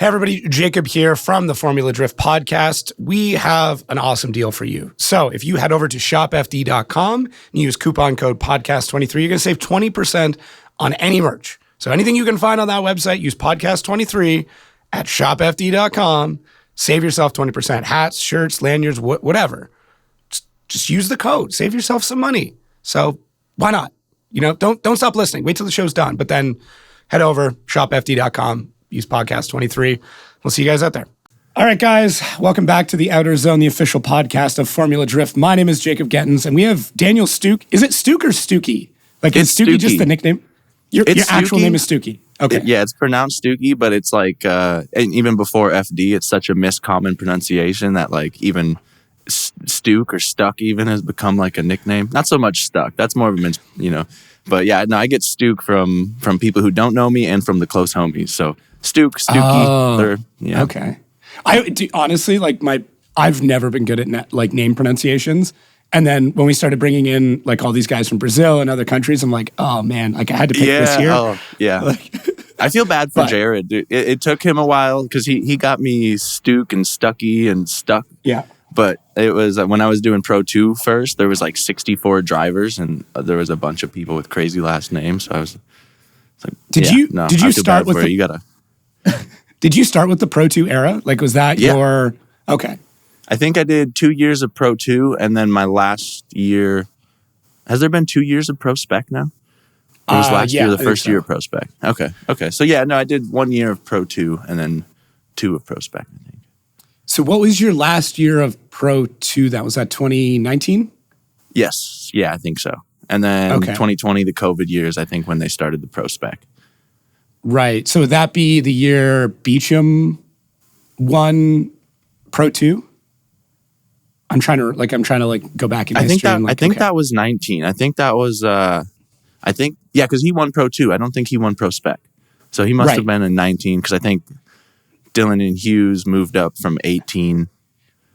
Hey everybody, Jacob here from the Formula Drift podcast. We have an awesome deal for you. So if you head over to shopfd.com and use coupon code podcast23, you're going to save 20% on any merch. So anything you can find on that website, use podcast23 at shopfd.com. Save yourself 20%. Hats, shirts, lanyards, whatever. Just use the code. Save yourself some money. So why not? You know, don't stop listening. Wait till the show's done. But then head over, shopfd.com. Use podcast 23. We'll see you guys out there. All right, guys. Welcome back to the Outerzone, the official podcast of Formula Drift. My name is Jacob Gettins, and we have Daniel Stuke. Is it Stuke or Stukey? Like, is Stukey just the nickname? Your actual name is Stukey. Okay. Yeah, it's pronounced Stukey, but it's like, and even before FD, it's such a miscommon pronunciation that like even Stuke or Stuck even has become like a nickname. Not so much Stuck. That's more of a, But yeah, no, I get Stuke from people who don't know me and from the close homies. So Stukey. Yeah. Okay. Honestly, like I've never been good at name pronunciations. And then when we started bringing in like all these guys from Brazil and other countries, I'm like, oh man, like I had to pick this here. Oh, yeah. I feel bad for Jared. Dude. It took him a while because he got me Stuke and Stucky and Stuck. Yeah. But it was when I was doing Pro 2 first, there was like 64 drivers and there was a bunch of people with crazy last names. So I was like, did you start with you gotta. Did you start with the Pro 2 era? Like, was that your... Okay. I think I did 2 years of Pro 2, and then my last year... Has there been 2 years of Pro Spec now? Or was last year the first year of Pro Spec? Okay. So yeah, no, I did 1 year of Pro 2, and then 2 of Pro Spec, I think. So what was your last year of Pro 2? Was that 2019? Yes. Yeah, I think so. And then 2020, the COVID years, I think, when they started the Pro Spec. Right. So would that be the year Beecham won Pro 2? I'm trying to go back in history. I think that was 19. I think that was because he won Pro 2. I don't think he won Pro Spec. So he must have been in 19 because I think Dylan and Hughes moved up from 18.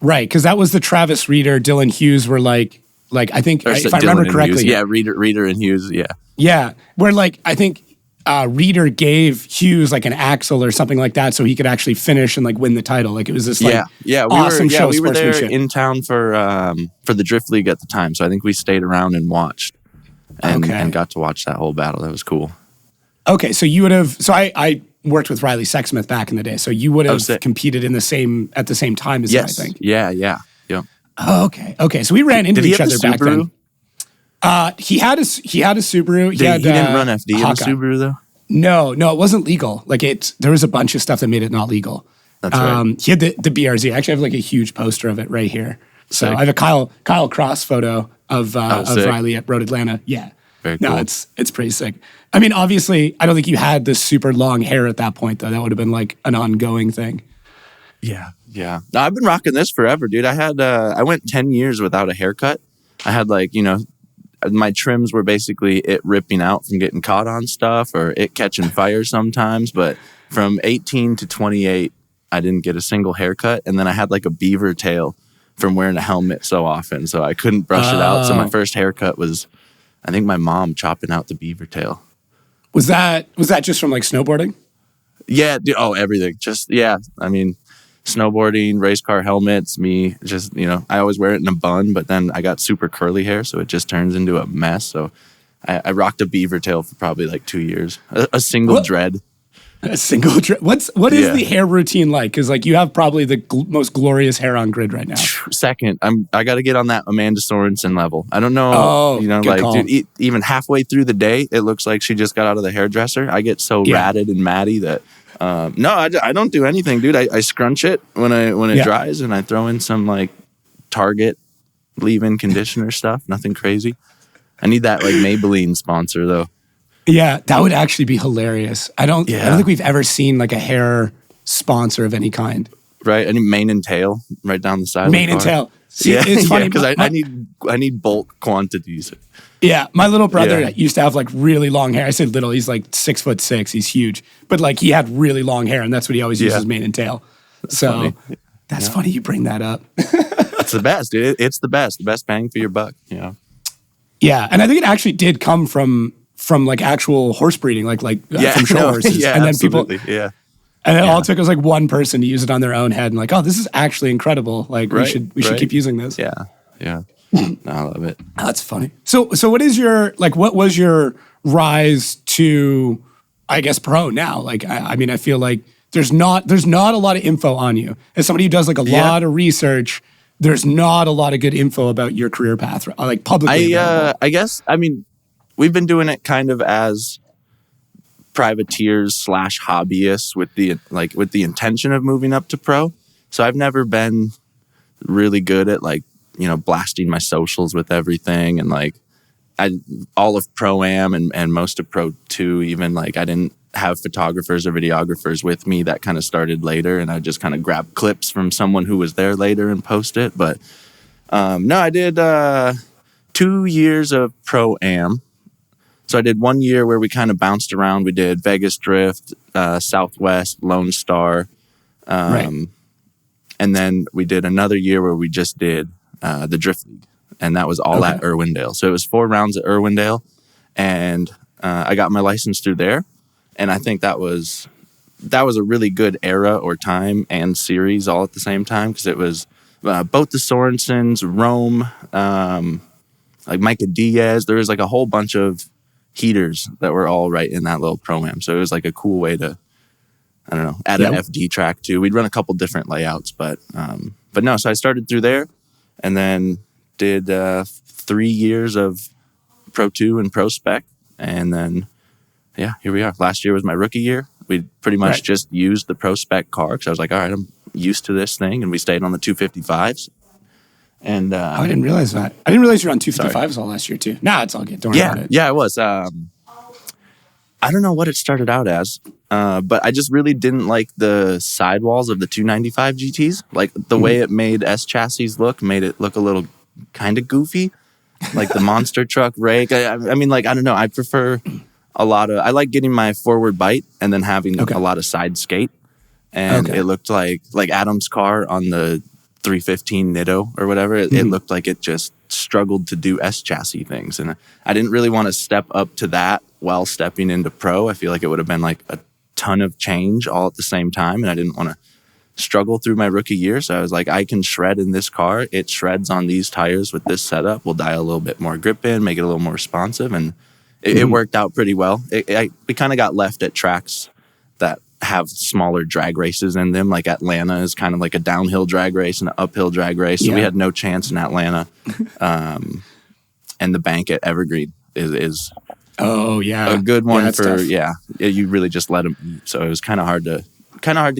Right, because that was the Travis Reeder, Dylan Hughes were like I think if I remember correctly. Hughes. Yeah, Reeder and Hughes. Yeah. Yeah, where like I think Reeder gave Hughes like an axle or something like that so he could actually finish and like win the title. Like it was this awesome show. We were there in town for the Drift League at the time, so I think we stayed around and watched and got to watch that whole battle. That was cool. Okay, so you would have. So I worked with Riley Sexsmith back in the day, so you would have competed at the same time as him, I think. Yeah. Oh, okay. So we ran into each other back then. He had a Subaru. He didn't run FD in a Subaru though. No, it wasn't legal. Like there was a bunch of stuff that made it not legal. That's right. He had the BRZ. I actually have like a huge poster of it right here. So I have a Kyle Cross photo of Riley at Road Atlanta. Yeah. Very cool. No, it's pretty sick. I mean, obviously, I don't think you had this super long hair at that point, though. That would have been like an ongoing thing. Yeah. No, I've been rocking this forever, dude. I went 10 years without a haircut. I had my trims were basically it ripping out from getting caught on stuff or it catching fire sometimes. But from 18 to 28, I didn't get a single haircut. And then I had like a beaver tail from wearing a helmet so often. So I couldn't brush it out. So my first haircut was, I think, my mom chopping out the beaver tail. Was that just from like snowboarding? Yeah. Dude, everything. Just, yeah. I mean, snowboarding, race car helmets, me just, I always wear it in a bun, but then I got super curly hair, so it just turns into a mess. So I rocked a beaver tail for probably like 2 years. A single dread. A single dread. What is the hair routine like? Because like you have probably the most glorious hair on grid right now. Second, I got to get on that Amanda Sorensen level. I don't know, dude, even halfway through the day, it looks like she just got out of the hairdresser. I get so ratted and matty that no, I don't do anything, dude. I scrunch it when it dries, and I throw in some like Target leave-in conditioner stuff. Nothing crazy. I need that like Maybelline sponsor though. Yeah, that would actually be hilarious. I don't think we've ever seen like a hair sponsor of any kind. Right, any mane and tail right down the side. Mane of the car. and tail. See, it's funny because I need bulk quantities. Yeah, my little brother used to have like really long hair. I say little, he's like 6'6". He's huge, but like he had really long hair, and that's what he always uses, mane and tail. That's funny. That's funny you bring that up. It's the best, dude. It's the best bang for your buck. Yeah, and I think it actually did come from like actual horse breeding, like from show horses, and then absolutely. people. Yeah. And it all took us like one person to use it on their own head and like, oh, this is actually incredible. Like we should keep using this. Yeah. Yeah. No, I love it. That's funny. So what is what was your rise to, I guess, pro now? Like, I mean, I feel like there's not a lot of info on you. As somebody who does like a lot of research, there's not a lot of good info about your career path, like publicly. I guess, I mean, we've been doing it kind of as privateers / hobbyists with the intention of moving up to pro. So I've never been really good at like, blasting my socials with everything. And like all of Pro-Am and most of Pro 2, even like I didn't have photographers or videographers with me. That kind of started later. And I just kind of grabbed clips from someone who was there later and post it. But no, I did 2 years of Pro-Am. So I did 1 year where we kind of bounced around. We did Vegas Drift, Southwest, Lone Star. And then we did another year where we just did the Drift League. And that was all at Irwindale. So it was 4 rounds at Irwindale. And I got my license through there. And I think that was a really good era or time and series all at the same time. Because it was both the Sorensens, Rome, like Micah Diaz. There was like a whole bunch of heaters that were all right in that little Pro-Am. So it was like a cool way to, I don't know, add an FD track too. We'd run a couple different layouts, but no. So I started through there, and then did 3 years of Pro 2 and MspeK, and then here we are. Last year was my rookie year. We pretty much just used the MspeK car because I was like, all right, I'm used to this thing, and we stayed on the 255s. And I didn't realize that. I didn't realize you were on 255s all last year too. Nah, it's all good. Don't worry about it. Yeah, I was. I don't know what it started out as, but I just really didn't like the sidewalls of the 295 GTs. Like the way it made S chassis made it look a little kind of goofy, like the monster truck rake. I mean, like, I don't know. I prefer I like getting my forward bite and then having a lot of side skate. And it looked like Adam's car on the 315 Nitto or whatever. It looked like it just struggled to do S chassis things. And I didn't really want to step up to that while stepping into pro. I feel like it would have been like a ton of change all at the same time. And I didn't want to struggle through my rookie year. So I was like, I can shred in this car. It shreds on these tires with this setup. We'll dial a little bit more grip in, make it a little more responsive. And it worked out pretty well. We kind of got left at tracks that have smaller drag races in them. Like Atlanta is kind of like a downhill drag race and an uphill drag race. So we had no chance in Atlanta. And the bank at Evergreen is a good one for you really just let them eat. So it was kind of hard to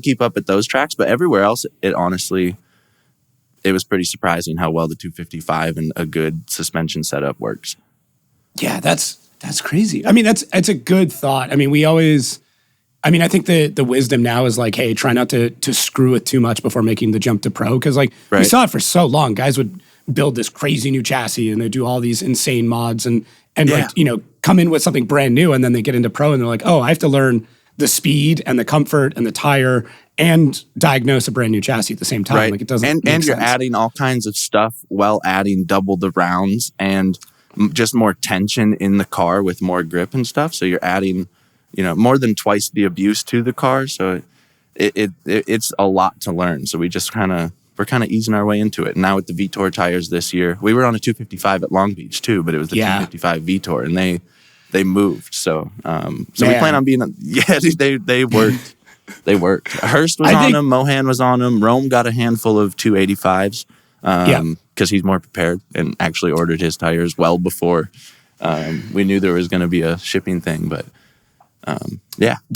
keep up at those tracks. But everywhere else, it was pretty surprising how well the 255 and a good suspension setup works. Yeah, that's crazy. I mean, that's a good thought. I mean, I think the wisdom now is like, hey, try not to screw it too much before making the jump to pro. Because we saw it for so long. Guys would build this crazy new chassis and they do all these insane mods and come in with something brand new, and then they get into pro and they're like, oh, I have to learn the speed and the comfort and the tire and diagnose a brand new chassis at the same time. Right. Like it doesn't and make you're sense. adding all kinds of stuff while adding double the rounds and just more tension in the car with more grip and stuff. So you're adding, more than twice the abuse to the car. So it's a lot to learn. So we're kind of easing our way into it. And now with the Vitor tires this year, we were on a 255 at Long Beach too, but it was the 255 Vitor, and they moved. So we plan on being, they worked. They worked. Hurst was on them. Mohan was on them. Rome got a handful of 285s because he's more prepared and actually ordered his tires well before we knew there was going to be a shipping thing. But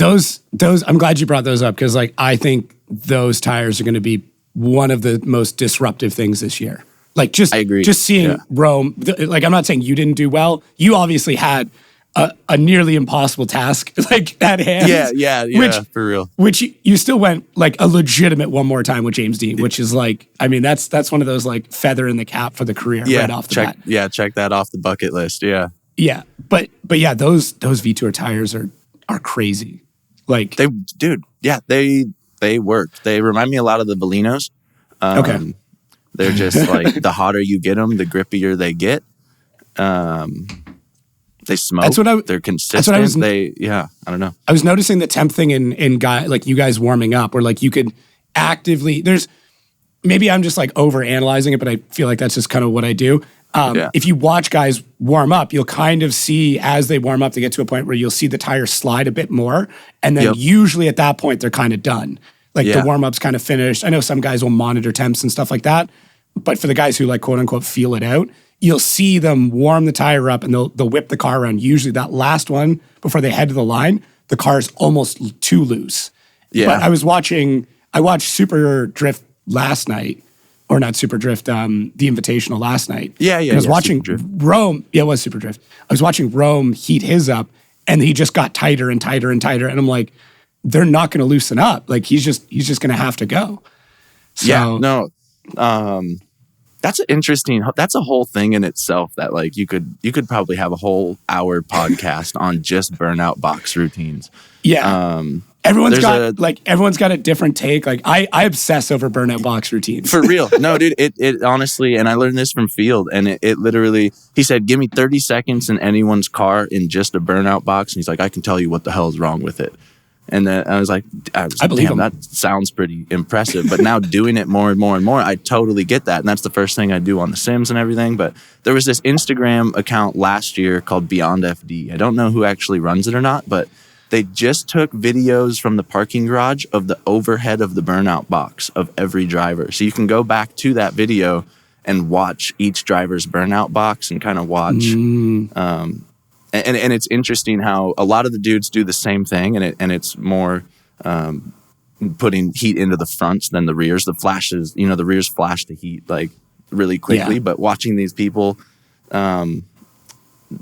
those I'm glad you brought those up because I think those tires are going to be one of the most disruptive things this year. Like I agree. Just seeing Rome. I'm not saying you didn't do well. You obviously had a nearly impossible task at hand. Yeah, for real. Which you still went a legitimate one more time with James Dean, which is that's one of those feather in the cap for the career right off the bat. Yeah, check that off the bucket list. Yeah. Yeah, but yeah, those Vitor tires are crazy. They work. They remind me a lot of the Valinos. They're just the hotter you get them, the grippier they get. They smoke. They're consistent. That's what I was. I don't know. I was noticing the temp thing in guy like you guys warming up, where like you could actively. Maybe I'm just like over analyzing it, but I feel like that's just kind of what I do. If you watch guys warm up, you'll kind of see as they warm up, they get to a point where you'll see the tires slide a bit more. And then usually at that point, they're kind of done. Like the warm up's kind of finished. I know some guys will monitor temps and stuff like that. But for the guys who like quote unquote feel it out, you'll see them warm the tire up and they'll whip the car around. Usually that last one before they head to the line, the car's almost too loose. Yeah. But I watched Super Drift last night. Or not Super Drift, the Invitational last night. Yeah. I was watching Rome. Yeah, it was Super Drift. I was watching Rome heat his up, and he just got tighter and tighter and tighter. And I'm like, they're not going to loosen up. Like he's just going to have to go. So, that's interesting. That's a whole thing in itself. That like you could probably have a whole hour podcast on just burnout box routines. Yeah. Everyone's got a different take. Like I obsess over burnout box routines. For real. No, dude, it honestly, and I learned this from Field, and it literally, he said, give me 30 seconds in anyone's car in just a burnout box. And he's like, I can tell you what the hell is wrong with it. And then I was like, I believe him. That sounds pretty impressive. But now doing it more and more and more, I totally get that. And that's the first thing I do on the Sims and everything. But there was this Instagram account last year called Beyond FD. I don't know who actually runs it or not, but they just took videos from the parking garage of the overhead of the burnout box of every driver. So you can go back to that video and watch each driver's burnout box and kind of watch. And it's interesting how a lot of the dudes do the same thing, and it's more putting heat into the fronts than the rears. The flashes, the rears flash the heat like really quickly. Yeah. But watching these people,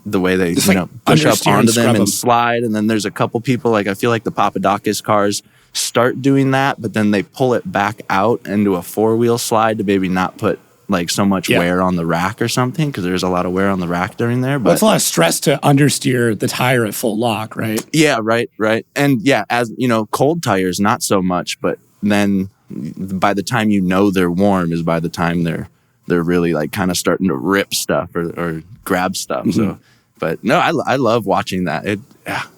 the way they push up onto them and slide, and then there's a couple people like I feel like the Papadakis cars start doing that, but then they pull it back out into a 4-wheel slide to maybe not put like so much wear on the rack or something, because there's a lot of wear on the rack during there. But it's a lot of stress to understeer the tire at full lock, right? Yeah, right. And as cold tires, not so much, but then by the time they're warm is by the time they're really like kind of starting to rip stuff or grab stuff. Mm-hmm. So, but no, I love watching that.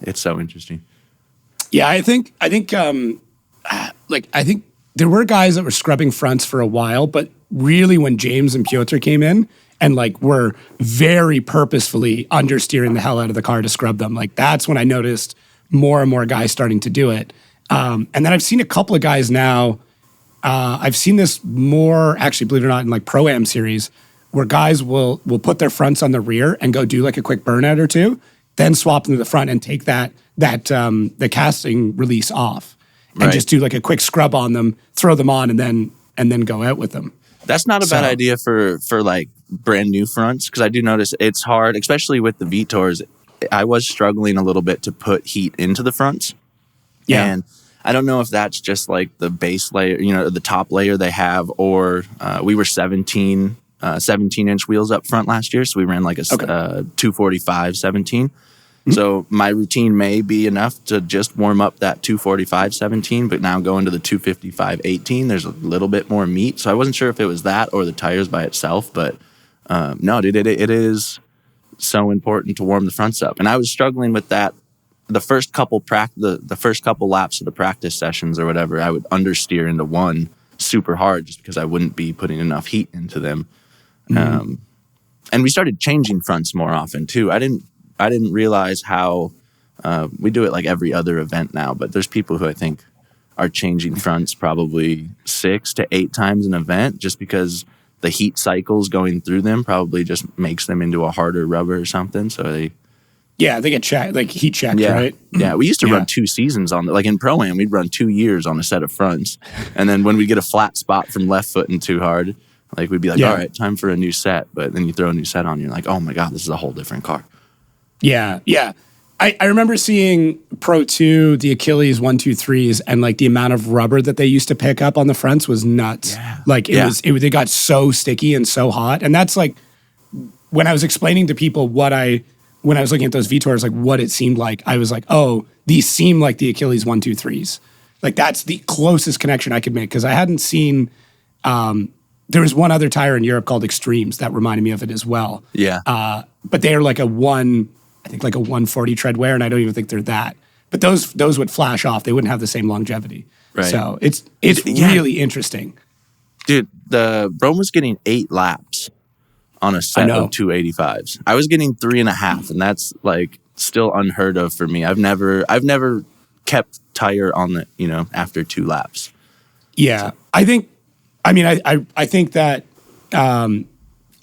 It's so interesting. Yeah, I think there were guys that were scrubbing fronts for a while, but really when James and Piotr came in and like were very purposefully understeering the hell out of the car to scrub them, like that's when I noticed more and more guys starting to do it. And then I've seen a couple of guys now. I've seen this more, actually, believe it or not, in like Pro-Am series, where guys will put their fronts on the rear and go do like a quick burnout or two, then swap them to the front and take the casting release off and just do like a quick scrub on them, throw them on, and then go out with them. That's not a bad idea for like brand new fronts, because I do notice it's hard, especially with the Vitors. I was struggling a little bit to put heat into the fronts. Yeah. And I don't know if that's just like the base layer, the top layer they have, or we were 17-inch wheels up front last year. So we ran like a 245 17. Mm-hmm. So my routine may be enough to just warm up that 245 17, but now going to the 255 18, there's a little bit more meat. So I wasn't sure if it was that or the tires by itself, but no, dude, it is so important to warm the fronts up. And I was struggling with that. The first couple the first couple laps of the practice sessions or whatever, I would understeer into one super hard just because I wouldn't be putting enough heat into them. Mm-hmm. And we started changing fronts more often too. I didn't realize how we do it like every other event now, but there's people who I think are changing fronts probably 6 to 8 times an event just because the heat cycles going through them probably just makes them into a harder rubber or something. So they get checked, like heat checked, right? Yeah, we used to run 2 seasons on like in Pro-Am, we'd run 2 years on a set of fronts. And then when we get a flat spot from left footing too hard, like we'd be like, all right, time for a new set. But then you throw a new set on, you're like, oh my God, this is a whole different car. Yeah. I remember seeing Pro 2, the Achilles 123s, and like the amount of rubber that they used to pick up on the fronts was nuts. Yeah. Like they got so sticky and so hot. And that's like when I was explaining to people when I was looking at those Vitors, like what it seemed like, I was like, oh, these seem like the Achilles 123s. Like that's the closest connection I could make, because I hadn't seen. There was one other tire in Europe called Extremes that reminded me of it as well. Yeah. But they're like I I think like a 140 tread wear, and I don't even think they're that. But those would flash off. They wouldn't have the same longevity. Right. So it's really interesting. Dude, the Rome was getting 8 laps on a set of 285s. I was getting 3.5, and that's like still unheard of for me. I've never kept tire on the, after 2 laps. Yeah. So. I think that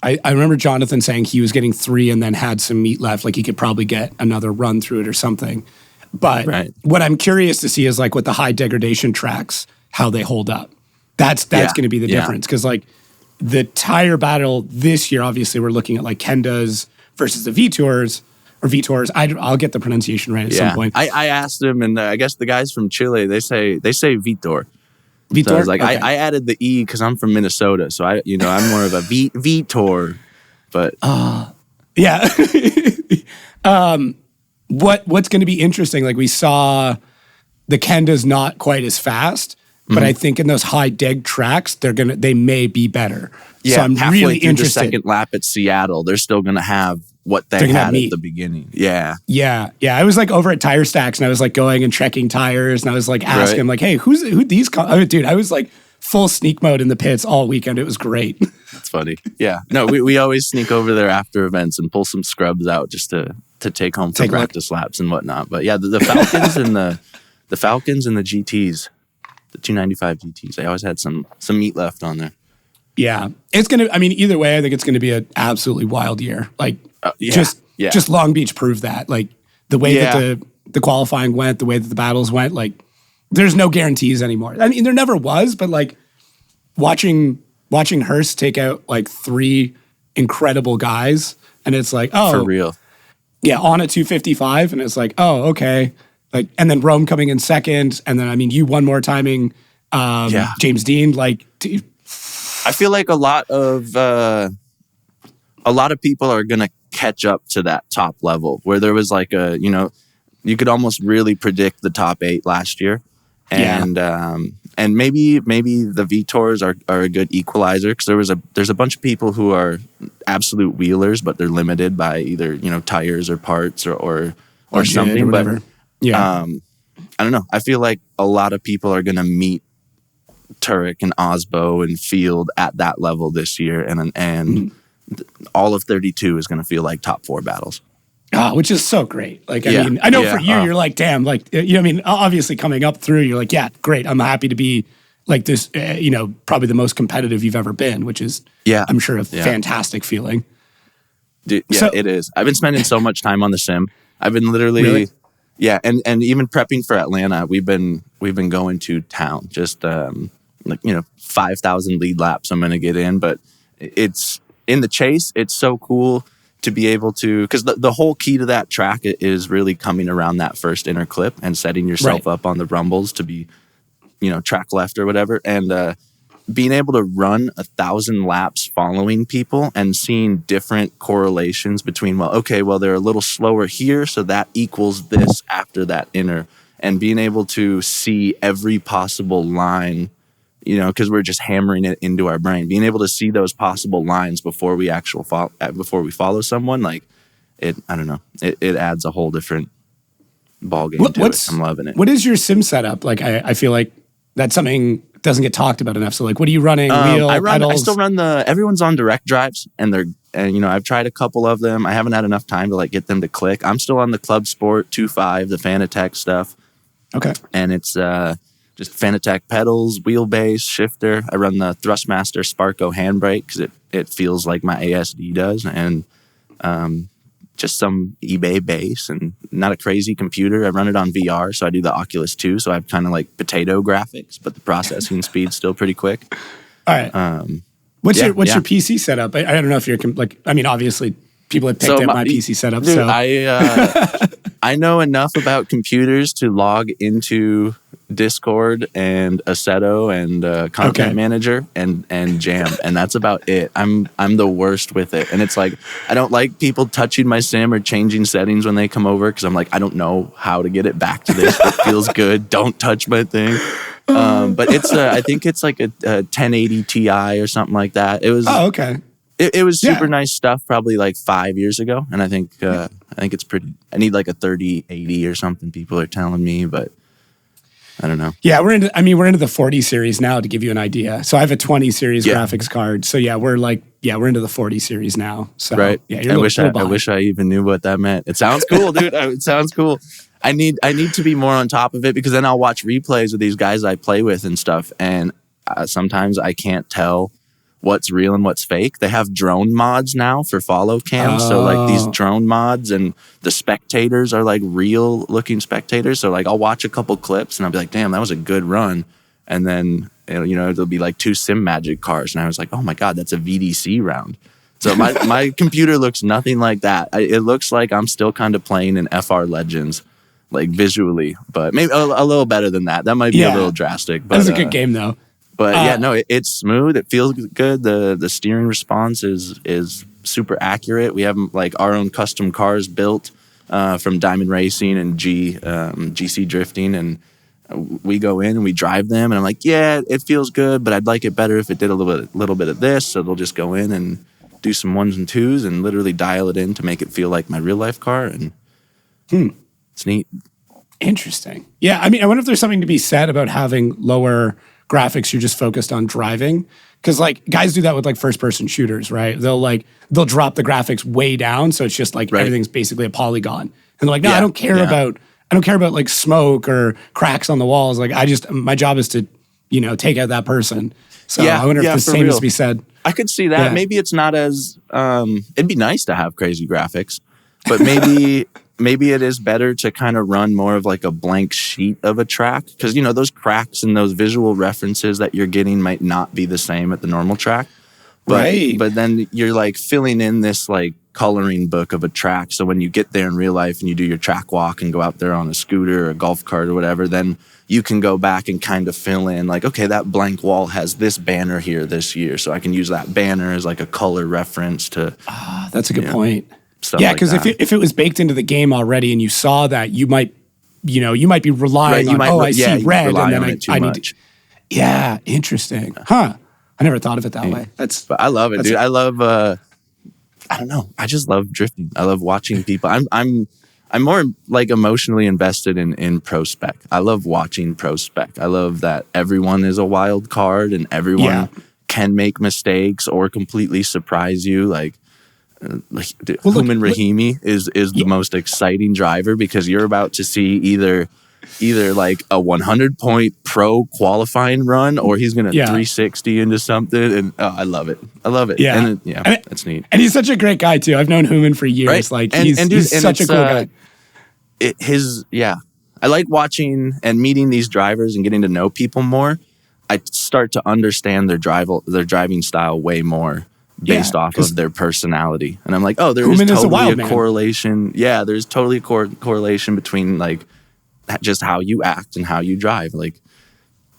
I remember Jonathan saying he was getting 3 and then had some meat left. Like he could probably get another run through it or something. But what I'm curious to see is like with the high degradation tracks, how they hold up. That's going to be the difference. Because like the tire battle this year, obviously we're looking at like Kendas versus the V-Tours. I'll get the pronunciation right at some point. I asked him, and I guess the guys from Chile, they say Vitor. Vitor? So I was like, okay. I added the E because I'm from Minnesota, so I'm more of a Vitor. But yeah. What's going to be interesting? Like we saw the Kenda's not quite as fast, but I think in those high deg tracks, they may be better. Yeah, so I'm halfway really through interested. The second lap at Seattle, they're still going to have what they had at the beginning. Yeah. I was like over at Tire Stacks, and I was like going and checking tires, and I was like asking him like, hey, who these? Dude, I was like full sneak mode in the pits all weekend. It was great. That's funny. Yeah. No, we always sneak over there after events and pull some scrubs out just to take home for practice laps and whatnot. But yeah, the Falcons and the Falcons and the GTs, the 295 GTs, they always had some meat left on there. Yeah. Either way, I think it's going to be an absolutely wild year. Like just Long Beach proved that. Like the way that the qualifying went, the way that the battles went, like there's no guarantees anymore. I mean, there never was, but like watching Hurst take out like 3 incredible guys, and it's like, oh, for real. Yeah, on a 255, and it's like, oh, okay. Like, and then Rome coming in second, and then you one more timing, James Dean. Like, I feel like a lot of people are gonna catch up to that top level where there was like you could almost really predict the top 8 last year, and maybe the V-Tours are a good equalizer because there's a bunch of people who are absolute wheelers, but they're limited by either tires or parts or something. Or whatever. But I don't know. I feel like a lot of people are gonna meet Turek and Osbo and Field at that level this year, and all of 32 is going to feel like top 4 battles. Which is so great. Like, I know for you, you're like, damn, like, obviously coming up through, you're like, yeah, great. I'm happy to be like this, probably the most competitive you've ever been, which is, I'm sure, a fantastic feeling. Dude, it is. I've been spending so much time on the sim. I've been literally, and even prepping for Atlanta, we've been going to town, just 5,000 lead laps I'm going to get in, but it's in the chase. It's so cool to be able to, because the whole key to that track is really coming around that first inner clip and setting yourself up on the rumbles to be, track left or whatever. And being able to run 1,000 laps following people and seeing different correlations between, they're a little slower here, so that equals this after that inner. And being able to see every possible line, because we're just hammering it into our brain. Being able to see those possible lines before we follow someone, like I don't know, it adds a whole different ballgame to it. I'm loving it. What is your sim setup? Like, I feel like that's something that doesn't get talked about enough. So, like, what are you running? Wheel, pedals? I still run everyone's on direct drives, and I've tried a couple of them. I haven't had enough time to like get them to click. I'm still on the Club Sport 2.5, the Fanatec stuff. Okay, and it's just Fanatec pedals, wheelbase, shifter. I run the Thrustmaster Sparco handbrake because it feels like my ASD does, and just some eBay bass and not a crazy computer. I run it on VR, so I do the Oculus 2, so I have kind of like potato graphics, but the processing speed's still pretty quick. All right. What's your PC setup? I don't know if you're obviously people have picked up my PC setup. Dude, so I know enough about computers to log into Discord and Assetto and Content Manager and Jam, and that's about it. I'm the worst with it, and it's like I don't like people touching my sim or changing settings when they come over because I'm like I don't know how to get it back to this. It feels good. Don't touch my thing. But it's I think it's like a 1080 Ti or something like that. It was It was super nice stuff probably like 5 years ago. And I think it's pretty, I need like a 3080 or something, people are telling me, but I don't know. Yeah, we're into the 40 series now, to give you an idea. So I have a 20 series graphics card. So we're into the 40 series now. So right. Yeah, I wish I even knew what that meant. It sounds cool, dude. It sounds cool. I need to be more on top of it, because then I'll watch replays of these guys I play with and stuff, and sometimes I can't tell what's real and what's fake. They have drone mods now for follow cams. So like these drone mods, and the spectators are like real looking spectators. So like I'll watch a couple clips and I'll be like, damn, that was a good run. And then, there'll be like 2 Sim Magic cars. And I was like, oh my God, that's a VDC round. So my computer looks nothing like that. It looks like I'm still kind of playing in FR Legends, like visually, but maybe a little better than that. That might be a little drastic. But that's a good game though. But it's smooth. It feels good. The steering response is super accurate. We have like our own custom cars built from Diamond Racing and GC Drifting, and we go in and we drive them. And I'm like, yeah, it feels good, but I'd like it better if it did a little bit of this. So they'll just go in and do some 1s and 2s and literally dial it in to make it feel like my real life car. And it's neat. Interesting. Yeah, I mean, I wonder if there's something to be said about having lower graphics. You're just focused on driving, because like guys do that with like first person shooters, right? They'll drop the graphics way down, so it's just like everything's basically a polygon, and they're like, no, I don't care about like smoke or cracks on the walls. Like my job is to take out that person. So I wonder if the same is to be said. I could see that. Maybe it's not as it'd be nice to have crazy graphics, but maybe it is better to kind of run more of like a blank sheet of a track, because those cracks and those visual references that you're getting might not be the same at the normal track. But then you're like filling in this like coloring book of a track. So when you get there in real life and you do your track walk and go out there on a scooter or a golf cart or whatever, then you can go back and kind of fill in like, okay, that blank wall has this banner here this year, so I can use that banner as like a color reference to. That's a good point. Yeah, because if it was baked into the game already and you saw that, you might be relying on, I see red, and then I need to. Yeah, interesting. Huh. I never thought of it that way. But I love it, dude. I love, I don't know. I just love drifting. I love watching people. I'm more like emotionally invested in ProSpec. I love watching ProSpec. I love that everyone is a wild card and everyone can make mistakes or completely surprise you. Human Rahimi is the most exciting driver, because you're about to see either like a 100-point pro qualifying run, or he's going to 360 into something, and I love it. Yeah, and it's neat. And he's such a great guy too. I've known Human for years. Right? Like he's such a cool guy. I like watching and meeting these drivers and getting to know people more. I start to understand their driving style way more, based off of their personality. And I'm like, oh, there is totally a correlation. Yeah, there's totally a correlation between like just how you act and how you drive. Like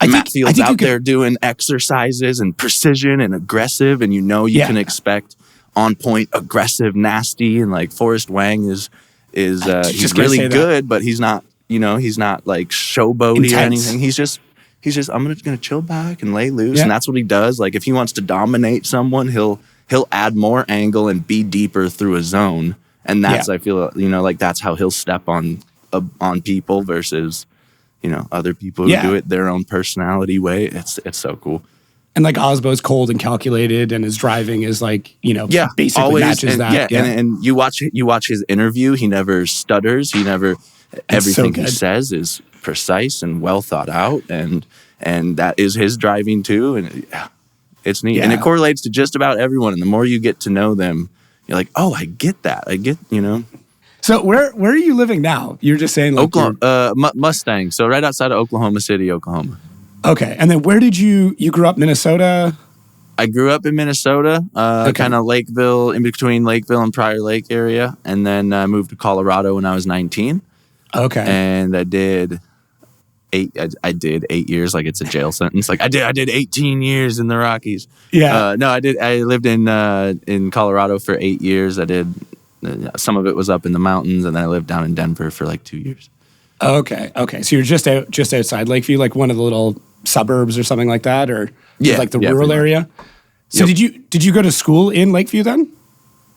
Matt Field's out there doing exercises and precision and aggressive, and you can expect on point, aggressive, nasty, and like Forrest Wang is he's really good, but he's not like showboaty or anything. He's just I'm gonna chill back and lay loose, and that's what he does. Like if he wants to dominate someone, he'll add more angle and be deeper through a zone, and that's I feel like that's how he'll step on people versus other people who do it their own personality way. It's so cool. And like Osbo's cold and calculated, and his driving is like basically always matches that. And you watch his interview. He never stutters. Everything he says is precise and well thought out, and that is his driving too. And it's neat, and it correlates to just about everyone. And the more you get to know them, you're like, oh, I get that. So where are you living now? You're just saying like Oklahoma, Mustang. So right outside of Oklahoma City, Oklahoma. Okay, and then where did you grew up? Minnesota. I grew up in Minnesota, kind of Lakeville, in between Lakeville and Prior Lake area, and then I moved to Colorado when I was 19. Okay, and I did 8 years, like it's a jail sentence. Like I did 18 years in the Rockies. Yeah, no, I did. I lived in Colorado for 8 years. I did. Some of it was up in the mountains, and then I lived down in Denver for like 2 years. Okay. So you're just outside Lakeview, like one of the little suburbs or something like that, or like the rural area. So did you go to school in Lakeview then?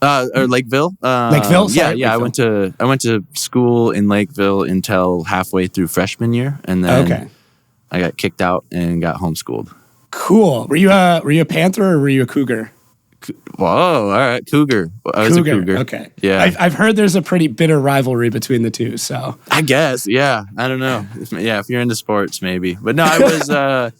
Or Lakeville? Lakeville? Sorry, yeah. Lakeville. I went to school in Lakeville until halfway through freshman year, and then I got kicked out and got homeschooled. Cool. Were you a Panther or were you a Cougar? Whoa! All right, Cougar. I was a Cougar. Okay. Yeah. I've heard there's a pretty bitter rivalry between the two. So I guess. Yeah. I don't know. If you're into sports, maybe. But no, I was.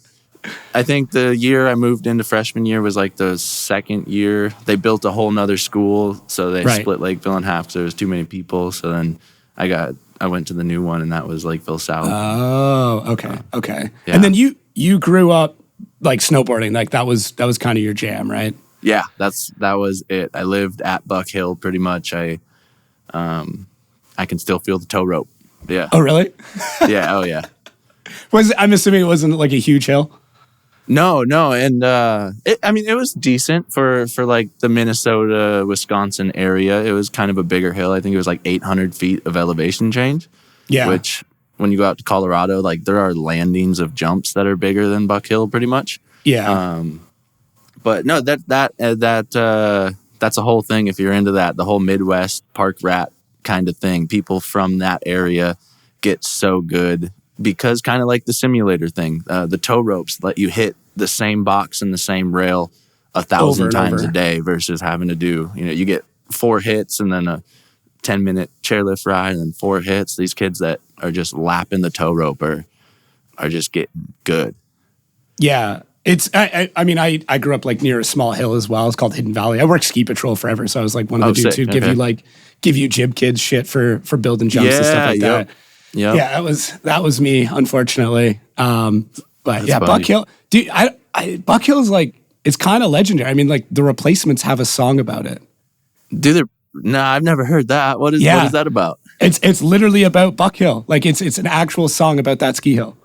I think the year I moved into freshman year was like the second year. They built a whole nother school, so they split Lakeville in half because there was too many people. So then I went to the new one, and that was Lakeville South. Oh, okay. Yeah. And then you grew up like snowboarding, like that was kind of your jam, right? Yeah, that was it. I lived at Buck Hill pretty much. I can still feel the tow rope. Yeah. Oh, really? Yeah. Oh, yeah. I'm assuming it wasn't like a huge hill. No, and it was decent for like the Minnesota, Wisconsin area. It was kind of a bigger hill. I think it was like 800 feet of elevation change. Yeah. Which, when you go out to Colorado, like there are landings of jumps that are bigger than Buck Hill, pretty much. Yeah. But no, that's a whole thing. If you're into that, the whole Midwest park rat kind of thing, people from that area get so good. Because kind of like the simulator thing, the tow ropes let you hit the same box and the same rail 1,000 times a day versus having to do, you get 4 hits and then a 10-minute chairlift ride and then 4 hits. These kids that are just lapping the tow rope are just getting good. Yeah. It's, I grew up like near a small hill as well. It's called Hidden Valley. I worked ski patrol forever. So I was like one of the dudes who give you jib kids shit for building jumps and stuff like that. Yep. Yeah, that was me, unfortunately. But that's funny. Buck Hill, dude, Buck Hill is like, it's kind of legendary. I mean, like the Replacements have a song about it. I've never heard that. What is that about? It's literally about Buck Hill. Like it's an actual song about that ski hill.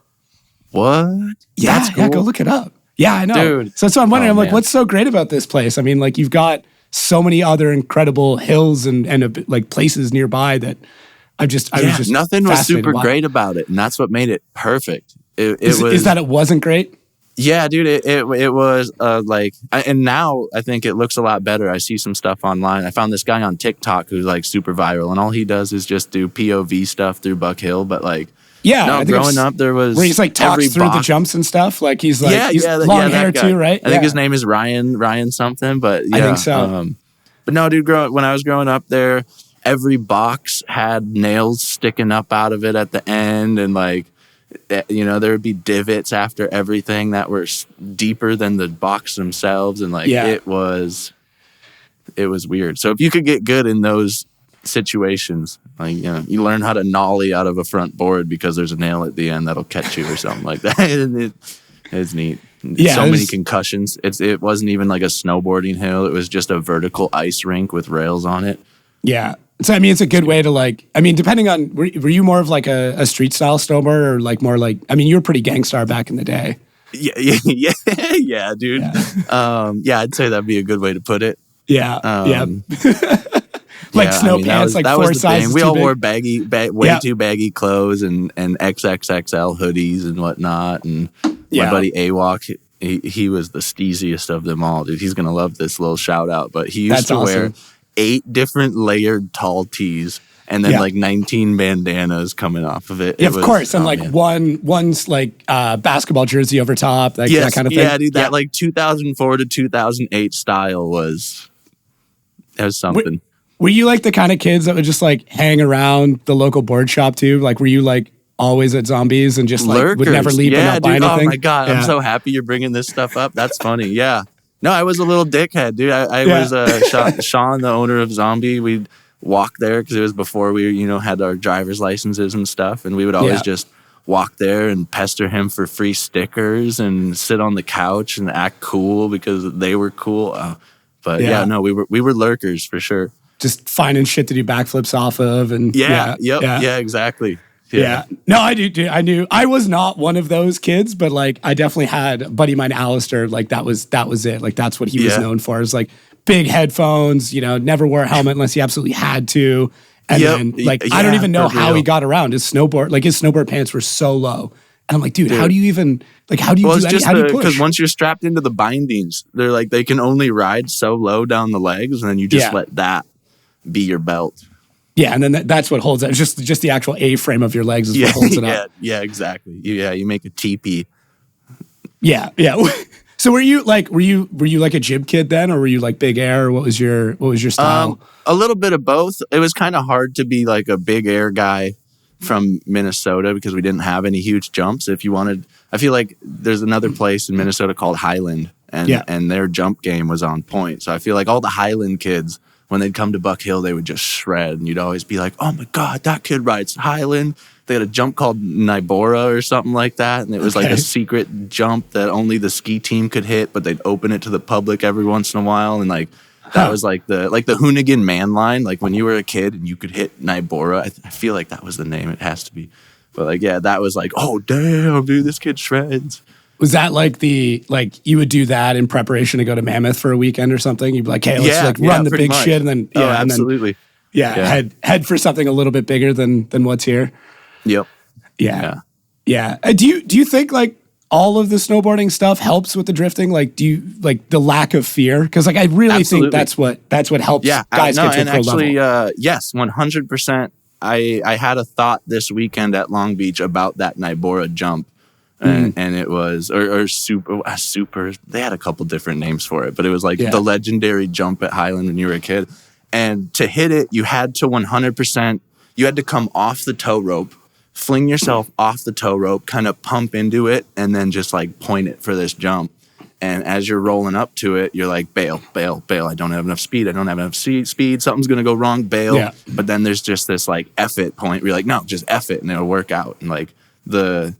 What? Yeah, that's cool. Yeah, go look it up. Yeah, I know. Dude. So I'm wondering, like, what's so great about this place? I mean, like you've got so many other incredible hills and like places nearby that nothing was super great about it, and that's what made it perfect. Is that it wasn't great? Yeah, dude, it was and now I think it looks a lot better. I see some stuff online. I found this guy on TikTok who's like super viral, and all he does is just do POV stuff through Buck Hill. But like, growing up, there was where he's like talks through the jumps and stuff. Like he's like long hair too, right? I think his name is Ryan something, but yeah, I think so. But no, dude, when I was growing up there, every box had nails sticking up out of it at the end, and like, there would be divots after everything that were deeper than the box themselves, and like it was weird. So if you could get good in those situations, like you learn how to nollie out of a front board because there's a nail at the end that'll catch you or something like that. It's neat. Yeah, so many concussions. It wasn't even like a snowboarding hill. It was just a vertical ice rink with rails on it. Yeah. So, I mean, it's a good way to depending on, were you more of like a street style snowboarder or like more like, I mean, you were pretty gangstar back in the day. Yeah, dude. Yeah. I'd say that'd be a good way to put it. Yeah. Like snow pants, like 4 sizes. We all wore way too baggy clothes and XXXL hoodies and whatnot. And my buddy AWOC, he was the steeziest of them all, dude. He's going to love this little shout out, but he used to wear 8 different layered tall tees and then like 19 bandanas coming off of it. Yeah, of course. And like one's like basketball jersey over top, like that kind of thing. Yeah, dude, that like 2004 to 2008 style was something. Were you like the kind of kids that would just like hang around the local board shop too? Like were you like always at Zombies and just like Lurkers. Would never leave and not buy anything? Oh my God, I'm so happy you're bringing this stuff up. That's funny. Yeah. No, I was a little dickhead, dude. I was Sean, the owner of Zombie. We'd walk there because it was before we, had our driver's licenses and stuff, and we would always just walk there and pester him for free stickers and sit on the couch and act cool because they were cool. We were lurkers for sure. Just finding shit to do backflips off of, and exactly. Yeah. No, I do, dude. I knew I was not one of those kids, but like I definitely had a buddy of mine, Alistair. Like that was it. Like that's what he was known for. Is like big headphones. Never wore a helmet unless he absolutely had to. And then like I don't even know how he got around his snowboard. Like his snowboard pants were so low And I'm like, dude, how do you even, like, how do you Well, do it's just how do you push? because once you're strapped into the bindings, they're like, they can only ride so low down the legs, and then you just let that be your belt. Yeah, and then that's what holds it. It's just the actual A-frame of your legs is what holds it up. Yeah, exactly. You make a teepee. Yeah. So were you like a jib kid then, or were you like big air? What was your style? A little bit of both. It was kind of hard to be like a big air guy from Minnesota because we didn't have any huge jumps. If you wanted, I feel like there's another place in Minnesota called Highland, and their jump game was on point. So I feel like all the Highland kids, when they'd come to Buck Hill, they would just shred, and you'd always be like, "Oh my God, that kid rides Highland." They had a jump called Nybora or something like that, and it was like a secret jump that only the ski team could hit, but they'd open it to the public every once in a while, and like that was like the Hoonigan man line. Like when you were a kid and you could hit Nybora, I feel like that was the name. It has to be, but like that was like, oh damn, dude, this kid shreds. Was that like you would do that in preparation to go to Mammoth for a weekend or something? You'd be like, hey, let's run the big shit, and then absolutely. Head for something a little bit bigger than what's here. Yep. Yeah. Do you think like all of the snowboarding stuff helps with the drifting? Like, do you like the lack of fear? Because like I really think that's what helps guys get to a pro level. Yes, 100%. I had a thought this weekend at Long Beach about that Nybora jump. And it was or super. They had a couple different names for it, but it was like the legendary jump at Highland when you were a kid. And to hit it, you had to 100%. You had to come off the tow rope, fling yourself off the tow rope, kind of pump into it, and then just like point it for this jump. And as you're rolling up to it, you're like, bail. I don't have enough speed. Speed. Something's gonna go wrong. Bail. Yeah. But then there's just this like F it point where you're like, no, just F it, and it'll work out. And like the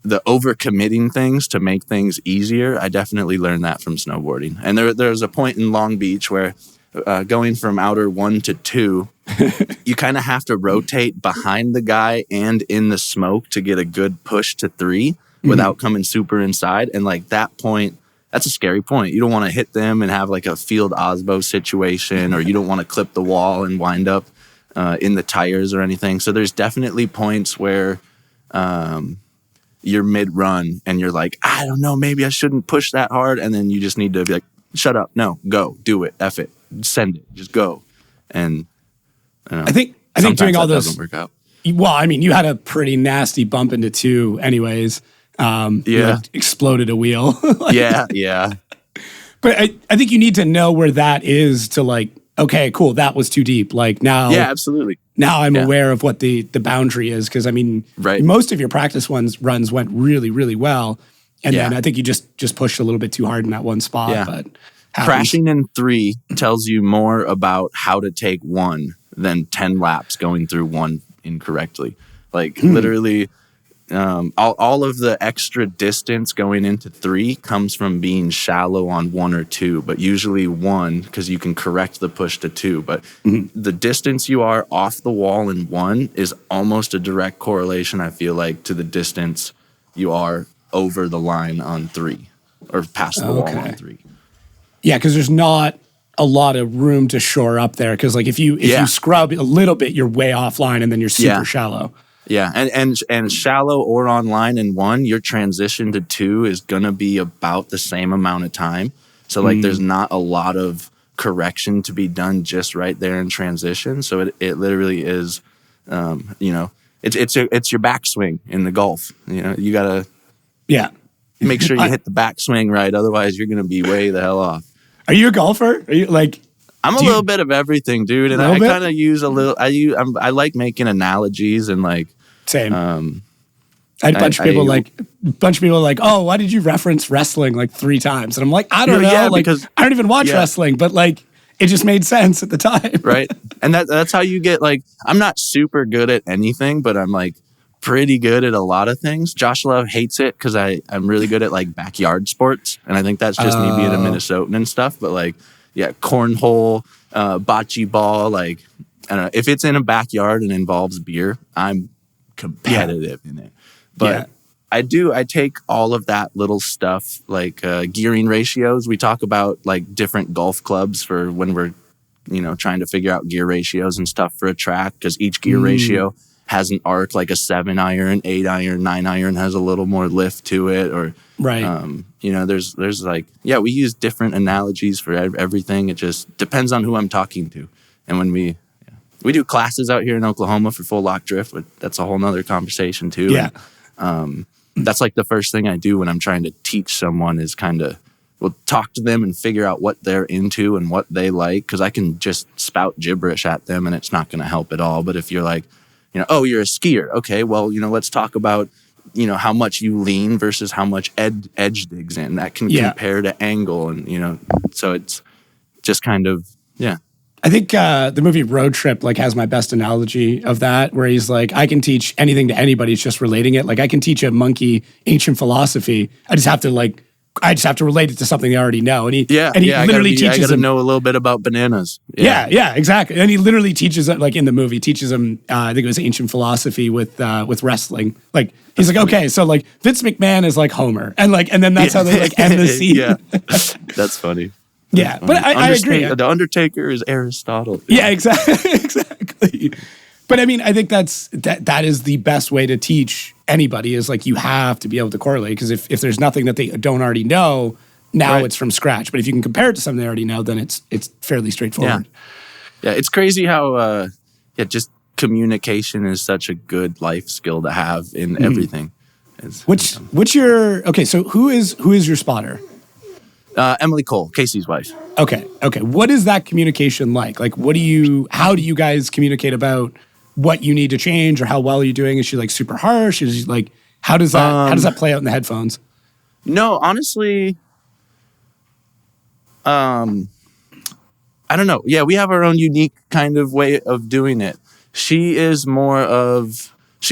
overcommitting things to make things easier, I definitely learned that from snowboarding. And there's a point in Long Beach where going from outer 1 to 2, you kind of have to rotate behind the guy and in the smoke to get a good push to 3 without coming super inside. And like that point, that's a scary point. You don't want to hit them and have like a field Osbo situation, or you don't want to clip the wall and wind up in the tires or anything. So there's definitely points where you're mid-run and you're like, I don't know, maybe I shouldn't push that hard. And then you just need to be like, shut up. No, go. Do it. F it. Send it. Just go. And I think doing all those doesn't work out. Well, I mean, you had a pretty nasty bump into 2 anyways. You like exploded a wheel. Yeah. But I think you need to know where that is to like, okay, cool, that was too deep. Like now. Yeah, absolutely. Now I'm aware of what the boundary is, because I mean, most of your practice runs went really, really well. And then I think you just pushed a little bit too hard in that one spot. Yeah. But crashing in 3 tells you more about how to take 1 than 10 laps going through 1 incorrectly. Like literally, all of the extra distance going into 3 comes from being shallow on 1 or 2, but usually 1 because you can correct the push to 2. But the distance you are off the wall in 1 is almost a direct correlation, I feel like, to the distance you are over the line on 3 or past the wall on 3. Yeah, because there's not a lot of room to shore up there. Because like if you scrub a little bit, you're way offline, and then you're super shallow. Yeah, and shallow or online in 1, your transition to 2 is gonna be about the same amount of time. So like there's not a lot of correction to be done just right there in transition. So it literally is, it's your backswing in the golf. You know, you gotta make sure you hit the backswing right. Otherwise, you're gonna be way the hell off. Are you a golfer? Are you like? I'm a little bit of everything, dude, and I kind of use a little. I like making analogies and like. Same. I had a bunch of people like, oh, why did you reference wrestling like 3 times? And I'm like, I don't know, like because I don't even watch wrestling, but like it just made sense at the time, right? And that's how you get like. I'm not super good at anything, but I'm like pretty good at a lot of things. Josh Love hates it because I'm really good at like backyard sports, and I think that's just me being a Minnesotan and stuff. But like. Yeah, cornhole, bocce ball, like, I don't know. If it's in a backyard and involves beer, I'm competitive in it. But I take all of that little stuff, like gearing ratios. We talk about like different golf clubs for when we're, trying to figure out gear ratios and stuff for a track, because each gear ratio has an arc like a 7-iron, 8-iron, 9-iron has a little more lift to it, or you know, there's like, yeah, we use different analogies for everything. It just depends on who I'm talking to. And when we do classes out here in Oklahoma for full lock drift, but that's a whole nother conversation too. Yeah. And, that's like the first thing I do when I'm trying to teach someone is kind of, well, talk to them and figure out what they're into and what they like. Because I can just spout gibberish at them and it's not going to help at all. But if you're like, you know, oh, you're a skier. Okay, well, you know, let's talk about, you know, how much you lean versus how much edge digs in. That can compare to angle. And, you know, so it's just kind of, yeah. I think the movie Road Trip like has my best analogy of that, where he's like, I can teach anything to anybody. It's just relating it. Like I can teach a monkey ancient philosophy. I just have to relate it to something they already know. And he literally teaches I gotta them. know a little bit about bananas. Yeah, exactly. And he literally teaches it, like in the movie, teaches them, I think it was ancient philosophy with wrestling. Like he's like, okay, so like Vince McMahon is like Homer, and then that's how they like end the scene. Yeah, that's funny. Yeah, but I agree. The Undertaker is Aristotle. Yeah, exactly. But I mean, I think that is the best way to teach anybody is like you have to be able to correlate, because if there's nothing that they don't already know, now it's from scratch. But if you can compare it to something they already know, then it's fairly straightforward. Yeah, it's crazy how just communication is such a good life skill to have in everything. So who is your spotter? Emily Cole, Casey's wife. Okay. What is that communication like? Like, how do you guys communicate about what you need to change or how well you're doing? Is she like super harsh? Is she like, how does that play out in the headphones? No, honestly, I don't know. Yeah, we have our own unique kind of way of doing it. She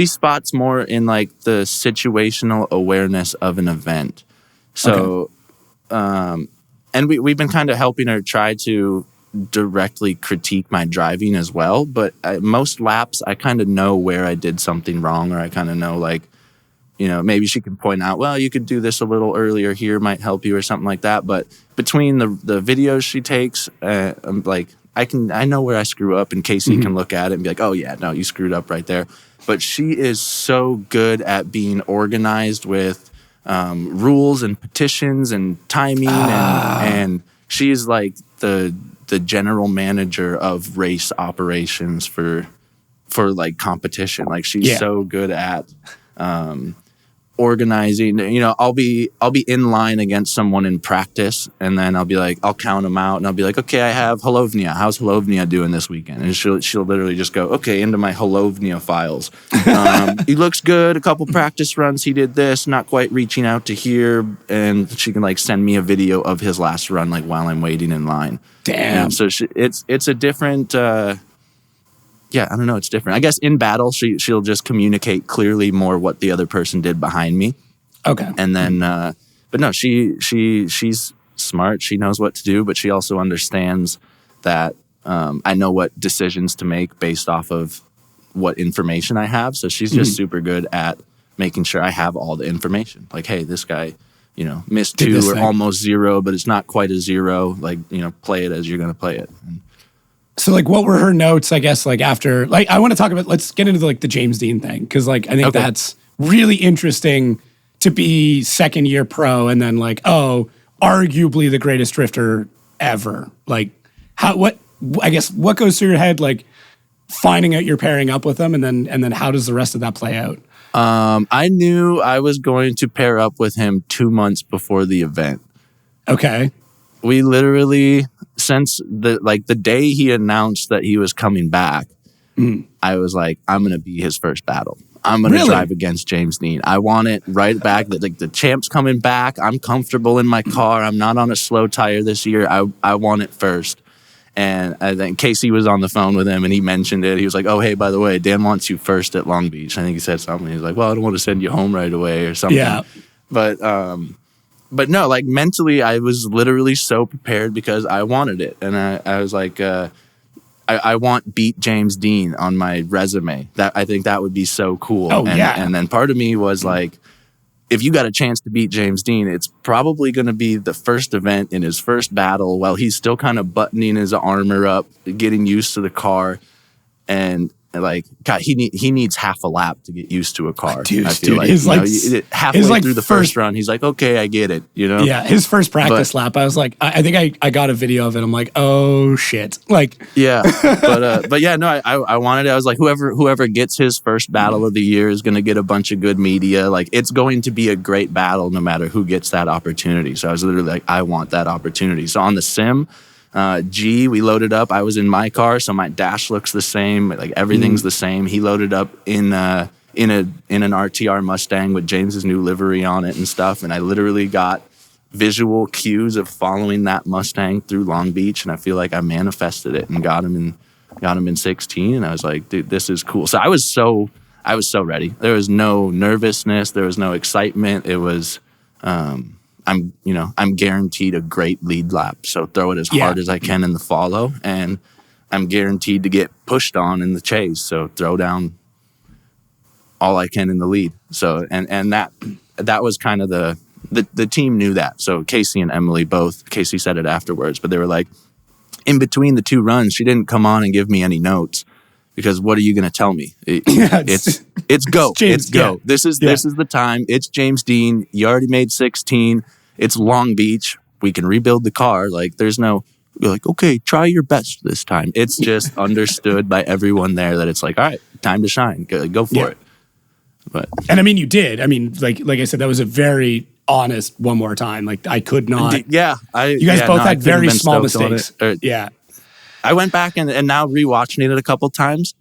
spots more in like the situational awareness of an event. So, and we've been kind of helping her try to directly critique my driving as well. But most laps, I kind of know where I did something wrong, or I kind of know like, you know, maybe she can point out, well, you could do this a little earlier here, might help you or something like that. But between the videos she takes, I'm like, I know where I screw up, and Casey can look at it and be like, oh yeah, no, you screwed up right there. But she is so good at being organized with rules and petitions and timing, and she's like the general manager of race operations for like competition. Like she's so good at organizing. You know, I'll be in line against someone in practice, and then I'll be like, I'll count them out, and I'll be like, okay, I have Holovnia. How's Holovnia doing this weekend? And she'll literally just go, okay, into my Holovnia files. He looks good. A couple practice runs, he did this, not quite reaching out to here, and she can like send me a video of his last run, like while I'm waiting in line. Damn. So it's a different. Yeah, I don't know. It's different. I guess in battle, she'll just communicate clearly more what the other person did behind me. Okay. And then, but no, she's smart. She knows what to do, but she also understands that I know what decisions to make based off of what information I have. So she's just super good at making sure I have all the information. Like, hey, this guy, you know, missed 2 or almost 0, but it's not quite a 0. Like, you know, play it as you're going to play it. So, like, what were her notes, I guess, like, after... Like, I want to talk about... Let's get into, like, the James Dean thing, because, like, I think that's really interesting to be second-year pro and then, like, arguably the greatest drifter ever. Like, what goes through your head, like, finding out you're pairing up with them, and then how does the rest of that play out? I knew I was going to pair up with him 2 months before the event. Okay. We literally... Since the day he announced that he was coming back, I was like, I'm going to be his first battle. I'm going to drive against James Dean. I want it right back. Like the champ's coming back. I'm comfortable in my car. I'm not on a slow tire this year. I want it first. And I think Casey was on the phone with him and he mentioned it. He was like, oh, hey, by the way, Dan wants you first at Long Beach. I think he said something. He was like, well, I don't want to send you home right away or something. Yeah. But no, like mentally, I was literally so prepared because I wanted it. And I was like, I want beat James Dean on my resume. That I think that would be so cool. And then part of me was like, if you got a chance to beat James Dean, it's probably going to be the first event in his first battle while he's still kind of buttoning his armor up, getting used to the car. And like, God, he needs half a lap to get used to a car. Dude, I feel his halfway through the first run, he's like, okay, I get it. Yeah, his first practice lap, I was like, I think I got a video of it. I'm like, oh shit, like, yeah, but yeah, no, I wanted it. I was like, whoever gets his first battle of the year is going to get a bunch of good media. Like, it's going to be a great battle no matter who gets that opportunity. So I was literally like, I want that opportunity. So on the sim. We loaded up. I was in my car, so my dash looks the same. Like everything's the same. He loaded up in an RTR Mustang with James's new livery on it and stuff. And I literally got visual cues of following that Mustang through Long Beach, and I feel like I manifested it and got him in 16. And I was like, dude, this is cool. So I was so ready. There was no nervousness. There was no excitement. It was. I'm guaranteed a great lead lap. So throw it as hard as I can in the follow, and I'm guaranteed to get pushed on in the chase. So throw down all I can in the lead. So and that was kind of the team knew that. So Casey and Emily both. Casey said it afterwards, but they were like, in between the two runs, she didn't come on and give me any notes. Because what are you going to tell me? It's go. It's go. Yeah. This is the time. It's James Dean. You already made 16. It's Long Beach. We can rebuild the car. Like, there's no, you're like, okay, try your best this time. It's just understood by everyone there that it's like, all right, time to shine. Go for it. And I mean, you did. I mean, like I said, that was a very honest one more time. Like, I could not. Yeah. You guys both had very small mistakes. Yeah. I went back and now rewatching it a couple times.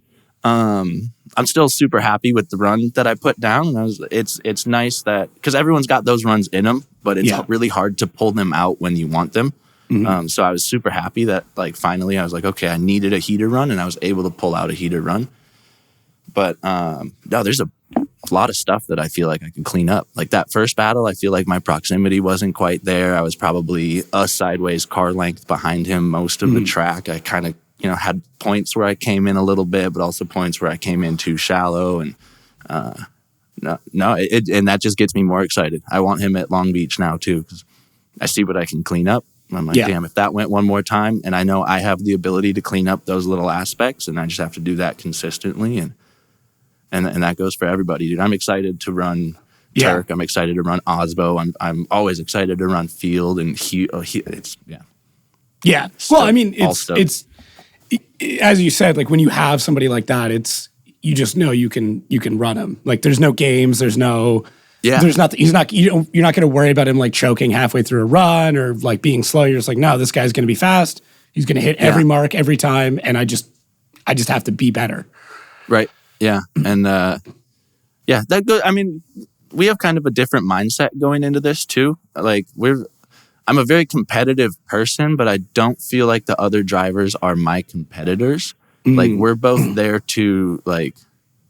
I'm still super happy with the run that I put down. And it's nice that, because everyone's got those runs in them, but it's really hard to pull them out when you want them. Mm-hmm. So I was super happy that, like, finally I was like, okay, I needed a heater run, and I was able to pull out a heater run. But no, there's a lot of stuff that I feel like I can clean up. Like that first battle, I feel like my proximity wasn't quite there. I was probably a sideways car length behind him most of the track. I kind of, had points where I came in a little bit, but also points where I came in too shallow. And and that just gets me more excited. I want him at Long Beach now too, because I see what I can clean up. I'm like, damn, if that went one more time, and I know I have the ability to clean up those little aspects, and I just have to do that consistently. And that goes for everybody, dude. I'm excited to run Turk. I'm excited to run Osbo. I'm always excited to run Field, and Yeah. Well, I mean, it's as you said, like when you have somebody like that, you just know you can run him. Like there's no games, there's no. Yeah. You're not going to worry about him like choking halfway through a run or like being slow. You're just like, no, this guy's going to be fast. He's going to hit every mark every time, and I just have to be better. Right. Yeah. And that goes. I mean, we have kind of a different mindset going into this too. Like I'm a very competitive person, but I don't feel like the other drivers are my competitors. Like we're both there to like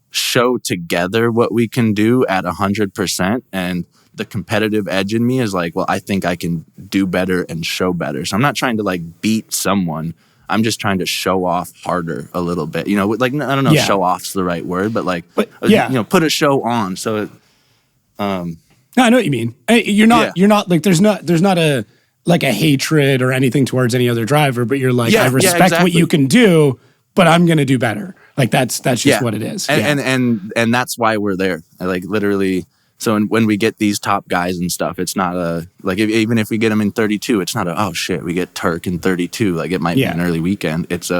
show together what we can do at 100%, and the competitive edge in me is like, well, I think I can do better and show better. So I'm not trying to like beat someone. I'm just trying to show off harder a little bit. Like I don't know if show off's the right word, but put a show on. So no, I know what you mean. You're not like there's not a like a hatred or anything towards any other driver, but you're like, I respect what you can do, but I'm going to do better. Like that's just what it is. And that's why we're there. Like literally. So when we get these top guys and stuff, it's not even if we get them in 32, it's not oh shit, we get Turk in 32. Like it might be an early weekend. It's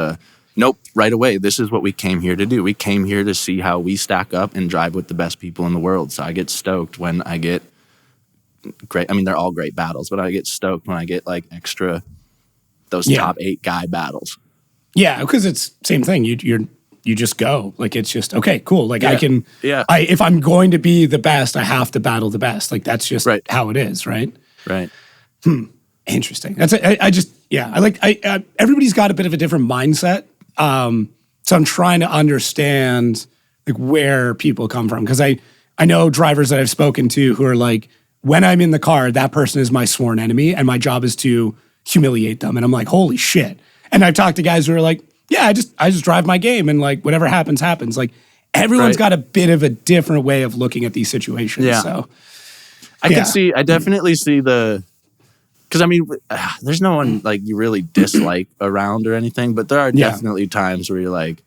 nope, right away. This is what we came here to do. We came here to see how we stack up and drive with the best people in the world. So I get stoked when I get great. I mean, they're all great battles, but I get stoked when I get like extra those top 8 guy battles. Yeah, because it's same thing. You just go. Like it's just okay, cool. Like I can. Yeah. If I'm going to be the best, I have to battle the best. Like that's just how it is, right? Right. Interesting. That's everybody's got a bit of a different mindset. So I'm trying to understand like where people come from, because I know drivers that I've spoken to who are like, when I'm in the car, that person is my sworn enemy, and my job is to humiliate them. And I'm like, holy shit. And I've talked to guys who are like, yeah, I just drive my game, and like whatever happens, happens. Like everyone's got a bit of a different way of looking at these situations. Yeah. So I definitely see because I mean, there's no one like you really dislike around or anything, but there are definitely times where you're like,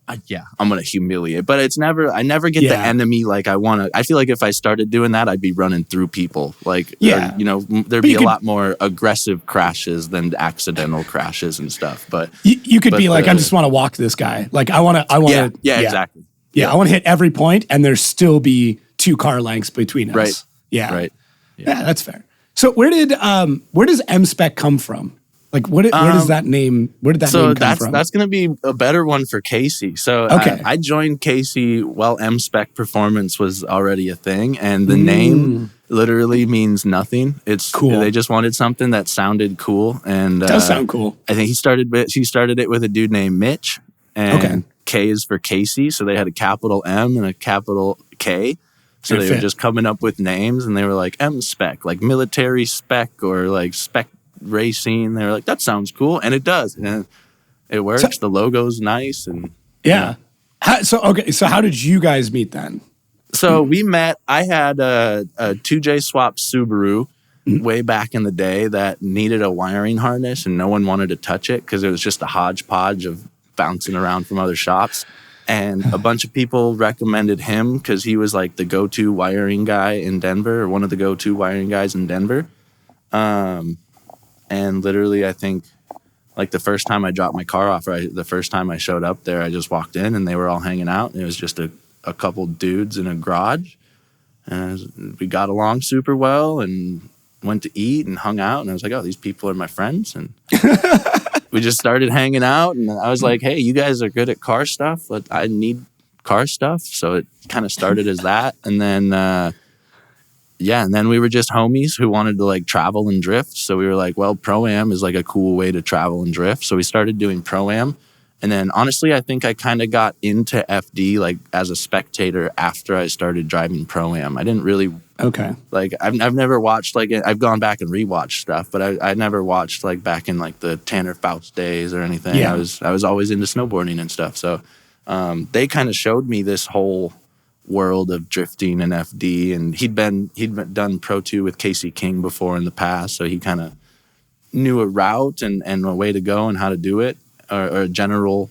I'm going to humiliate. But I never get the enemy like I want to. I feel like if I started doing that, I'd be running through people. Like, or, there'd be a lot more aggressive crashes than accidental crashes and stuff. But you could be like, I just want to walk this guy. Like, I want to. Yeah, exactly. Yeah, I want to hit every point and there still be 2 car lengths between us. Right. Yeah. Right. Yeah, that's fair. So where does MspeK come from? Like, where does that name? Where did that name come from? That's going to be a better one for Casey. So I joined Casey while MSpec Performance was already a thing, and the name literally means nothing. It's cool. They just wanted something that sounded cool, and it does sound cool. I think she started it with a dude named Mitch, and K is for Casey, so they had a capital M and a capital K. So they were just coming up with names, and they were like MspeK, like military spec, or like spec racing. They were like, that sounds cool, and it does, and it works. So, the logo's nice, and So how did you guys meet then? So we met. I had a 2J swap Subaru way back in the day that needed a wiring harness, and no one wanted to touch it because it was just a hodgepodge of bouncing around from other shops. And a bunch of people recommended him because he was like the go-to wiring guy in Denver, or one of the go-to wiring guys in Denver. And literally, I think, like the first time I dropped my car off, or the first time I showed up there, I just walked in and they were all hanging out. And it was just a couple dudes in a garage. And we got along super well and went to eat and hung out. And I was like, oh, these people are my friends. And we just started hanging out. And I was like, hey, you guys are good at car stuff, but I need car stuff. So it kind of started as that. And then... and then we were just homies who wanted to like travel and drift. So we were like, well, Pro-Am is like a cool way to travel and drift. So we started doing Pro-Am. And then honestly, I think I kind of got into FD like as a spectator after I started driving Pro-Am. I didn't really... Like I've never watched like... I've gone back and rewatched stuff, but I never watched like back in like the Tanner Faust days or anything. Yeah. I was always into snowboarding and stuff. So they kind of showed me this whole world of drifting and FD, and he'd done Pro 2 with Casey King before in the past, so he kind of knew a route and a way to go and how to do it, or a general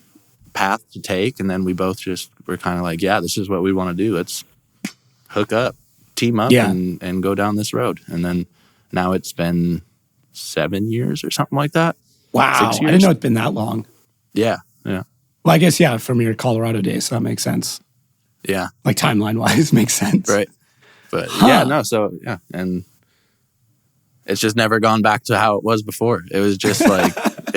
path to take. And then we both just were kind of like, yeah, this is what we want to do. Let's hook up, team up, and go down this road. And then now it's been 7 years or something like that. Wow, 6 years. I didn't know it'd been that long. Yeah. Well, I guess from your Colorado days, so that makes sense. Yeah. Like timeline-wise, makes sense. Right. But and it's just never gone back to how it was before. It was just like,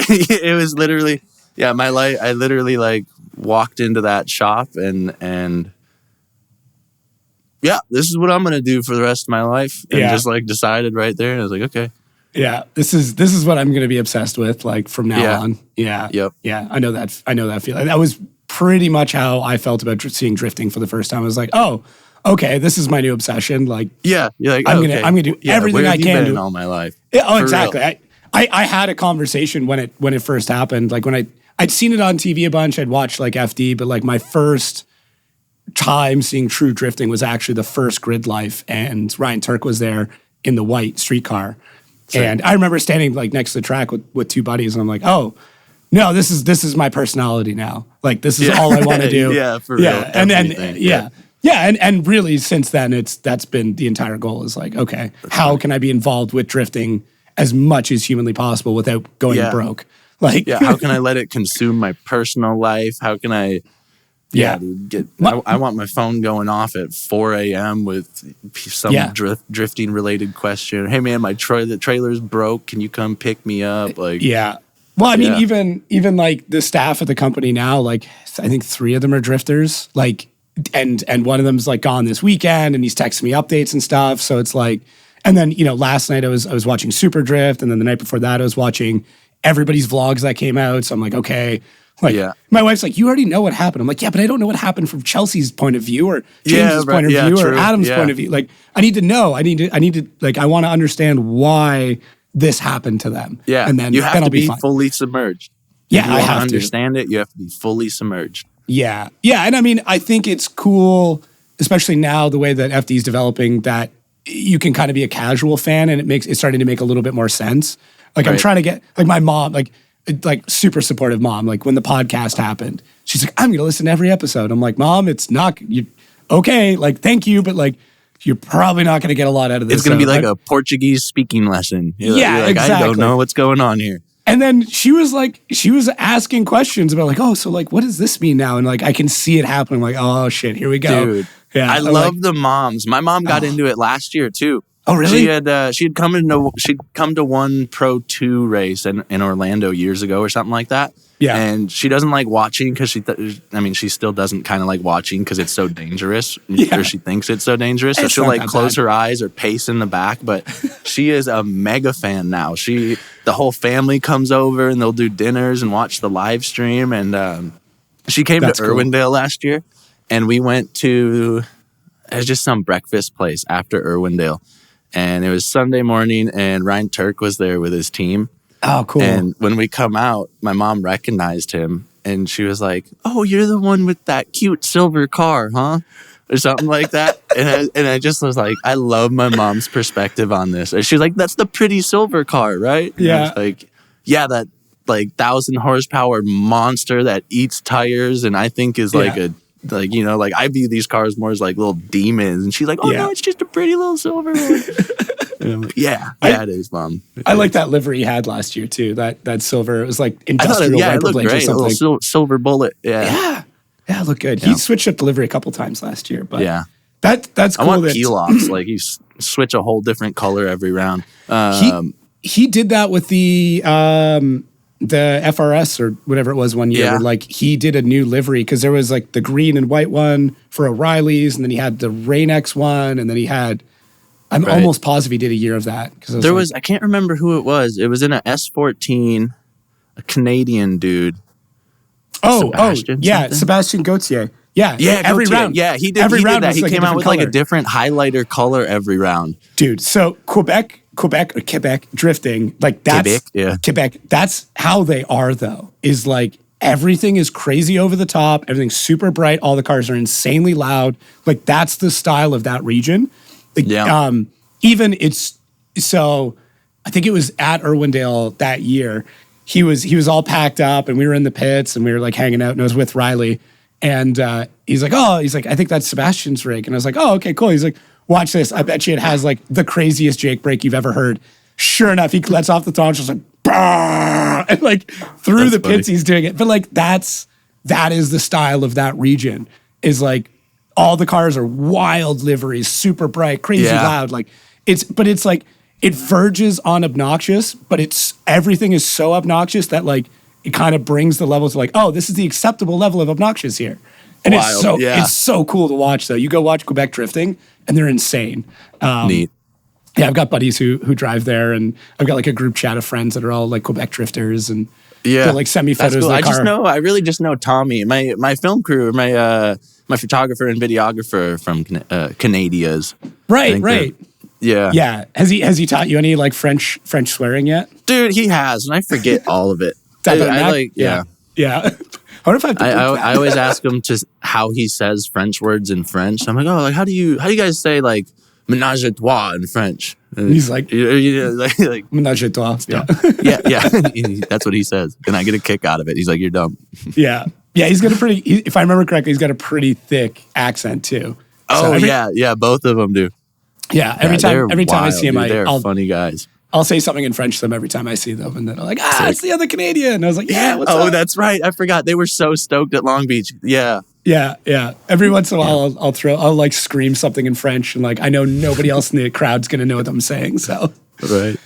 it was literally, my life, I literally like walked into that shop and this is what I'm going to do for the rest of my life. And just like decided right there. And I was like, okay. Yeah, this is what I'm going to be obsessed with, like from now on. Yeah. Yep. Yeah, I know that feeling. That was pretty much how I felt about seeing drifting for the first time. I was like, oh, okay, this is my new obsession. Like, you're like, I'm gonna do everything I can do all my life. Yeah, exactly. I had a conversation when it first happened. Like when I'd seen it on TV a bunch. I'd watched like FD, but like my first time seeing true drifting was actually the first Grid Life, and Ryan Turk was there in the white streetcar. Sure. And I remember standing like next to the track with 2 buddies, and I'm like, oh, no, this is my personality now. Like this is all I want to do. For real. And really since then that's been the entire goal is like, okay, how can I be involved with drifting as much as humanly possible without going broke? Like how can I let it consume my personal life? How can I I want my phone going off at 4 a.m. with some drifting related question. Hey man, my trailer's broke. Can you come pick me up? Like Well, I mean, even like the staff at the company now, like I think 3 of them are drifters. Like, and one of them's like gone this weekend, and he's texting me updates and stuff. So it's like, and then last night I was watching Super Drift, and then the night before that I was watching everybody's vlogs that came out. So I'm like, okay, my wife's like, you already know what happened. I'm like, yeah, but I don't know what happened from Chelsea's point of view, or James's point of view, or Adam's point of view. Like, I need to know. I need to like, I want to understand why this happened to them. Yeah, and then you have to be fine. Fully submerged. Yeah, if you want to understand it. You have to be fully submerged. Yeah, and I mean, I think it's cool, especially now the way that FD is developing, that you can kind of be a casual fan, and it's starting to make a little bit more sense. Like I'm trying to get like my mom, like like super supportive mom. Like when the podcast happened, she's like, I'm going to listen to every episode. I'm like, Mom, it's not, okay, like, thank you, but like, you're probably not going to get a lot out of this. It's going to be like a Portuguese speaking lesson. You're like, exactly. I don't know what's going on here. And then she was asking questions about like, oh, so like, what does this mean now? And like, I can see it happening. I'm like, oh shit, here we go. Dude, yeah, I love the moms. My mom got into it last year too. Oh, really? She'd come to one Pro 2 race in Orlando years ago or something like that. Yeah. And she doesn't like watching because she still doesn't kind of like watching because it's so dangerous. Yeah. Or she thinks it's so dangerous. So It's she'll not like that close bad. her eyes or pace in the back. But she is a mega fan now. The whole family comes over and they'll do dinners and watch the live stream. And she came That's to cool. Irwindale last year. And we went to, it was just some breakfast place after Irwindale. And it was Sunday morning and Ryan Turk was there with his team. Oh, cool. And when we come out, my mom recognized him and she was like, oh, you're the one with that cute silver car, huh? Or something like that. And I just was like, I love my mom's perspective on this. And she's like, that's the pretty silver car, right? And I was like, yeah, that like 1,000 horsepower monster that eats tires and I think is like I view these cars more as like little demons. And she's like, oh no, it's just a pretty little silver one. And I'm like, it is, Mom. I like that livery he had last year too. That silver, it was like I thought industrial it wiper looked blades or great. A something. little silver bullet. Yeah. Yeah, it looked good. He switched up the livery a couple times last year, but that's cool. I want peel-offs. Like you switch a whole different color every round. He did that with the FRS or whatever it was one year. Yeah. Where like he did a new livery because there was like the green and white one for O'Reilly's, and then he had the Rain-X one, and then he had. I'm almost positive he did a year of that. I can't remember who it was. It was in a S14, a Canadian dude. Sebastian Gauthier. Yeah, every Gauthier. round. Yeah, he did. Every round that. was He like came a out with different like a different highlighter color every round. Dude, so Quebec drifting, like that's Quebec. That's how they are though. Is like everything is crazy over the top. Everything's super bright. All the cars are insanely loud. Like that's the style of that region. Like, even it's so. I think it was at Irwindale that year. He was all packed up, and we were in the pits, and we were like hanging out, and I was with Riley, and he's like, I think that's Sebastian's rig, and I was like, oh, okay, cool. He's like, watch this. I bet you it has like the craziest Jake brake you've ever heard. Sure enough, he lets off the throttle, just like, bah! And like through the pits, he's doing it. But like that is the style of that region. Is like all the cars are wild liveries, super bright, crazy loud. Like it's like it verges on obnoxious, but everything is so obnoxious that like it kind of brings the level to like, oh, this is the acceptable level of obnoxious here. And it's so cool to watch though. You go watch Quebec drifting and they're insane. Neat. Yeah, I've got buddies who drive there, and I've got like a group chat of friends that are all like Quebec drifters, and they'll like send me photos of the car. I really just know Tommy, my film crew, my photographer and videographer from Canadias. Right. Yeah. Has he taught you any like French swearing yet? Dude, he has, and I forget all of it. Yeah. I wonder if I always ask him how he says French words in French. I'm like, oh, like how do you guys say like ménage à trois in French? And he's like, like ménage à trois. Yeah. That's what he says, and I get a kick out of it. He's like, you're dumb. Yeah. He's got if I remember correctly, he's got a pretty thick accent too. Both of them do. Yeah, every time I see him, they're funny guys. I'll say something in French to them every time I see them, and then they're like, it's the other Canadian. And I was like, what's up? That's right. I forgot. They were so stoked at Long Beach. Yeah. Yeah. Every once in a while, I'll like scream something in French, and like I know nobody else in the crowd's gonna know what I'm saying. So right.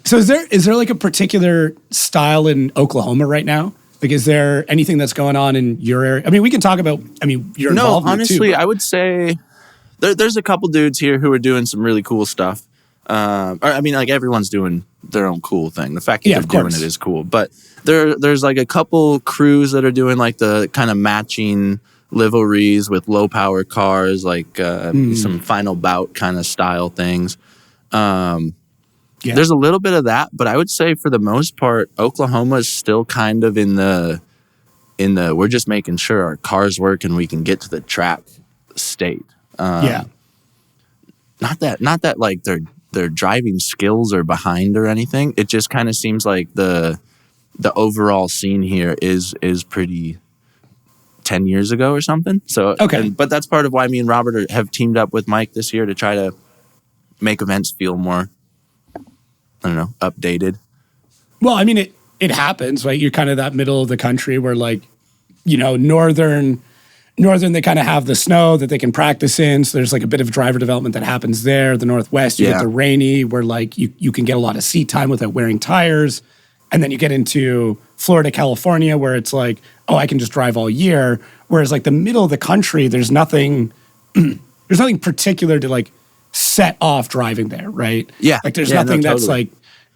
So is there like a particular style in Oklahoma right now? Like, is there anything that's going on in your area? I mean, we can talk about. I mean, you're involved. No, honestly, in it too, I would say there's a couple dudes here who are doing some really cool stuff. I mean, like everyone's doing their own cool thing. The fact that they're doing it is cool. But there's like a couple crews that are doing like the kind of matching liveries with low power cars, like some final bout kind of style things. There's a little bit of that, but I would say for the most part, Oklahoma is still kind of in the we're just making sure our cars work and we can get to the track state. Not that like their driving skills are behind or anything. It just kind of seems like the the overall scene here is pretty 10 years ago or something. So, Okay. but that's part of why me and Robert have teamed up with Mike this year to try to make events feel more, I don't know, updated. Well, I mean, it happens, right? You're kind of that middle of the country where, like, you know, northern, they kind of have the snow that they can practice in. So there's like a bit of driver development that happens there. The Northwest, you get the rainy where like you can get a lot of seat time without wearing tires. And then you get into Florida, California, where it's like, oh, I can just drive all year. Whereas like the middle of the country, there's nothing particular to like set off driving there, right? Yeah. Like there's nothing that's like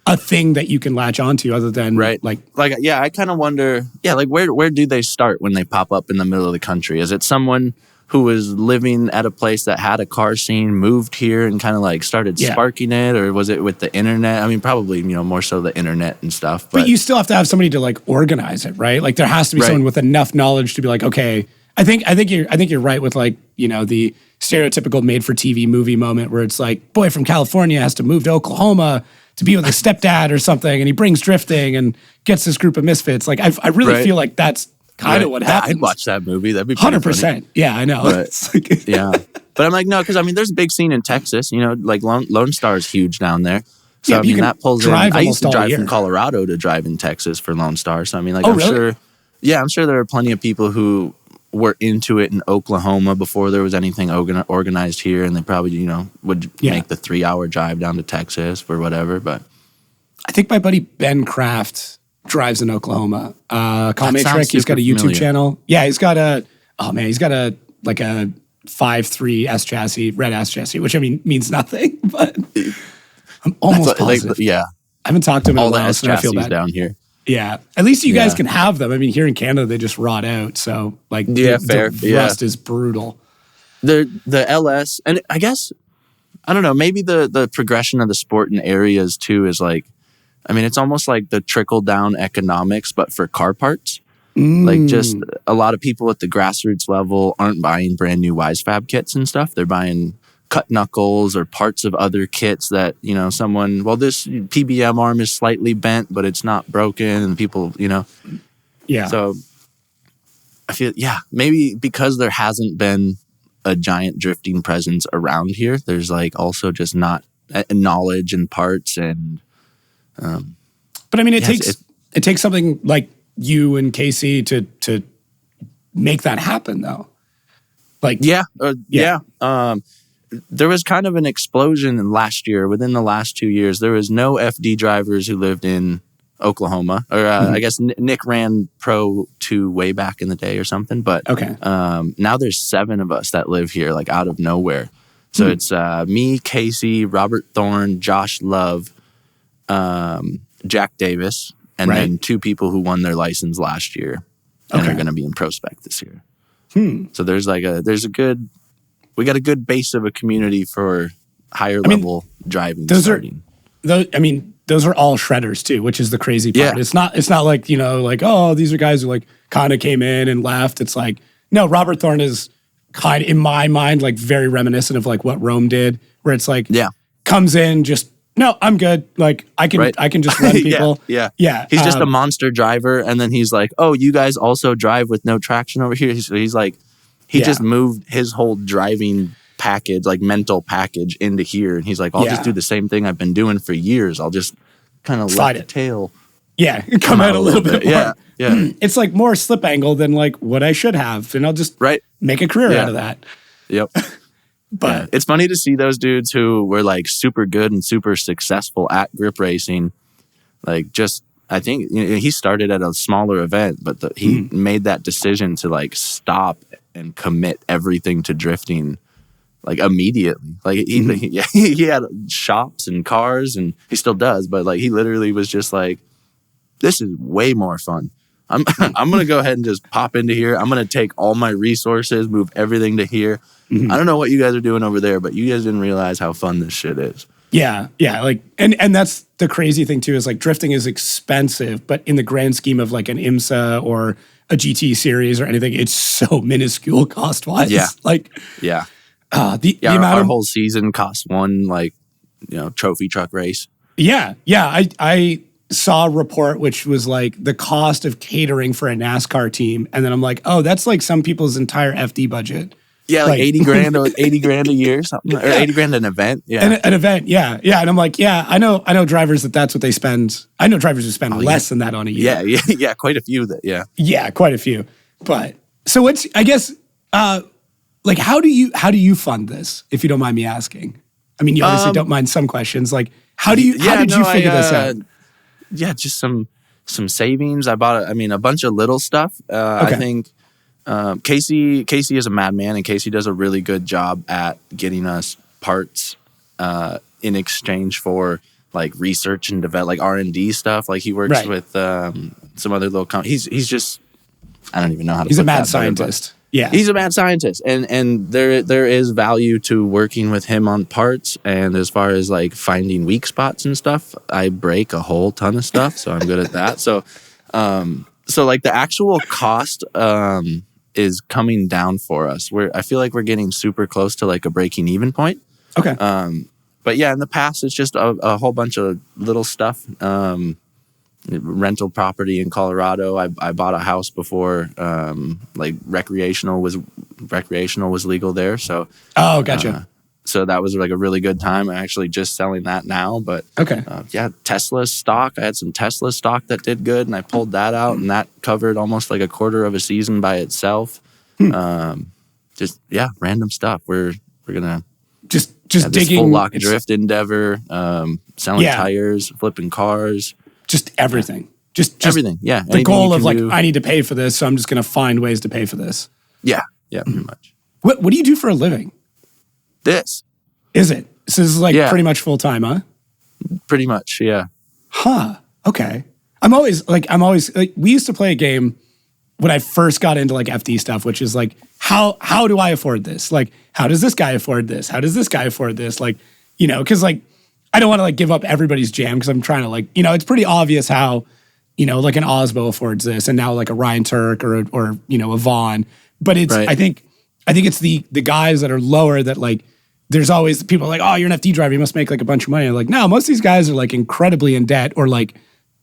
a thing that you can latch onto other than like I kind of wonder, like where do they start when they pop up in the middle of the country? Is it someone who was living at a place that had a car scene, moved here and kind of like started sparking it, or was it with the internet? I mean, probably, you know, more so the internet and stuff. But you still have to have somebody to like organize it, right? Like there has to be someone with enough knowledge to be like, okay, I think you're right with like, you know, the stereotypical made for TV movie moment where it's like, boy from California has to move to Oklahoma to be with his stepdad or something, and he brings drifting and gets this group of misfits. Like I really feel like that's kind of what happens. I'd watch that movie. That'd be 100%. Yeah, I know. But, but I'm like, no, because I mean, there's a big scene in Texas. You know, like Lone Star is huge down there. So I mean, that pulls in. I used to drive from Colorado to drive in Texas for Lone Star. So I mean, like, I'm sure there are plenty of people who were into it in Oklahoma before there was anything organized here, and they probably, you know, would make the 3-hour drive down to Texas for whatever. But I think my buddy Ben Kraft drives in Oklahoma. Comatric, he's got a YouTube channel. Yeah, he's got a 5.3 S chassis, red S chassis, which I mean means nothing, but I'm almost positive. I haven't talked to him in a while, so I feel bad down here. Yeah, at least you guys can have them. I mean, here in Canada, they just rot out. So, like, the rust is brutal. The LS, and I guess, I don't know, maybe the progression of the sport in areas too is like, I mean, it's almost like the trickle down economics, but for car parts. Like, just a lot of people at the grassroots level aren't buying brand new WiseFab kits and stuff. They're buying cut knuckles or parts of other kits that, you know, this PBM arm is slightly bent, but it's not broken, and people, you know. Yeah. So I feel, maybe because there hasn't been a giant drifting presence around here, there's like also just not knowledge and parts and. But I mean, it takes something like you and Casey to make that happen, though. Like, there was kind of an explosion last year. Within the last 2 years, there was no FD drivers who lived in Oklahoma. Or I guess Nick ran Pro 2 way back in the day or something. But now there's 7 of us that live here, like out of nowhere. So it's me, Casey, Robert Thorne, Josh Love, Jack Davis, and then 2 people who won their license last year and are going to be in ProSpec this year. So there's we got a good base of a community for higher level driving. Those are all shredders too, which is the crazy part. Yeah. It's not like, you know, like, oh, these are guys who like kind of came in and left. It's like, no, Robert Thorne is kind of, in my mind, like very reminiscent of like what Rome did, where it's like, comes in, just, no, I'm good. Like I can just run people. Yeah. He's just a monster driver. And then he's like, oh, you guys also drive with no traction over here. He's like, he just moved his whole driving package, like mental package, into here. And he's like, I'll just do the same thing I've been doing for years. I'll just kind of let the tail. Yeah, come out a little bit more. Yeah. It's like more slip angle than like what I should have. And I'll just make a career out of that. Yep. But it's funny to see those dudes who were like super good and super successful at grip racing. Like just, I think he started at a smaller event, but he made that decision to like stop and commit everything to drifting like immediately. Like he had shops and cars, and he still does, but like he literally was just like, this is way more fun. I'm going to go ahead and just pop into here. I'm going to take all my resources, move everything to here. I don't know what you guys are doing over there, but you guys didn't realize how fun this shit is. Yeah. Like, and that's the crazy thing too, is like drifting is expensive, but in the grand scheme of like an IMSA or a GT series or anything, it's so minuscule cost wise. Yeah. Like, the amount our of whole season costs one, like, trophy truck race. Yeah. saw a report which was like the cost of catering for a NASCAR team. And then I'm like, oh, that's like some people's entire FD budget. Yeah, like 80 grand or 80 grand a year, something, or 80 grand an event. Yeah, an event. Yeah, yeah. And I'm like, yeah, I know drivers that's what they spend. I know drivers who spend less than that on a year. Yeah, quite a few that. Yeah, quite a few. But so what's, I guess, like how do you fund this? If you don't mind me asking. I mean, you obviously don't mind some questions. Like, how did you figure this out? Yeah, just some savings. I bought a bunch of little stuff. I think. Casey is a madman, and Casey does a really good job at getting us parts in exchange for like research and develop, like R&D stuff. Like he works with some other little companies. He's just, I don't even know how to. He's a mad scientist. Yeah, he's a mad scientist, and there is value to working with him on parts. And as far as like finding weak spots and stuff, I break a whole ton of stuff, so I'm good at that. So like the actual cost is coming down for us. I feel like we're getting super close to like a breaking even point. Okay. But yeah, in the past, it's just a whole bunch of little stuff. Rental property in Colorado. I bought a house before like recreational was legal there. So oh, gotcha. So that was like a really good time. I'm actually just selling that now. But okay. Tesla stock. I had some Tesla stock that did good, and I pulled that out, and that covered almost like a quarter of a season by itself. Just random stuff. We're gonna just this digging full lock drift endeavor, selling tires, flipping cars, just everything. Just everything. Yeah. The goal of like, I need to pay for this, so I'm just gonna find ways to pay for this. Yeah, pretty much. What do you do for a living? This. Is it? So this is like pretty much full time, huh? Pretty much, yeah. Huh. Okay. I'm always like, we used to play a game when I first got into like FD stuff, which is like, how do I afford this? Like, how does this guy afford this? How does this guy afford this? Like, because like, I don't want to like give up everybody's jam because I'm trying to like, it's pretty obvious how, like an Osbo affords this, and now like a Ryan Turk or a Vaughn. But it's, I think it's the guys that are lower that like, there's always people like, oh, you're an FD driver, you must make like a bunch of money. I'm like, no, most of these guys are like incredibly in debt or like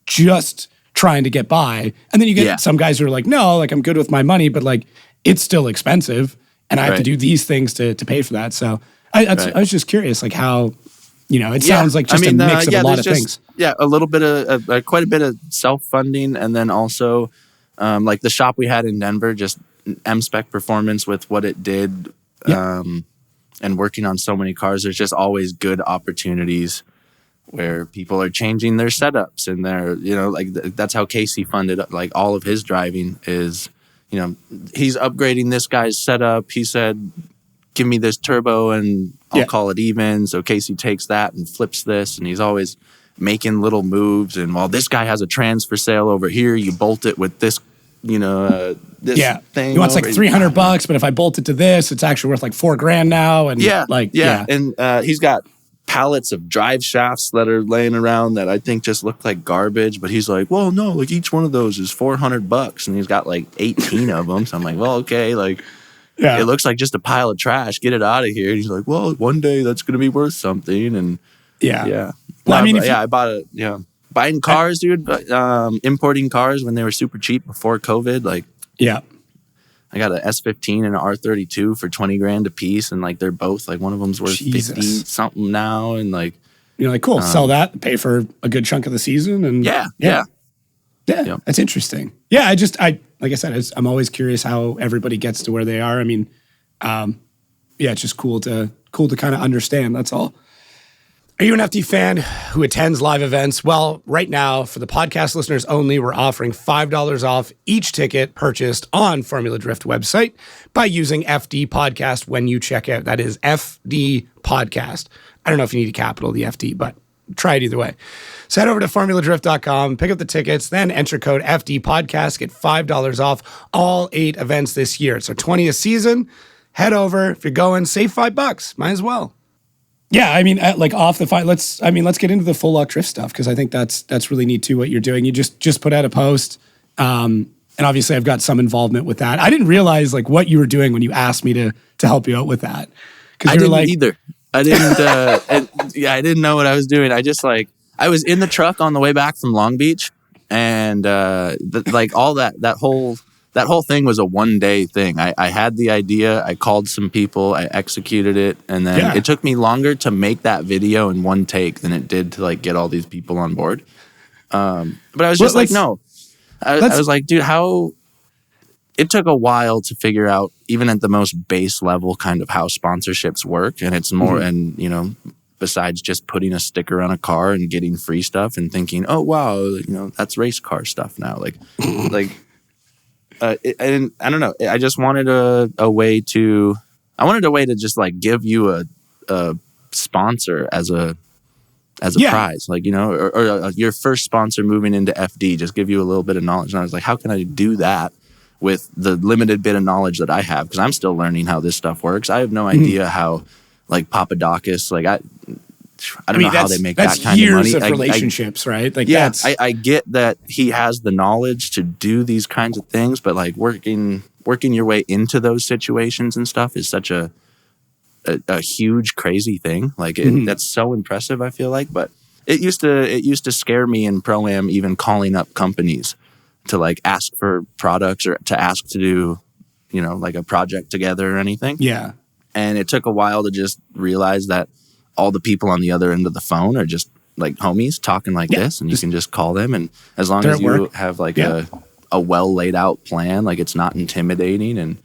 just trying to get by. And then you get some guys who are like, no, like I'm good with my money, but like it's still expensive and I have to do these things to pay for that. So I was just curious, like how, it sounds like just a mix of a lot of things. Yeah, a little bit of, quite a bit of self-funding. And then also like the shop we had in Denver, just MSpec Performance with what it did. And working on so many cars, there's just always good opportunities where people are changing their setups and they're, like that's how Casey funded like all of his driving is, he's upgrading this guy's setup. He said, give me this turbo and I'll call it even. So Casey takes that and flips this, and he's always making little moves. And while this guy has a transfer sale over here, you bolt it with this this thing. He wants like $300, but if I bolt it to this, it's actually worth like $4,000 now. And and he's got pallets of drive shafts that are laying around that I think just look like garbage. But he's like, well, no, like each one of those is $400, and he's got like 18 of them. So I'm like, well, okay, like it looks like just a pile of trash. Get it out of here. And he's like, well, one day that's going to be worth something. And Well, I mean, I bought it. Yeah. Buying cars, dude, importing cars when they were super cheap before COVID. Like, I got an S15 and an R32 for $20,000 a piece, and like they're both like one of them's worth 50 something now, and like you're like, cool, sell that, pay for a good chunk of the season, and yeah, that's interesting. Yeah, I like I said, I'm always curious how everybody gets to where they are. I mean, it's just cool to kind of understand. That's all. Are you an FD fan who attends live events? Well, right now, for the podcast listeners only, we're offering $5 off each ticket purchased on Formula Drift website by using FD Podcast when you check out. That is FD Podcast. I don't know if you need a capital, the FD, but try it either way. So head over to formuladrift.com, pick up the tickets, then enter code FD Podcast, get $5 off all 8 events this year. So 20 a season. Head over. If you're going, save $5. Might as well. Yeah, I mean, like off the fight, let's get into the full lock drift stuff, because I think that's really neat too what you're doing. You just put out a post, and obviously I've got some involvement with that. I didn't realize like what you were doing when you asked me to help you out with that. I didn't either. I didn't. I didn't know what I was doing. I just like I was in the truck on the way back from Long Beach, and all that whole thing was a 1-day thing. I had the idea, I called some people, I executed it, and then it took me longer to make that video in one take than it did to like get all these people on board. But I was just no. I was like, dude, how... It took a while to figure out, even at the most base level, kind of how sponsorships work. And it's more, and, you know, besides just putting a sticker on a car and getting free stuff and thinking, oh, wow, you know, that's race car stuff now. And I don't know. I just wanted a way to just like give you a sponsor as a prize, like, you know, or your first sponsor moving into FD, just give you a little bit of knowledge. And I was like, how can I do that with the limited bit of knowledge that I have? Because I'm still learning how this stuff works. I have no idea how, like, Papadakis, like, I don't know how they make that kind of money. That's years of relationships, right? Like, yeah, I get that he has the knowledge to do these kinds of things, but like working your way into those situations and stuff is such a huge, crazy thing. Like, that's so impressive, I feel like. But it used to scare me in Pro-Am, even calling up companies to like ask for products or to ask to do, you know, like a project together or anything. Yeah. And it took a while to just realize that all the people on the other end of the phone are just like homies talking like this, and you can just call them. And as long as you have like a well laid out plan, like it's not intimidating. And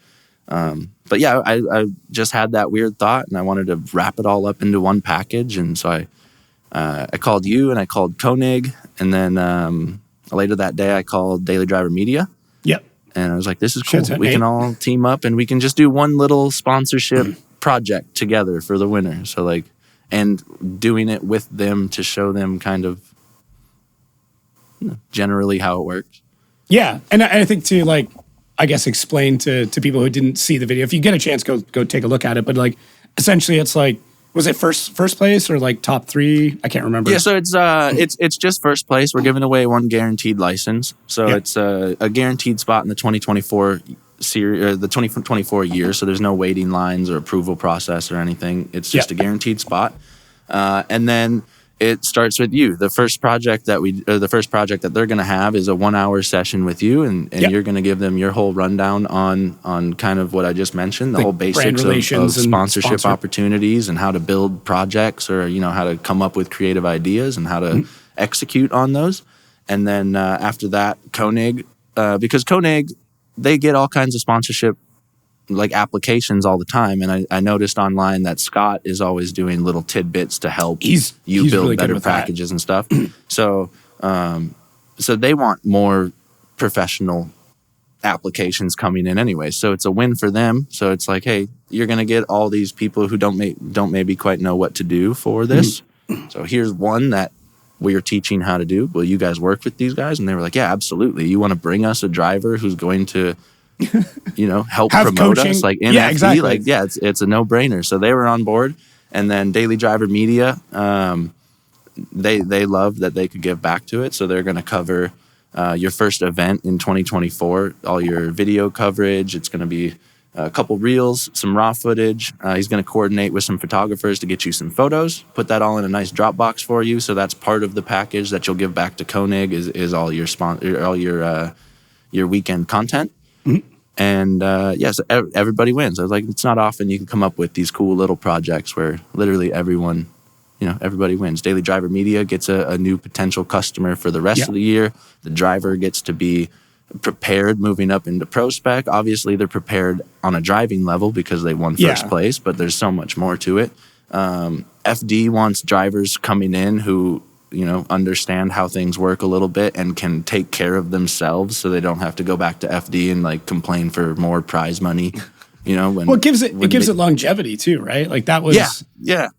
but yeah, I just had that weird thought, and I wanted to wrap it all up into one package. And so I called you, and I called Koenig, and then later that day I called Daily Driver Media. Yep. And I was like, this is cool. We can all team up, and we can just do one little sponsorship project together for the winter. So like, and doing it with them to show them kind of generally how it works. Yeah. And I think to like, I guess explain to people who didn't see the video, if you get a chance, go take a look at it. But like, essentially it's like, was it first place or like top 3? I can't remember. Yeah, so it's just first place. We're giving away one guaranteed license. So it's a guaranteed spot in the 2024 series, or the 2024 year. So there's no waiting lines or approval process or anything. It's just a guaranteed spot. And then it starts with you. The first project that they're going to have is a 1-hour session with you, and you're going to give them your whole rundown on kind of what I just mentioned, the whole basics of sponsorship opportunities and how to build projects, or, you know, how to come up with creative ideas and how to execute on those. And then after that, Koenig, because Koenig, they get all kinds of sponsorship like applications all the time, and I noticed online that Scott is always doing little tidbits to help you build really better packages and stuff. So they want more professional applications coming in anyway. So it's a win for them. So it's like, hey, you're going to get all these people who don't maybe quite know what to do for this. So here's one that we're teaching how to do. Will you guys work with these guys? And they were like, yeah, absolutely. You want to bring us a driver who's going to, you know, help promote coaching. Us like in FD, exactly. Like, yeah, it's a no-brainer. So they were on board. And then Daily Driver Media, they loved that they could give back to it. So they're going to cover your first event in 2024, all your video coverage. It's going to be a couple reels, some raw footage. He's going to coordinate with some photographers to get you some photos, put that all in a nice Dropbox for you. So that's part of the package that you'll give back to Koenig is all your weekend content. Mm-hmm. And so everybody wins. I was like, it's not often you can come up with these cool little projects where literally everybody wins. Daily Driver Media gets a new potential customer for the rest of the year. The driver gets to be prepared moving up into ProSpec. Obviously, they're prepared on a driving level because they won first place, but there's so much more to it. FD wants drivers coming in who, you know, understand how things work a little bit and can take care of themselves, so they don't have to go back to FD and like complain for more prize money. You know, it gives it longevity too, right? Like that was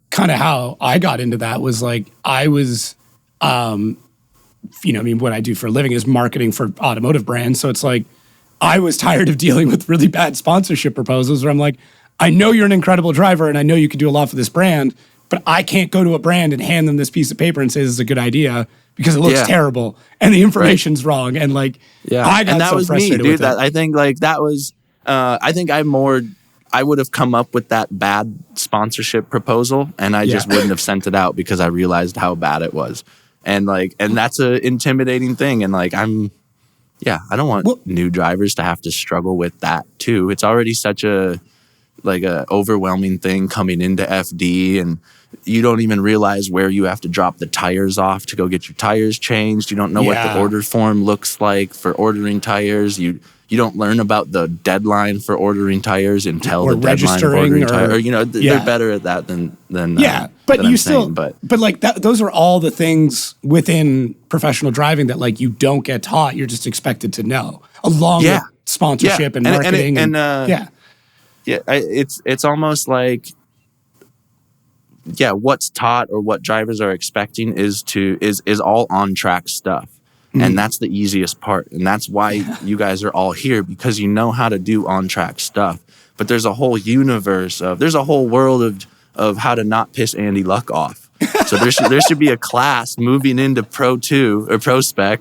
kind of how I got into that. Was like I was, what I do for a living is marketing for automotive brands. So it's like I was tired of dealing with really bad sponsorship proposals where I'm like, I know you're an incredible driver and I know you could do a lot for this brand, but I can't go to a brand and hand them this piece of paper and say this is a good idea because it looks terrible and the information's wrong. And like, I got so frustrated with that. I think like that was, I would have come up with that bad sponsorship proposal and I just wouldn't have sent it out because I realized how bad it was. And that's a intimidating thing. And like, I don't want new drivers to have to struggle with that too. It's already such a overwhelming thing coming into FD, and you don't even realize where you have to drop the tires off to go get your tires changed. You don't know what the order form looks like for ordering tires. You don't learn about the deadline for ordering tires until the deadline of ordering tires. They're better at that than but you still saying, but like that, those are all the things within professional driving that like you don't get taught. You're just expected to know, along with sponsorship and marketing it's almost like what's taught or what drivers are expecting is all on track stuff. And that's the easiest part. And that's why you guys are all here, because you know how to do on-track stuff. But there's a whole there's a whole world of how to not piss Andy Luck off. So there should be a class moving into Pro 2 or Pro Spec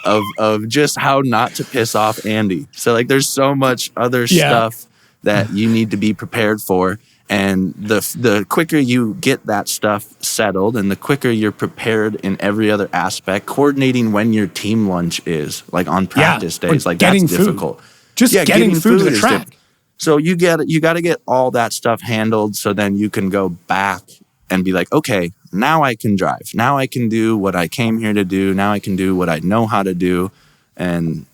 of just how not to piss off Andy. So like there's so much other stuff that you need to be prepared for. And the quicker you get that stuff settled and the quicker you're prepared in every other aspect, coordinating when your team lunch is, like on practice days, like that's difficult. Just getting food to the track. So you got to get all that stuff handled, so then you can go back and be like, okay, now I can drive. Now I can do what I came here to do. Now I can do what I know how to do. And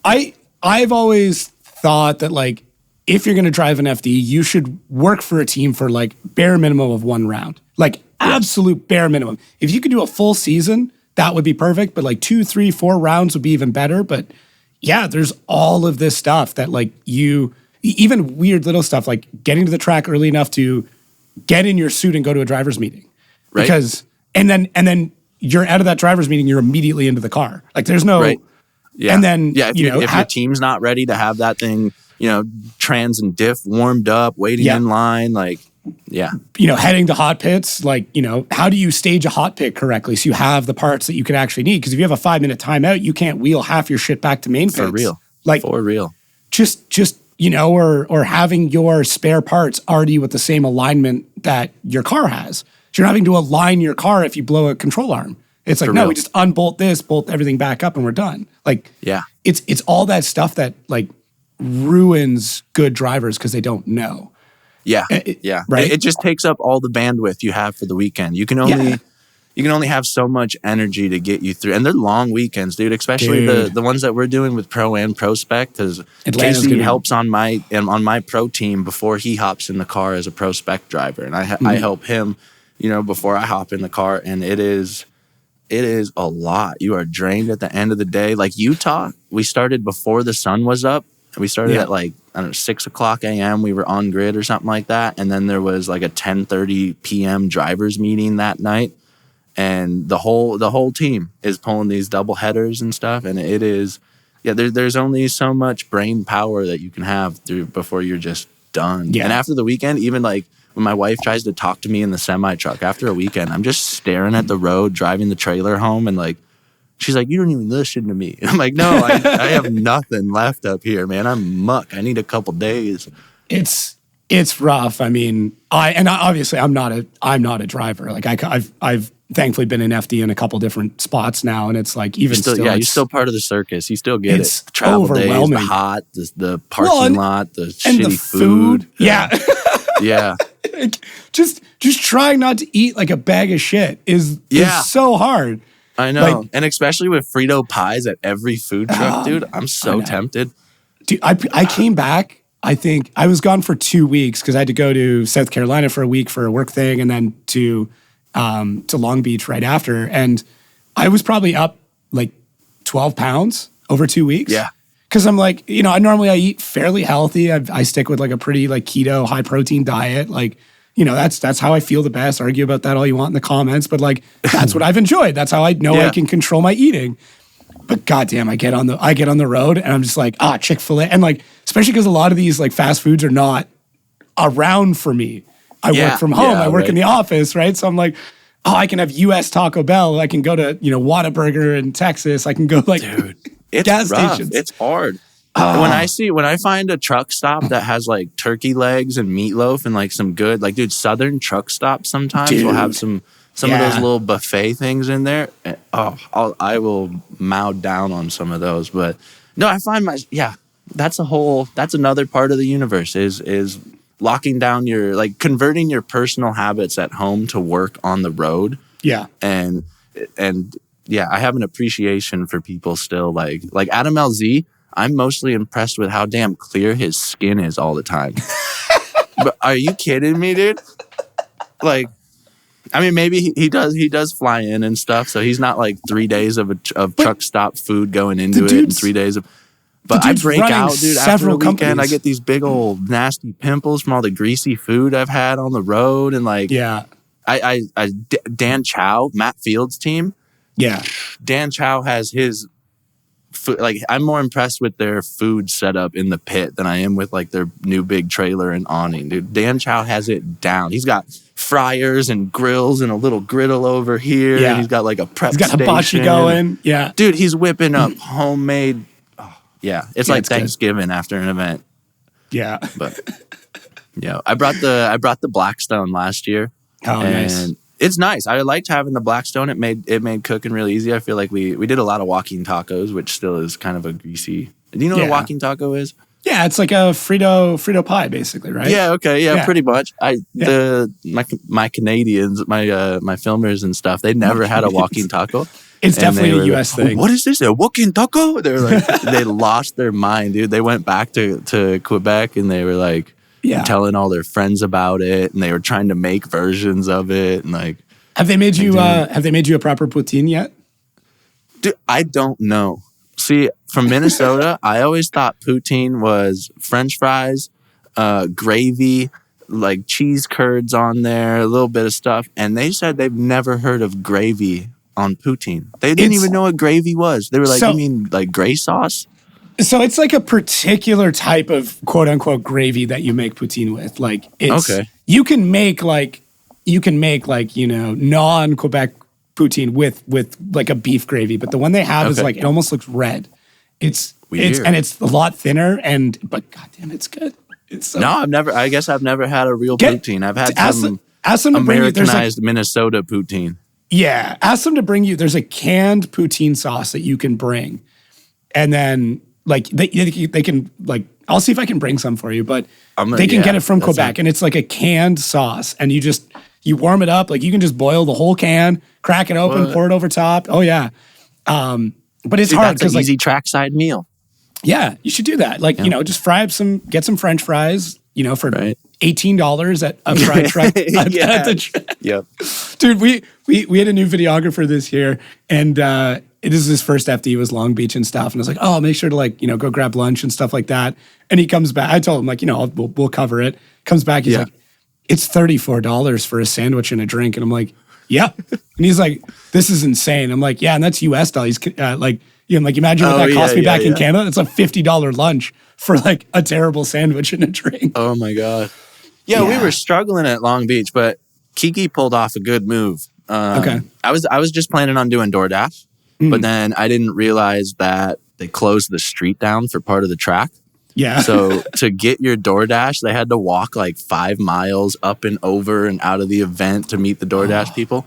I've always thought that like, if you're going to drive an FD, you should work for a team for like bare minimum of 1 round, like absolute bare minimum. If you could do a full season, that would be perfect. But like 2, 3, 4 rounds would be even better. But yeah, there's all of this stuff that like even weird little stuff like getting to the track early enough to get in your suit and go to a driver's meeting. Right. Because, and then you're out of that driver's meeting, you're immediately into the car. Like there's no, and then, if your team's not ready to have that thing, trans and diff warmed up, waiting in line, heading to hot pits, how do you stage a hot pit correctly so you have the parts that you could actually need? Because if you have a 5-minute timeout, you can't wheel half your shit back to main pits. For real. Just or having your spare parts already with the same alignment that your car has. So you're not having to align your car if you blow a control arm. It's like, we just unbolt this, bolt everything back up, and we're done. It's all that stuff that ruins good drivers because they don't know. Right. It just takes up all the bandwidth you have for the weekend. You can only have so much energy to get you through, and they're long weekends, dude. Especially the ones that we're doing with Pro and Pro Spec, because Casey helps on my pro team before he hops in the car as a Pro Spec driver, and I help him, before I hop in the car, and it is a lot. You are drained at the end of the day. Like Utah, we started before the sun was up. We started at 6 o'clock a.m. We were on grid or something like that. And then there was like a 10:30 p.m. drivers meeting that night. And the whole team is pulling these double headers and stuff. And it is, there's only so much brain power that you can have before you're just done. Yeah. And after the weekend, even like when my wife tries to talk to me in the semi truck after a weekend, I'm just staring at the road, driving the trailer home, and like, she's like, you don't even listen to me. I'm like, no, I have nothing left up here, man. I'm muck. I need a couple days. It's rough. I mean, obviously I'm not a driver. Like I've thankfully been in FD in a couple different spots now, and it's like even you're still part of the circus. You still get it. The travel days, the hot, the parking lot, the shitty food. Yeah. Just trying not to eat like a bag of shit is so hard. I know. And especially with Frito pies at every food truck, dude, I'm so tempted. Dude, I came back, I think, I was gone for 2 weeks because I had to go to South Carolina for a week for a work thing and then to Long Beach right after. And I was probably up like 12 pounds over 2 weeks. Yeah. Because I'm like, I eat fairly healthy. I stick with like a pretty like keto, high protein diet. Like, that's how I feel the best. Argue about that all you want in the comments, but like that's what I've enjoyed. That's how I know I can control my eating. But goddamn, I get on the road and I'm just like, Chick-fil-A, and like especially because a lot of these like fast foods are not around for me. I work from home. I work in the office, right? So I'm like, I can have U.S. Taco Bell. I can go to Whataburger in Texas. I can go like it's gas rough. Stations. It's hard. When I find a truck stop that has like turkey legs and meatloaf and like some good, like, dude, Southern truck stops sometimes will have some some of those little buffet things in there. I will mow down on some of those. But no, I find that's another part of the universe is locking down converting your personal habits at home to work on the road. Yeah. And I have an appreciation for people still like Adam LZ. I'm mostly impressed with how damn clear his skin is all the time. But are you kidding me, dude? Like, I mean, maybe he does fly in and stuff, so he's not like 3 days of truck stop food going into it and 3 days of. But I break out, dude. After a weekend, I get these big old nasty pimples from all the greasy food I've had on the road, and like, Dan Chow, Matt Field's team. Yeah, Dan Chow has his. Like, I'm more impressed with their food setup in the pit than I am with like their new big trailer and awning, dude. Dan Chow has it down. He's got fryers and grills and a little griddle over here. Yeah. And he's got like a prep station. He's got hibachi going. Yeah. Dude, he's whipping up homemade. Yeah. It's like Thanksgiving good. After an event. Yeah. But I brought the Blackstone last year. Oh, nice. It's nice. I liked having the Blackstone. It made cooking really easy. I feel like we did a lot of walking tacos, which still is kind of a greasy. Do you know what a walking taco is? Yeah, it's like a Frito pie, basically, right? Yeah. Okay. Yeah. Pretty much. My Canadians, my filmers and stuff, they never had a walking taco. It's definitely a U.S. thing. What is this? A walking taco? They're like, they lost their mind, dude. They went back to Quebec and they were like. Yeah. Telling all their friends about it, and they were trying to make versions of it, and like. Have they made you a proper poutine yet? Dude, I don't know. See, from Minnesota, I always thought poutine was French fries, gravy, like cheese curds on there, a little bit of stuff, and they said they've never heard of gravy on poutine. They didn't even know what gravy was. They were like, "You mean like gray sauce?" So it's like a particular type of quote unquote gravy that you make poutine with. Like you can make non-Quebec poutine with like a beef gravy, but the one they have is like it almost looks red. It's weird. It's a lot thinner but goddamn, it's good. It's so I guess I've never had a real poutine. I've had some Americanized Minnesota poutine. Yeah, ask them to bring you. There's a canned poutine sauce that you can bring, and then. Like they can like I'll see if I can bring some for you, but they can get it from Quebec and it's like a canned sauce and you warm it up, like you can just boil the whole can, crack it open, pour it over top. Oh yeah. But it's hard because easy trackside meal. Yeah, you should do that. Like, just get some French fries, for $18 at a fried truck. Yep. Dude, we had a new videographer this year and it is his first FD was Long Beach and stuff. And I was like, oh, I'll make sure to go grab lunch and stuff like that. And he comes back. I told him like, we'll cover it. Comes back. He's like, it's $34 for a sandwich and a drink. And I'm like, yeah. And he's like, this is insane. I'm like, yeah. And that's US dollars. I'm like, imagine what that cost me back in Canada. It's a $50 lunch for like a terrible sandwich and a drink. Oh my God. Yeah. We were struggling at Long Beach, but Kiki pulled off a good move. Okay. I was just planning on doing DoorDash. But then I didn't realize that they closed the street down for part of the track. Yeah. So to get your DoorDash, they had to walk like 5 miles up and over and out of the event to meet the DoorDash people.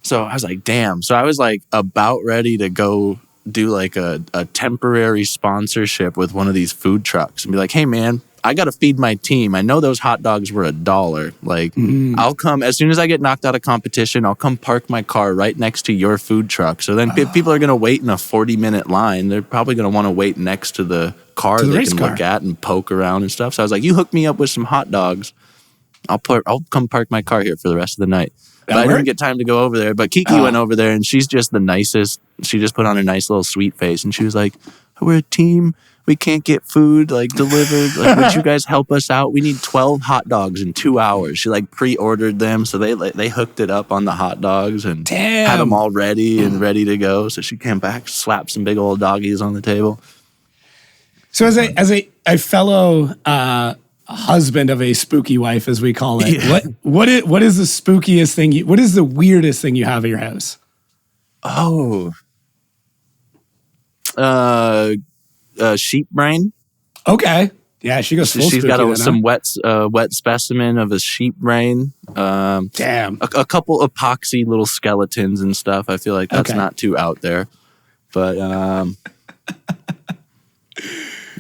So I was like, damn. So I was like about ready to go do like a temporary sponsorship with one of these food trucks and be like, hey, man, I got to feed my team. I know those hot dogs were $1. Like, I'll come as soon as I get knocked out of competition. I'll come park my car right next to your food truck. So then, if people are going to wait in a 40-minute line, they're probably going to want to wait next to the car they can look at and poke around and stuff. So I was like, you hook me up with some hot dogs. I'll come park my car here for the rest of the night. But I didn't get time to go over there. But Kiki went over there, and she's just the nicest. She just put on a nice little sweet face, and she was like, "We're a team. We can't get food delivered. Would you guys help us out? We need 12 hot dogs in 2 hours." She pre-ordered them, so they hooked it up on the hot dogs and had them all ready and ready to go. So she came back, slapped some big old doggies on the table. So as a fellow husband of a spooky wife, as we call it, what is the spookiest thing? What is the weirdest thing you have at your house? Oh, sheep brain. Okay. Yeah, she goes full She's spooky got then, some wet specimen of a sheep brain. Damn. A couple epoxy little skeletons and stuff. I feel like that's not too out there. But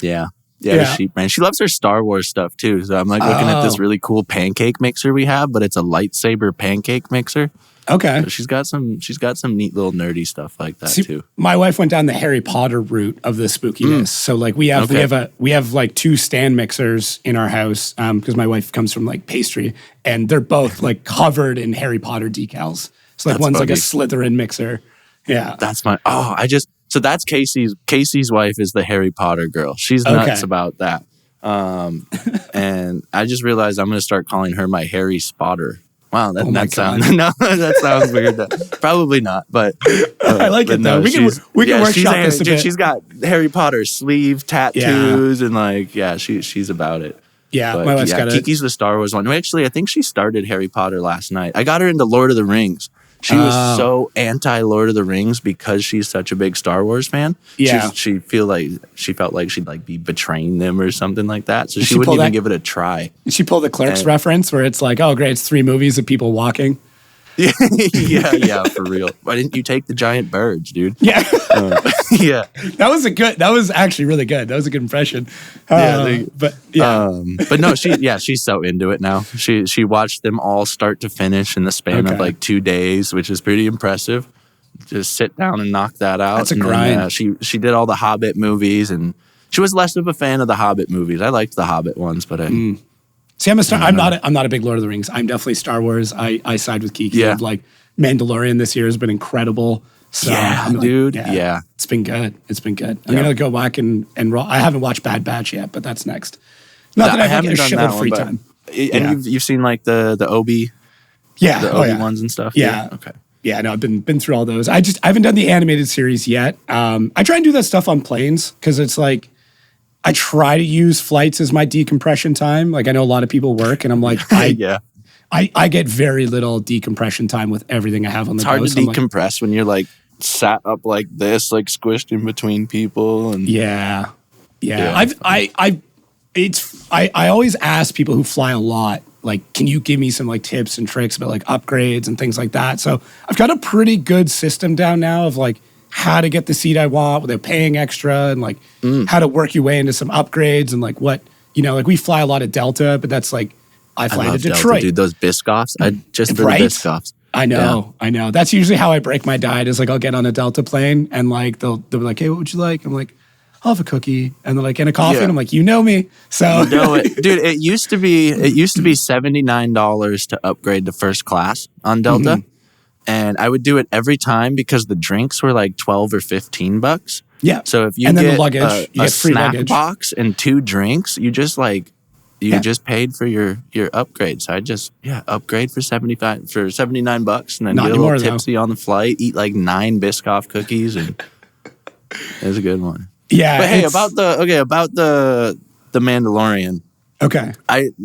yeah, the sheep brain. She loves her Star Wars stuff too. So I'm like looking at this really cool pancake mixer we have, but it's a lightsaber pancake mixer. Okay. So she's got some neat little nerdy stuff like that too. My wife went down the Harry Potter route of the spookiness. So like we have like 2 stand mixers in our house because my wife comes from like pastry, and they're both like covered in Harry Potter decals. So like one's like a Slytherin mixer. Yeah. That's my so that's Casey's wife is the Harry Potter girl. She's nuts about that. And I just realized I'm going to start calling her my Harry Spotter. Wow, that sounds weird. Probably not, but I like it though. We can workshop this a bit. She's got Harry Potter sleeve tattoos and like she's about it. Yeah, but my wife's got Kiki's the Star Wars one. Actually, I think she started Harry Potter last night. I got her into Lord of the Rings. She was so anti Lord of the Rings because she's such a big Star Wars fan. Yeah, she felt like she'd like be betraying them or something like that. So she wouldn't even give it a try. She pulled the Clerks reference where it's like, oh great, it's 3 movies of people walking. yeah, for real. Why didn't you take the giant birds, dude? Yeah, yeah. That was actually really good. That was a good impression. But no, she's so into it now. She watched them all start to finish in the span of like 2 days, which is pretty impressive. Just sit down and knock that out. That's a grind. Then, she did all the Hobbit movies, and she was less of a fan of the Hobbit movies. I liked the Hobbit ones, but See, I'm not a big Lord of the Rings. I'm definitely Star Wars. I side with Kiki. Yeah. Like Mandalorian this year has been incredible. So dude. It's been good. I'm gonna go back and I haven't watched Bad Batch yet, but that's next. Not that I have a shitload of free time. And you've seen like the Obi, the Obi ones and stuff. Yeah. Okay. Yeah, no, I've been through all those. I haven't done the animated series yet. I try and do that stuff on planes because it's like. I try to use flights as my decompression time. Like I know a lot of people work, and I'm like, I get very little decompression time with everything I have on the go. It's hard to decompress when you're like sat up like this, like squished in between people. And yeah. I always ask people who fly a lot, like, can you give me some like tips and tricks about like upgrades and things like that? So I've got a pretty good system down now of like. How to get the seat I want without paying extra and like how to work your way into some upgrades and like what, like we fly a lot of Delta, but that's like, I fly to Detroit. Delta, dude, those Biscoffs, the Biscoffs. I know. That's usually how I break my diet is like, I'll get on a Delta plane and like, they'll be like, hey, what would you like? I'm like, I'll have a cookie. And they're like, and a coffee. And I'm like, you know me. So you know it. Dude, it used to be $79 to upgrade to first class on Delta. Mm-hmm. And I would do it every time because the drinks were like $12 or $15. Yeah. So if you get the luggage, a snack box and 2 drinks, you just just paid for your upgrade. So I just upgrade for $79 and then get a little tipsy on the flight, eat like 9 Biscoff cookies, and it was a good one. Yeah. But hey, about the Mandalorian. Okay.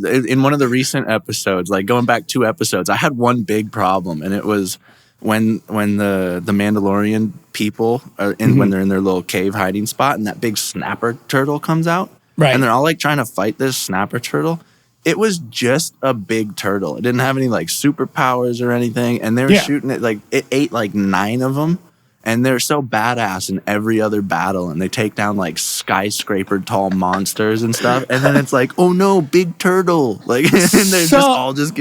In one of the recent episodes, like going back 2 episodes, I had one big problem, and it was when the Mandalorian people are when they're in their little cave hiding spot, and that big snapper turtle comes out, right? And they're all like trying to fight this snapper turtle. It was just a big turtle. It didn't have any like superpowers or anything, and they were shooting it like it ate like 9 of them. And they're so badass in every other battle, and they take down like skyscraper tall monsters and stuff. And then it's like, oh no, big turtle! Like, and they're just all just.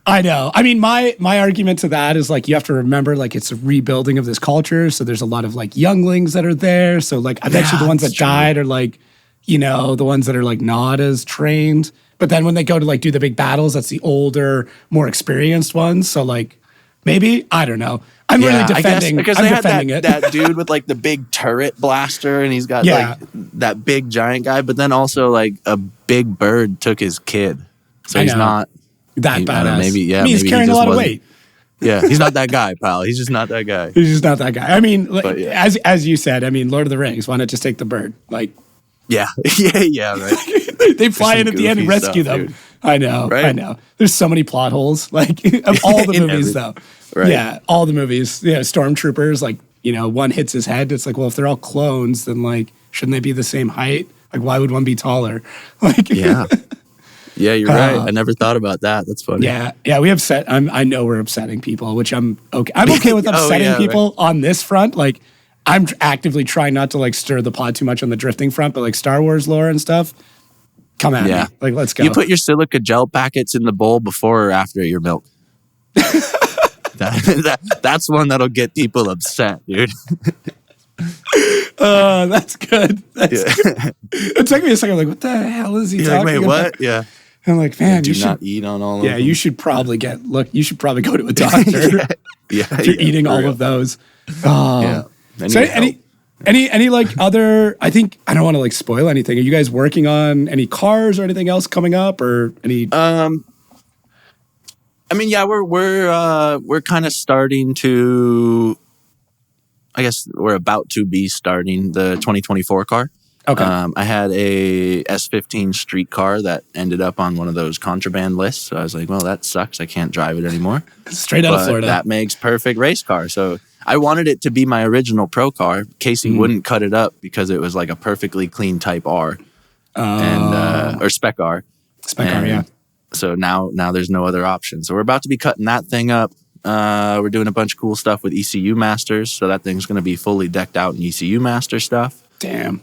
I know. I mean, my argument to that is like you have to remember like it's a rebuilding of this culture. So there's a lot of like younglings that are there. So like I bet you the ones that died are like, the ones that are like not as trained. But then when they go to like do the big battles, that's the older, more experienced ones. So like maybe I don't know. I'm really defending. Because they had that dude with like the big turret blaster, and he's got like that big giant guy. But then also like a big bird took his kid, so he's not that badass. Maybe he's carrying a lot of weight. Yeah, he's not that guy, pal. He's just not that guy. He's just not that guy. I mean, as you said, I mean, Lord of the Rings. Why not just take the bird? Like, right. they fly in at the end and rescue them. Dude. I know, right? I know. There's so many plot holes, like of all the movies, though. Right. Yeah, all the movies. Yeah, stormtroopers, like, one hits his head. It's like, well, if they're all clones, then like, shouldn't they be the same height? Like, why would one be taller? Like, Yeah. Yeah, you're right. I never thought about that. That's funny. Yeah, we upset. I know we're upsetting people, which I'm okay. I'm okay with upsetting people on this front. Like, I'm actively trying not to like stir the pot too much on the drifting front, but like Star Wars lore and stuff, come at me. Like, let's go. You put your silica gel packets in the bowl before or after your milk. That's one that'll get people upset, dude. That's good. That's good. It took me a second. Like, what the hell is he talking about? What? Yeah. I'm like, man, you should not eat on all of them. Yeah, you should probably you should probably go to a doctor. If you're eating all of those. Oh. Yeah. So any like other, I don't want to like spoil anything. Are you guys working on any cars or anything else coming up or any? I mean, yeah, we're kind of starting to, I guess we're about to be starting the 2024 car. Okay. I had a S15 street car that ended up on one of those contraband lists. So I was like, well, that sucks. I can't drive it anymore. Straight out of Florida. That makes perfect race car. So I wanted it to be my original pro car. Casey wouldn't cut it up because it was like a perfectly clean Type R or Spec R. Spec R, yeah. So now there's no other option. So we're about to be cutting that thing up. We're doing a bunch of cool stuff with ECU Masters. So that thing's going to be fully decked out in ECU Master stuff. Damn.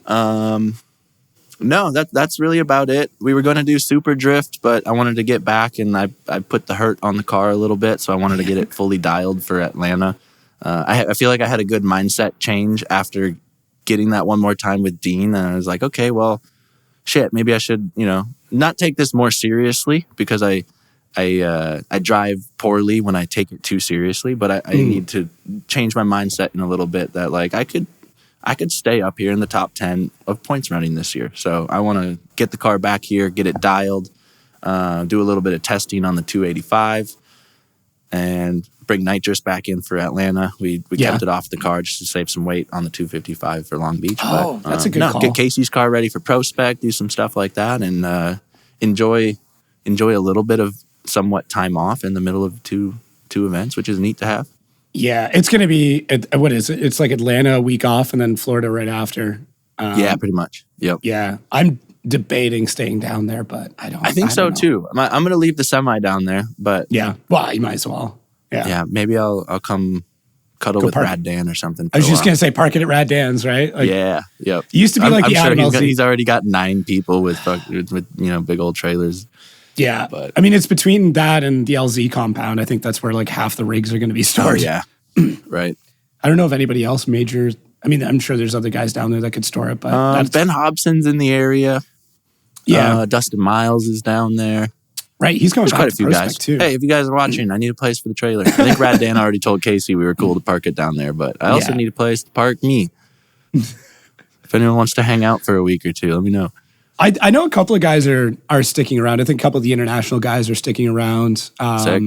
No, that's really about it. We were going to do Super Drift, but I wanted to get back and I put the hurt on the car a little bit. So I wanted to get it fully dialed for Atlanta. I feel like I had a good mindset change after getting that one more time with Dean. And I was like, okay, well, shit, maybe I should, not take this more seriously because I drive poorly when I take it too seriously, but I need to change my mindset in a little bit that like I could stay up here in the top 10 of points running this year. So I want to get the car back here, get it dialed, do a little bit of testing on the 285 and bring nitrous back in for Atlanta. We kept it off the car just to save some weight on the 255 for Long Beach. Oh, but, that's a good call. Get Casey's car ready for Pro Spec, do some stuff like that, and enjoy a little bit of somewhat time off in the middle of two events, which is neat to have. Yeah, it's going to be, what is it? It's like Atlanta a week off and then Florida right after. Yeah, pretty much. Yep. Yeah, I'm debating staying down there, but I think so too. I'm going to leave the semi down there, but yeah, well, you might as well. Yeah, maybe I'll come cuddle with Rad Dan or something. I was just going to say park it at Rad Dan's, right? Like, yeah, yep. It used to be like I'm the sure Adam LZ. He's already got 9 people with big old trailers. Yeah, but I mean, it's between that and the LZ compound. I think that's where like half the rigs are going to be stored. Oh, yeah, right. I don't know if anybody else major. I mean, I'm sure there's other guys down there that could store it, but Ben Hobson's in the area. Yeah, Dustin Miles is down there. Right, he's going back quite a to few guys too. Hey, if you guys are watching, I need a place for the trailer. I think Rad Dan already told Casey we were cool to park it down there, but I also need a place to park me. If anyone wants to hang out for a week or two, let me know. I know a couple of guys are sticking around. I think a couple of the international guys are sticking around. Sick.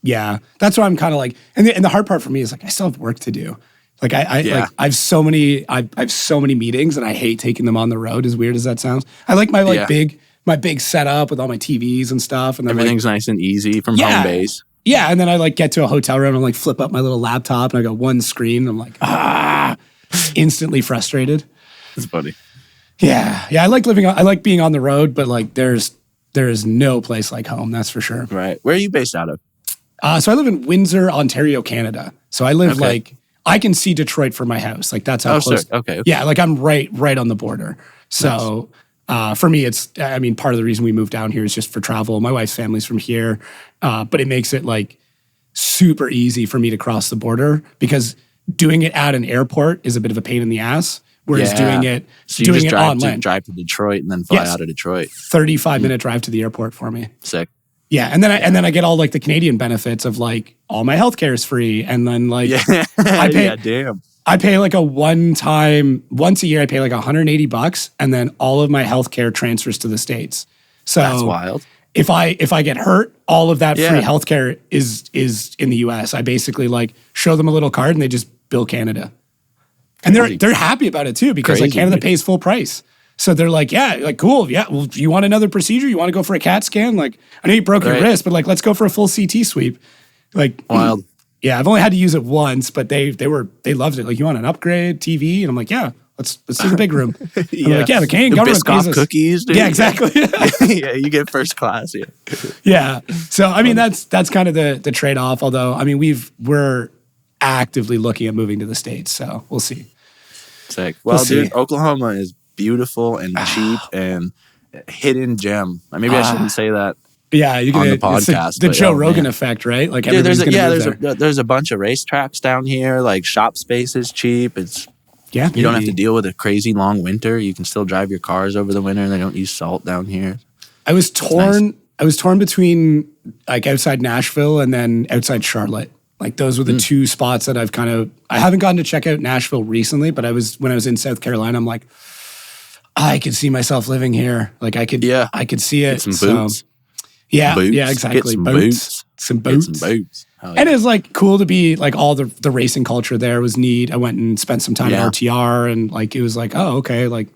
Yeah, that's what I'm kind of like. And the hard part for me is like I still have work to do. Like I have so many meetings and I hate taking them on the road. As weird as that sounds, I like my big setup with all my TVs and stuff. And then everything's nice and easy from home base. Yeah, and then I like get to a hotel room and like flip up my little laptop and I got one screen. And I'm like instantly frustrated. That's funny. Yeah. I like being on the road, but like there is no place like home. That's for sure. Right. Where are you based out of? So I live in Windsor, Ontario, Canada. So I live like I can see Detroit from my house. Like that's how close. Okay. Yeah, like I'm right on the border. So for me, part of the reason we moved down here is just for travel. My wife's family's from here, but it makes it like super easy for me to cross the border because doing it at an airport is a bit of a pain in the ass. Whereas doing it on land. Drive to Detroit and then fly out of Detroit. 35-minute drive to the airport for me. Sick. Yeah, and then I get all like the Canadian benefits of like all my healthcare is free, and then like I pay like once a year I pay like $180, and then all of my healthcare transfers to the States. So that's wild. If I get hurt, all of that free healthcare is in the US. I basically like show them a little card and they just bill Canada. And they're happy about it too because like Canada pays full price. So they're like, yeah, like cool. Yeah, well, you want another procedure? You want to go for a CAT scan? Like, I know you broke your wrist, but like, let's go for a full CT sweep. Like, wild. Yeah, I've only had to use it once, but they loved it. Like, you want an upgrade TV? And I'm like, yeah, Let's do the big room. Yeah, like, the Canadian government pays Biscoff us. cookies, dude. Yeah, exactly. Yeah, you get first class. Yeah. Yeah. So I mean, that's kind of the trade off. Although I mean, we're actively looking at moving to the States, so we'll see. Sick. Well, We'll dude, see. Oklahoma is beautiful and cheap and hidden gem. Maybe I shouldn't say that. Yeah, you On the it's podcast, the but, Joe oh, Rogan man. effect, right? Like Dude, everybody's gonna move there. there's a bunch of racetracks down here. Like shop space is cheap. It's Yeah, you don't have to maybe. deal with a crazy long winter. You can still drive your cars over the winter, and they don't use salt down here. I was torn. I was torn between like outside Nashville and then outside Charlotte. Like those were the two spots that I haven't gotten to check out Nashville recently, but when I was in South Carolina, I'm like, I could see myself living here. Like I could see it. Get some boots. Yeah, Boots. yeah, exactly. Get some Some Get boots. some boots. Oh, And it was like cool to be like all the racing culture there was neat. I went and spent some time Yeah. at RTR and like it was like, oh, okay, like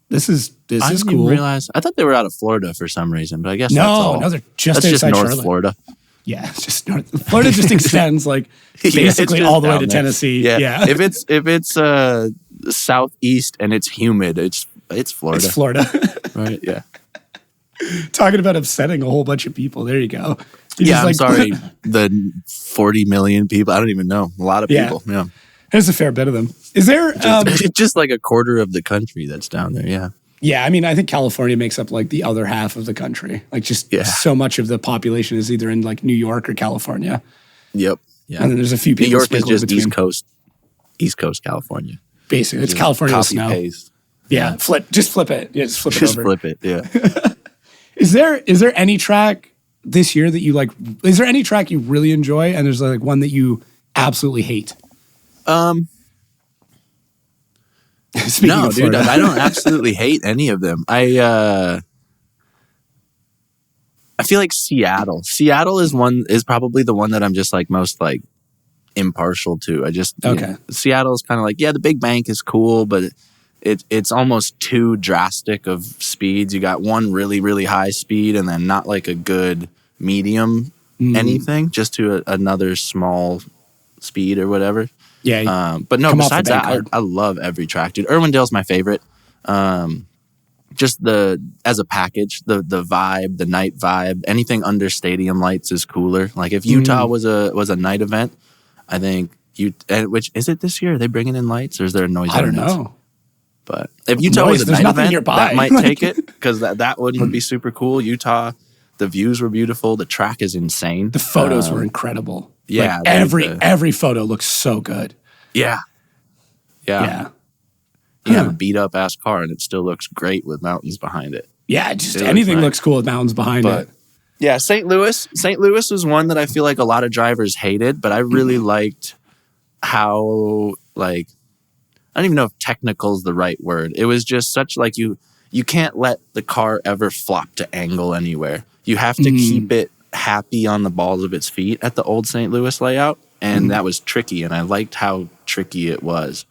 this is I didn't even cool. realize. I thought they were out of Florida for some reason, but I guess No, they're just that's just outside North Charlotte. Florida. Yeah, it's just north. Florida just extends like Yeah, it's basically just all the way down to there. Tennessee. Yeah. Yeah. If it's southeast and it's humid, it's Florida. It's Florida. Right? Yeah. Talking about upsetting a whole bunch of people. There you go. You're Yeah, I'm just like- sorry. The 40 million people. I don't even know. A lot of Yeah. people. Yeah. There's a fair bit of them. Is there? It's just like a quarter of the country that's down there. Yeah. Yeah, I mean, I think California makes up like the other half of the country. Like just so much of the population is either in like New York or California. Yep. Yeah. And then there's a few people New York is sprinkled just between. East Coast California. Basically, it's California with Copy snow. paste. Yeah, just flip it. Yeah, just flip Just it over. flip it. Yeah. Is there any track this year that you like? Is there any track you really enjoy, and there's like one that you absolutely hate? Speaking No, of dude, Florida. I don't absolutely hate any of them. I feel like Seattle. Seattle is probably the one that I'm just like most like impartial to. Okay. Seattle is kind of like, yeah, the big bank is cool, but it's almost too drastic of speeds. You got one really, really high speed and then not like a good medium anything, just to another small speed or whatever. Yeah. But no, come off the besides bank that, hard. I love every track, dude. Irwindale's my favorite. Just as a package, the vibe, the night vibe, anything under stadium lights is cooler. Like if Utah was a night event, I think which is it this year? Are they bringing in lights or is there a noise I don't ordinance? know. But if Utah Noise, was a there's night nothing event, nearby. that might take it because that one would be super cool. Utah, the views were beautiful. The track is insane. The photos were incredible. yeah, Like, every photo looks so good. Yeah. Yeah. You have a beat up ass car and it still looks great with mountains behind it. Yeah, just It looks anything nice. looks cool with mountains behind But it. yeah, St. Louis. St. Louis was one that I feel like a lot of drivers hated, but I really liked how like I don't even know if technical is the right word. It was just such like you can't let the car ever flop to angle anywhere. You have to keep it happy on the balls of its feet at the old St. Louis layout. And that was tricky, and I liked how tricky it was.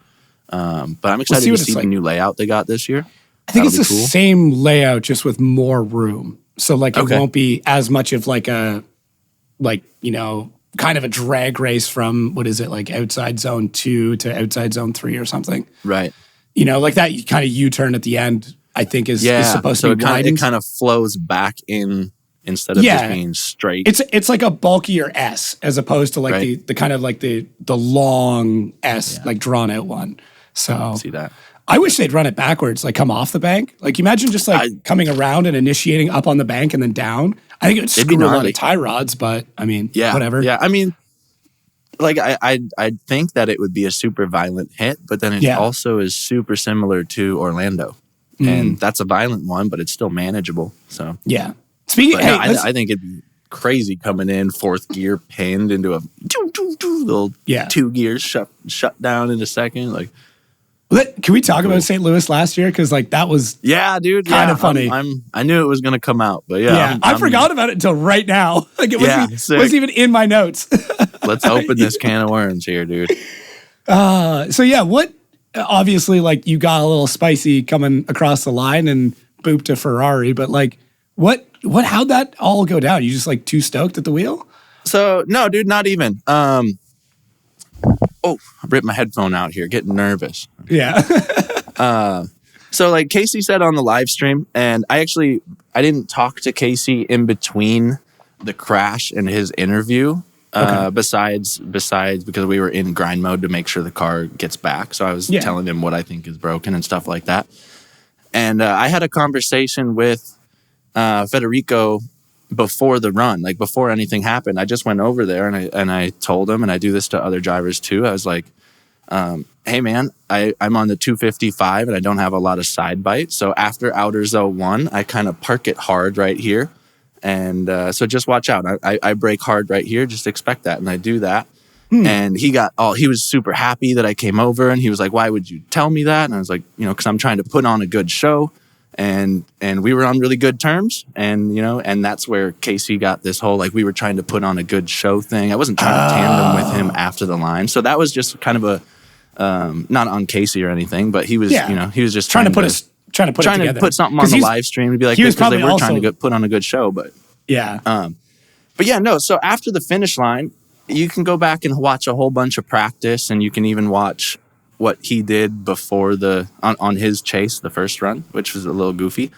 But I'm excited see to what see it's the like. new layout they got this year. I think it's the That'll be cool. same layout, just with more room. So like it Okay. won't be as much of like a kind of a drag race from what is it, like outside zone 2 to outside zone 3 or something. Right. Like that kind of U-turn at the end, I think is supposed so to be widened. it kind of flows back in instead of just being straight. It's like a bulkier S as opposed to like Right. the kind of like the long S, like drawn out one. So See that? I wish they'd run it backwards, like come off the bank. Like imagine just like coming around and initiating up on the bank and then down. I think it would It'd be screw a lot gnarly. of tie rods, but I mean, Yeah. whatever. Yeah. I mean, like I think that it would be a super violent hit, but then it also is super similar to Orlando. And that's a violent one, but it's still manageable. So Yeah. Speaking, but hey, no, I think it'd be crazy coming in fourth gear pinned into a little 2 gears shut down in a second. Like can we talk about St. Louis last year? Because like that was dude, Kinda funny. I knew it was gonna come out, but I forgot about it until right now. Like it sick. wasn't even in my notes. Let's open this can of worms here, dude. So yeah, what obviously like you got a little spicy coming across the line and booped a Ferrari, but like how'd that all go down? You just like too stoked at the wheel? So no, dude, not even. I ripped my headphone out here, getting nervous. Yeah. So like Casey said on the live stream, and I didn't talk to Casey in between the crash and his interview. Besides because we were in grind mode to make sure the car gets back. So I was telling him what I think is broken and stuff like that. And I had a conversation with Federico before the run, like before anything happened. I just went over there and I told him, and I do this to other drivers too. I was like, hey man, I'm on the 255 and I don't have a lot of side bite. So after Outerzone 1, I kind of park it hard right here. And so just watch out. I brake hard right here. Just expect that. And I do that. And he was super happy that I came over, and he was like, why would you tell me that? And I was like, because I'm trying to put on a good show. And we were on really good terms. And, and that's where Casey got this whole, like, we were trying to put on a good show thing. I wasn't trying to tandem with him after the line. So that was just kind of a, not on Casey or anything, but he was, he was just trying to put something on the live stream and be like, because they were trying to put on a good show. But so after the finish line, you can go back and watch a whole bunch of practice, and you can even watch what he did before on his chase, the first run, which was a little goofy.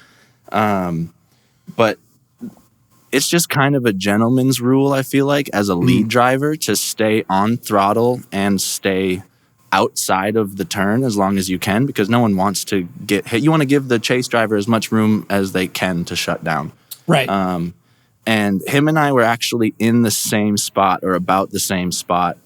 But it's just kind of a gentleman's rule, I feel like, as a lead driver, to stay on throttle and stay outside of the turn as long as you can, because no one wants to get hit. You want to give the chase driver as much room as they can to shut down. Right. And him and I were actually in the same spot, or about the same spot,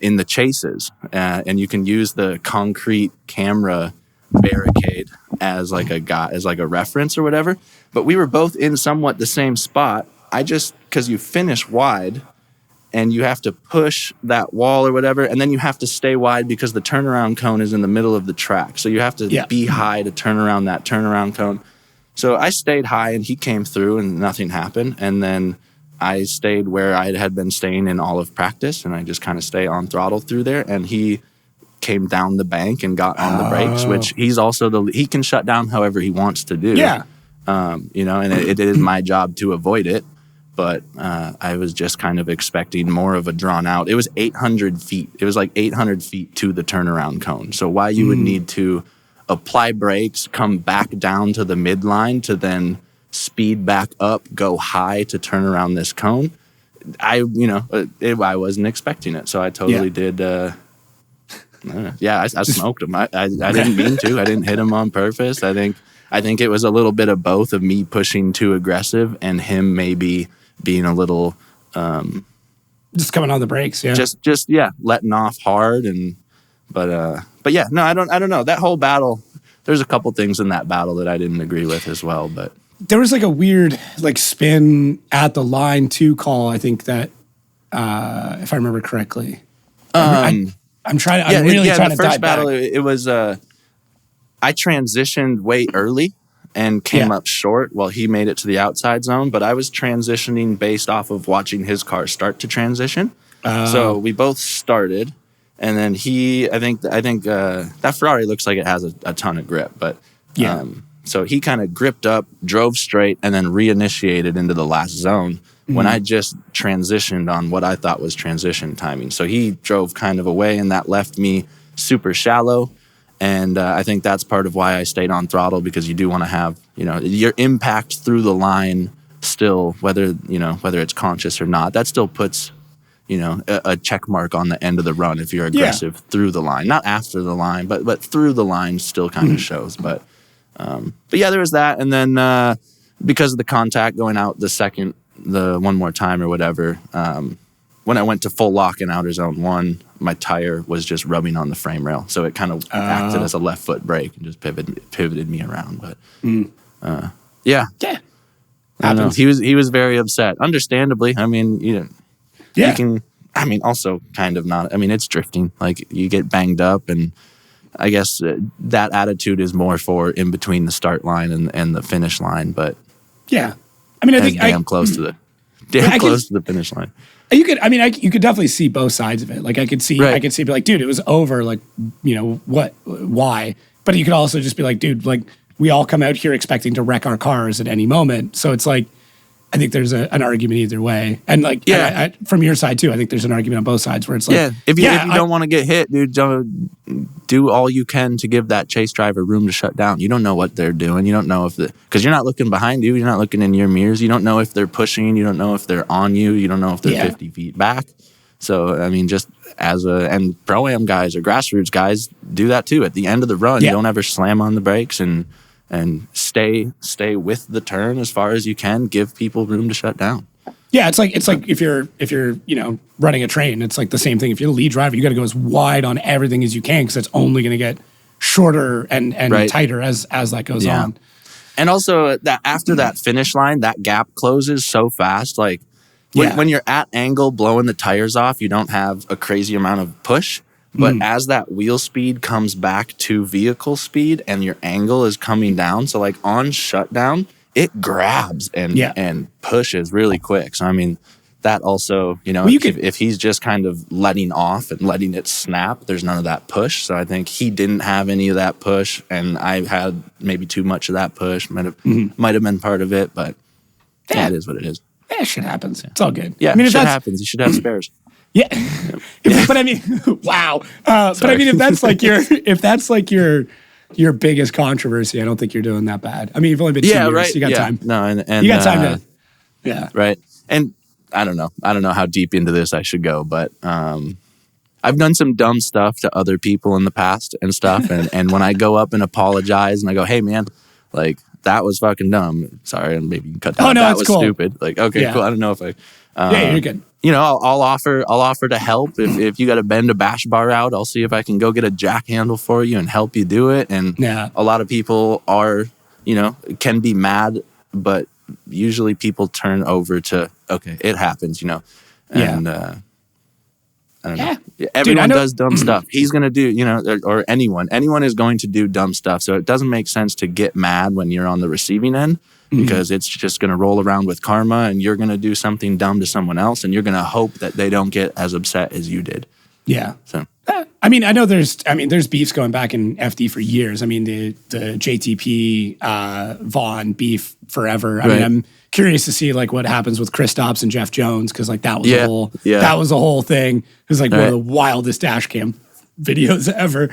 in the chases. And you can use the concrete camera barricade as like a reference or whatever. But we were both in somewhat the same spot. Because you finish wide, and you have to push that wall or whatever, and then you have to stay wide because the turnaround cone is in the middle of the track. So you have to be high to turn around that turnaround cone. So I stayed high, and he came through, and nothing happened. And then I stayed where I had been staying in all of practice, and I just kind of stay on throttle through there. And he came down the bank and got on the brakes, which he's also he can shut down however he wants to do. Yeah. And it is my job to avoid it. But I was just kind of expecting more of a drawn out. It was 800 feet. It was like 800 feet to the turnaround cone. So why you would need to apply brakes, come back down to the midline to then speed back up, go high to turn around this cone, I wasn't expecting it. So I totally did. I smoked him. I didn't mean to. I didn't hit him on purpose. I think it was a little bit of both, of me pushing too aggressive and him maybe being a little just coming on the brakes, just letting off hard. But I don't know, that whole battle. There's a couple things in that battle that I didn't agree with as well, but there was like a weird spin at the line too call, I think, that if I remember correctly. I'm trying to the first battle back. It was I transitioned way early and came up short while he made it to the outside zone, but I was transitioning based off of watching his car start to transition. So we both started, and then I think that Ferrari looks like it has a ton of grip, but so he kind of gripped up, drove straight, and then reinitiated into the last zone when I just transitioned on what I thought was transition timing. So he drove kind of away, and that left me super shallow. And I think that's part of why I stayed on throttle, because you do want to have, your impact through the line still, whether it's conscious or not, that still puts, a check mark on the end of the run if you're aggressive through the line. Not after the line, but through the line still kind of shows. But there was that. And then because of the contact going out the one more time or whatever, when I went to full lock in Outerzone 1, my tire was just rubbing on the frame rail. So it kind of acted as a left foot brake and just pivoted me around. But happens. He was very upset, understandably. I mean, you can, also kind of not. I mean, it's drifting. Like, you get banged up, and I guess that attitude is more for in between the start line and the finish line. But I think damn close to the finish line. You could definitely see both sides of it. Like, I could see, be like, dude, it was over. Like, what, why? But you could also just be like, dude, like, we all come out here expecting to wreck our cars at any moment. So it's like, I think there's an argument either way. And like, Yeah. from your side too, I think there's an argument on both sides where it's like, Yeah, if you don't want to get hit, dude, don't do all you can to give that chase driver room to shut down. You don't know what they're doing. You don't know because you're not looking behind you. You're not looking in your mirrors. You don't know if they're pushing. You don't know if they're on you. You don't know if they're 50 feet back. So, I mean, just and Pro-Am guys or grassroots guys do that too. At the end of the run, you don't ever slam on the brakes and stay with the turn as far as you can. Give people room to shut down. Yeah, it's like if you're running a train, it's like the same thing. If you're the lead driver, you got to go as wide on everything as you can because it's only going to get shorter and tighter as that goes on. And also that after that finish line, that gap closes so fast. Like when you're at angle blowing the tires off, you don't have a crazy amount of push. But as that wheel speed comes back to vehicle speed and your angle is coming down, so like on shutdown, it grabs and pushes really quick. So, I mean, that also, if he's just kind of letting off and letting it snap, there's none of that push. So I think he didn't have any of that push, and I had maybe too much of that push. Might have been part of it, but it is what it is. Yeah, shit happens. It's all good. Yeah, shit happens. You should have spares. Yeah, but I mean, wow. But I mean, if that's like your biggest controversy, I don't think you're doing that bad. I mean, you've only been 2 years. Right. You got time. No, and you got time to. Right. And I don't know how deep into this I should go, but I've done some dumb stuff to other people in the past and stuff. And when I go up and apologize and I go, hey man, like that was fucking dumb. Sorry, and maybe you can cut that. Oh no, that it's was cool. Stupid. Like okay, cool. I don't know if I. You're good. I'll offer to help if you got to bend a bash bar out. I'll see if I can go get a jack handle for you and help you do it. And a lot of people are, can be mad, but usually people turn over to okay, it happens, and I don't know. Everyone does dumb stuff. He's gonna do, or anyone is going to do dumb stuff. So it doesn't make sense to get mad when you're on the receiving end. Because it's just going to roll around with karma and you're going to do something dumb to someone else and you're going to hope that they don't get as upset as you did. Yeah. So, I mean, I know there's beefs going back in FD for years. I mean, the JTP, Vaughn beef forever. I mean, I'm curious to see like what happens with Kristaps and Jeff Jones. Cause like that was a whole thing. It was like one of the wildest dash cam videos ever.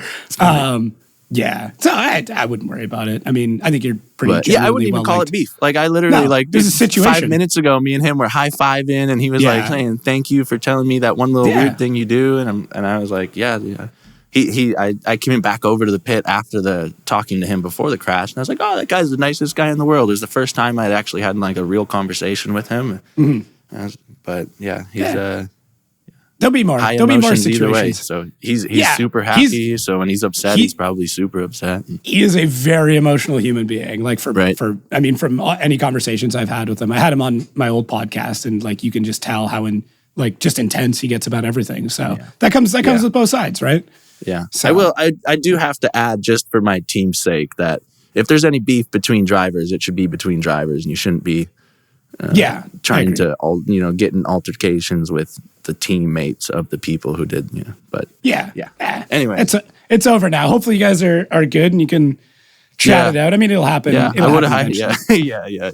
Yeah, so I wouldn't worry about it. I mean, I think you're pretty. I wouldn't even call it beef. Like I literally there's a situation. 5 minutes ago, me and him were high-fiving, and he was like saying, "Thank you for telling me that one little weird thing you do," and I was like, "Yeah." I came back over to the pit after the talking to him before the crash, and I was like, "Oh, that guy's the nicest guy in the world." It was the first time I'd actually had like a real conversation with him. But he's There'll be more. High There'll be more situations either way. situations. So he's super happy. So when he's upset, he's probably super upset. He is a very emotional human being. Like from any conversations I've had with him, I had him on my old podcast, and like you can just tell how just intense he gets about everything. So that comes with both sides, right? Yeah. So I do have to add, just for my team's sake, that if there's any beef between drivers, it should be between drivers, and you shouldn't be trying to get in altercations with the teammates of the people who did, but anyway, it's over now. Hopefully you guys are good and you can chat it out. I mean, it'll happen. Yeah, it'll happen yeah.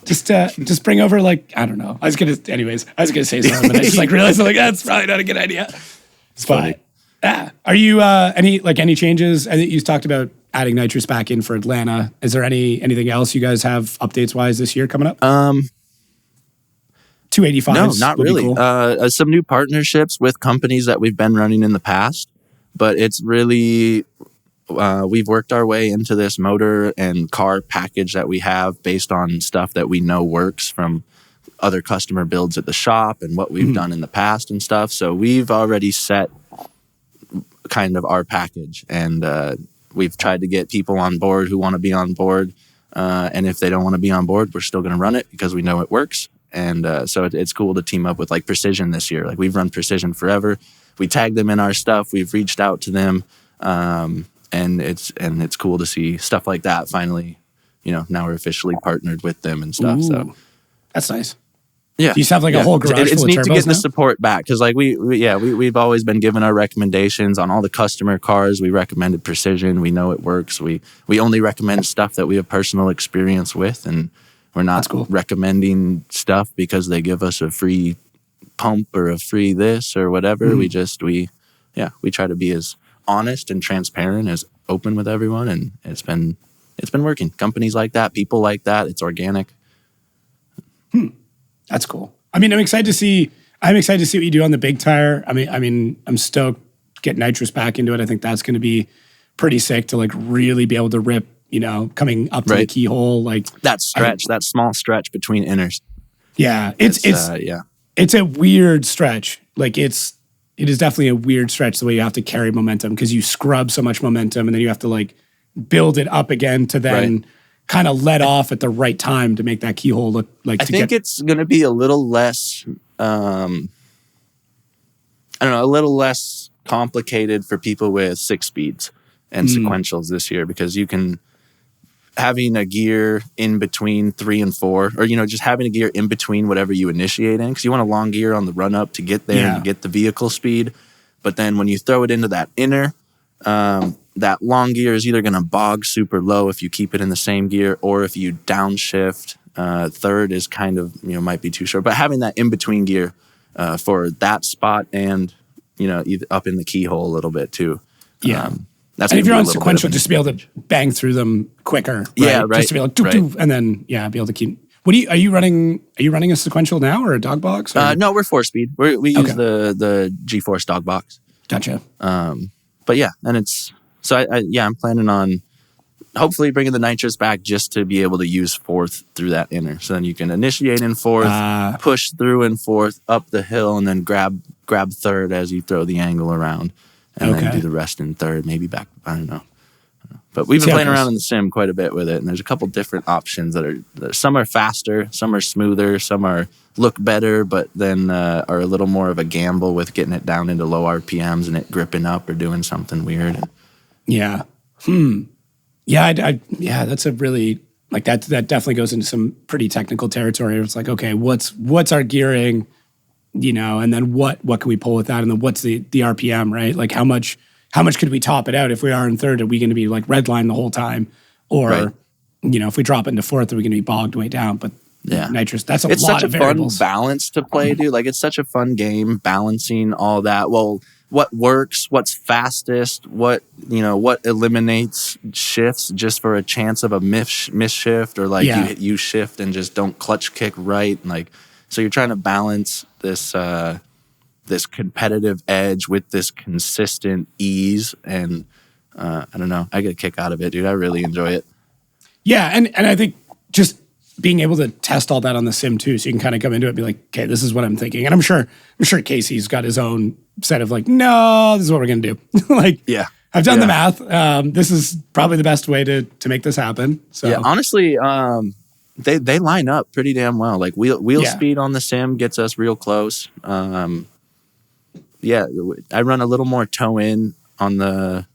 Just bring over I don't know. I was gonna say something, but I just realized that's probably not a good idea. It's funny. Are you any changes? I think you talked about adding nitrous back in for Atlanta. Is there anything else you guys have updates wise this year coming up? 285. No, not really. Cool. Some new partnerships with companies that we've been running in the past, but it's really we've worked our way into this motor and car package that we have based on stuff that we know works from other customer builds at the shop and what we've done in the past and stuff. So we've already set kind of our package, and we've tried to get people on board who want to be on board. And if they don't want to be on board, we're still going to run it because we know it works. And so it's cool to team up with like Precision this year. Like we've run Precision forever. We tag them in our stuff. We've reached out to them. And it's cool to see stuff like that finally, now we're officially partnered with them and stuff. Ooh, so that's nice. Yeah. Do you have like a whole garage it's full neat of turbos to get now? the support back because like we've always been given our recommendations on all the customer cars. We recommended Precision. We know it works. We only recommend stuff that we have personal experience with, and We're not That's cool. recommending stuff because they give us a free pump or a free this or whatever. Mm-hmm. We try to be as honest and transparent, as open with everyone, and it's been working. Companies like that, people like that, it's organic. That's cool. I mean, I'm excited to see what you do on the big tire. I mean, I'm stoked to get nitrous back into it. I think that's going to be pretty sick to like really be able to rip, coming up to the keyhole, like that small stretch between inners. Yeah, it's a weird stretch. Like it is definitely a weird stretch the way you have to carry momentum because you scrub so much momentum and then you have to like build it up again to then kind of let off at the right time to make that keyhole look like. I think it's going to be a little less, a little less complicated for people with 6 speeds and sequentials this year because you can having a gear in between 3 and 4, or just having a gear in between whatever you initiate in, because you want a long gear on the run up to get there and get the vehicle speed. But then when you throw it into that inner, that long gear is either going to bog super low if you keep it in the same gear, or if you downshift, third is kind of might be too short. But having that in between gear for that spot and either up in the keyhole a little bit too. Yeah. And if you're on sequential, just to be able to bang through them quicker. Right? Yeah, right. Just to be like, doo, and then be able to keep. Are you running a sequential now or a dog box? Or? No, we're 4-speed. We use the G-Force dog box. Gotcha. But yeah, and it's so I'm planning on hopefully bringing the nitrous back just to be able to use fourth through that inner. So then you can initiate in fourth, push through in fourth, up the hill, and then grab third as you throw the angle around. And then do the rest in third, maybe back. I don't know. But we've been playing around in the sim quite a bit with it, and there's a couple different options that are some are faster, some are smoother, some are look better, but then are a little more of a gamble with getting it down into low RPMs and it gripping up or doing something weird. Yeah. Yeah. That's a really like that. That definitely goes into some pretty technical territory. It's like, okay, what's our gearing? And then what can we pull with that? And then what's the RPM, right? Like how much could we top it out? If we are in third, are we going to be like redline the whole time? Or, if we drop into fourth, are we going to be bogged way down? But nitrous, that's a lot of variables. It's such a fun balance to play, dude. Like it's such a fun game, balancing all that. Well, what works, what's fastest, what eliminates shifts just for a chance of a miss shift, or like you shift and just don't clutch kick right. And like, so you're trying to balance this this competitive edge with this consistent ease, and I don't know, I get a kick out of it, dude. I really enjoy it. Yeah, and I think just being able to test all that on the sim too, so you can kind of come into it and be like, okay, this is what I'm thinking. And I'm sure Casey's got his own set of like, no, this is what we're gonna do. Like, I've done the math. This is probably the best way to make this happen. So honestly, They line up pretty damn well. Like wheel speed on the sim gets us real close. I run a little more toe in on the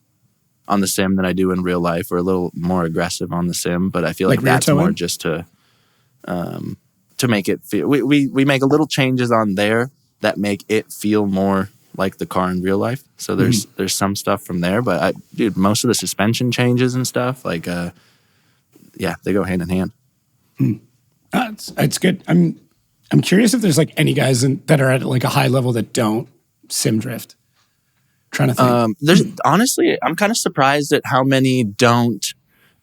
sim than I do in real life, or a little more aggressive on the sim. But I feel like that's more just to make it feel. We make a little changes on there that make it feel more like the car in real life. So there's some stuff from there, but most of the suspension changes and stuff like they go hand in hand. It's good. I'm curious if there's like any guys that are at like a high level that don't sim drift. Trying to think. There's honestly, I'm kind of surprised at how many don't.